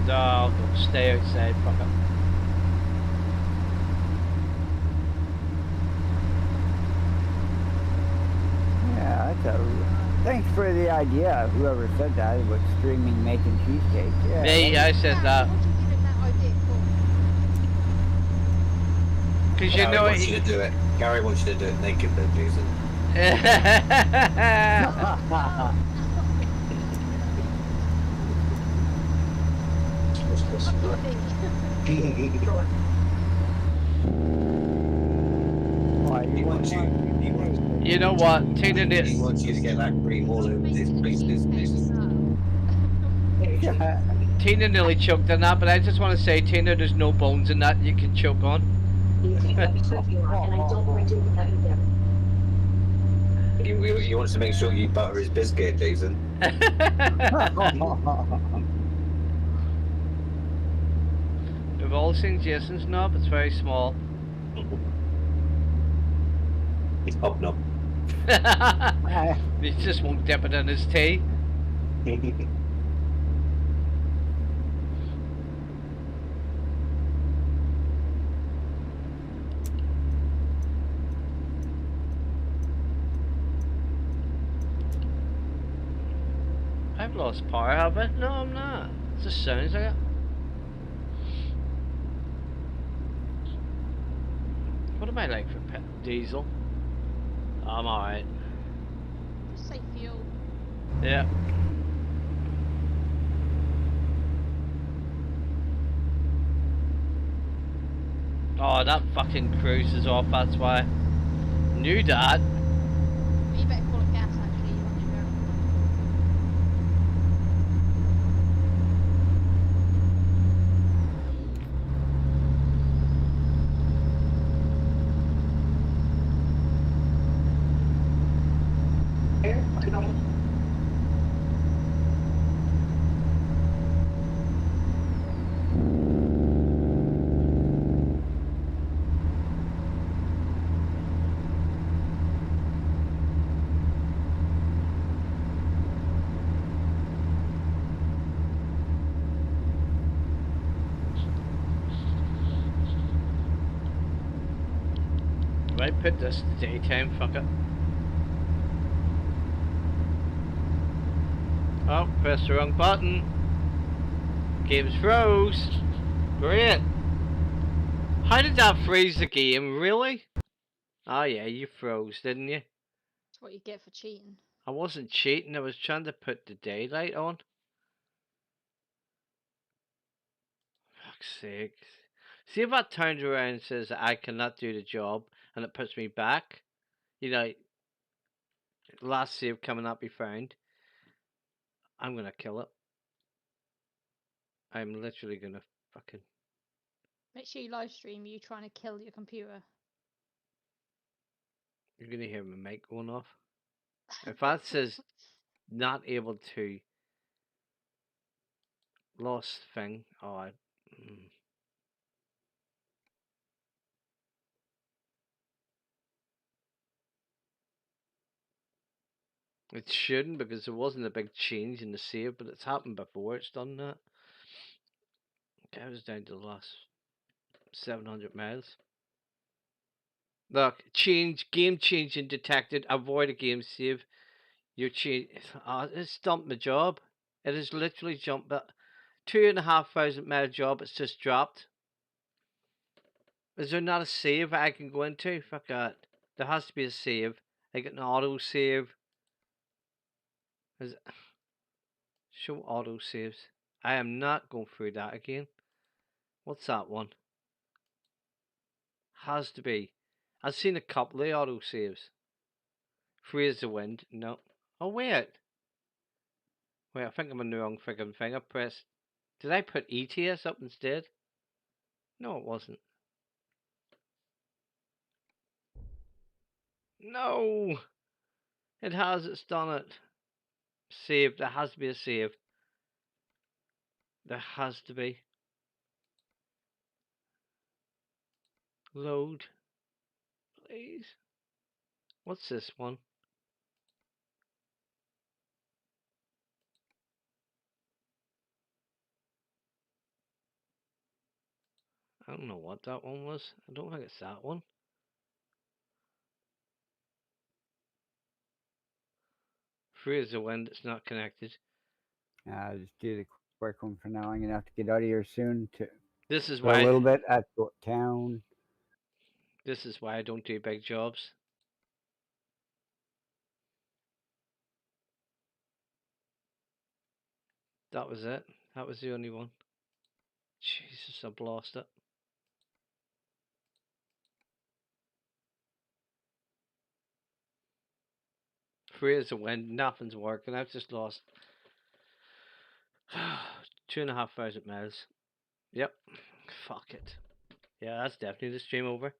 S6: to
S2: No, I'll go stay outside, fuck it.
S1: Yeah, thanks for the idea, whoever said that, about streaming making cheesecake. Yeah.
S2: Me, I said that.
S6: What do you give him that idea for?
S2: Cause you
S3: Gary
S2: know
S3: wants
S2: he.
S3: you to do it. Gary wants you to do it naked though, Jason.
S1: Why,
S3: He wants you. He wants.
S2: You know what? Tina
S3: He
S2: did.
S3: wants you to get that cream all over this place.
S2: Tina nearly choked on that, but I just want to say, Tina, there's no bones in that you can choke on.
S3: He wants to make sure you butter his biscuit, Jason.
S2: We've all seen Jason's knob. It's very small.
S3: He's hobnob.
S2: He just won't dip it in his tea. I've lost power, have I? No, I'm not. It just sounds like it. What am I like for diesel? I'm alright.
S6: Just say fuel.
S2: Yeah. Oh, that fucking cruise is off, that's why. Knew that.
S6: But you better call it gas, actually. You want to go.
S2: I put this to daytime, fuck it. Oh, pressed the wrong button. Game's froze. Great. How did that freeze the game, really? Oh yeah, you froze, didn't you?
S6: That's what you get for cheating.
S2: I wasn't cheating, I was trying to put the daylight on. Fuck's sake. See if that turns around and says I cannot do the job and it puts me back. You know, last save cannot be found. I'm gonna kill it. I'm literally gonna fucking.
S6: Make sure you live stream you trying to kill your computer.
S2: You're gonna hear my mic going off. If that says not able to lost thing, it shouldn't because there wasn't a big change in the save, but it's happened before. It's done that. Okay, I was down to the last 700 miles. Look, game changing detected. Avoid a game save. Your change. It's dumped my job. It has literally jumped. But 2,500 mile job. It's just dropped. Is there not a save I can go into? Fuck that. There has to be a save. I get an auto save. Is it... Show auto saves. I am not going through that again. What's that one? Has to be. I've seen a couple of auto saves. Freeze the wind. No. Oh wait. Wait, I think I'm on the wrong freaking thing. I pressed. Did I put ATS up instead? No, it wasn't. No! It has, it's done it. Save, there has to be a save. There has to be. Load. Please. What's this one? I don't know what that one was. I don't think it's that one. Freeze the wind, it's not connected.
S1: Just do the quick one for now. I'm gonna have to get out of here soon
S2: This is
S1: for
S2: why
S1: a little bit at town.
S2: This is why I don't do big jobs. That was it. That was the only one. Jesus, I've lost it. Freeze the wind, nothing's working. I've just lost 2,500 miles. Yep. Fuck it. Yeah, that's definitely the stream over.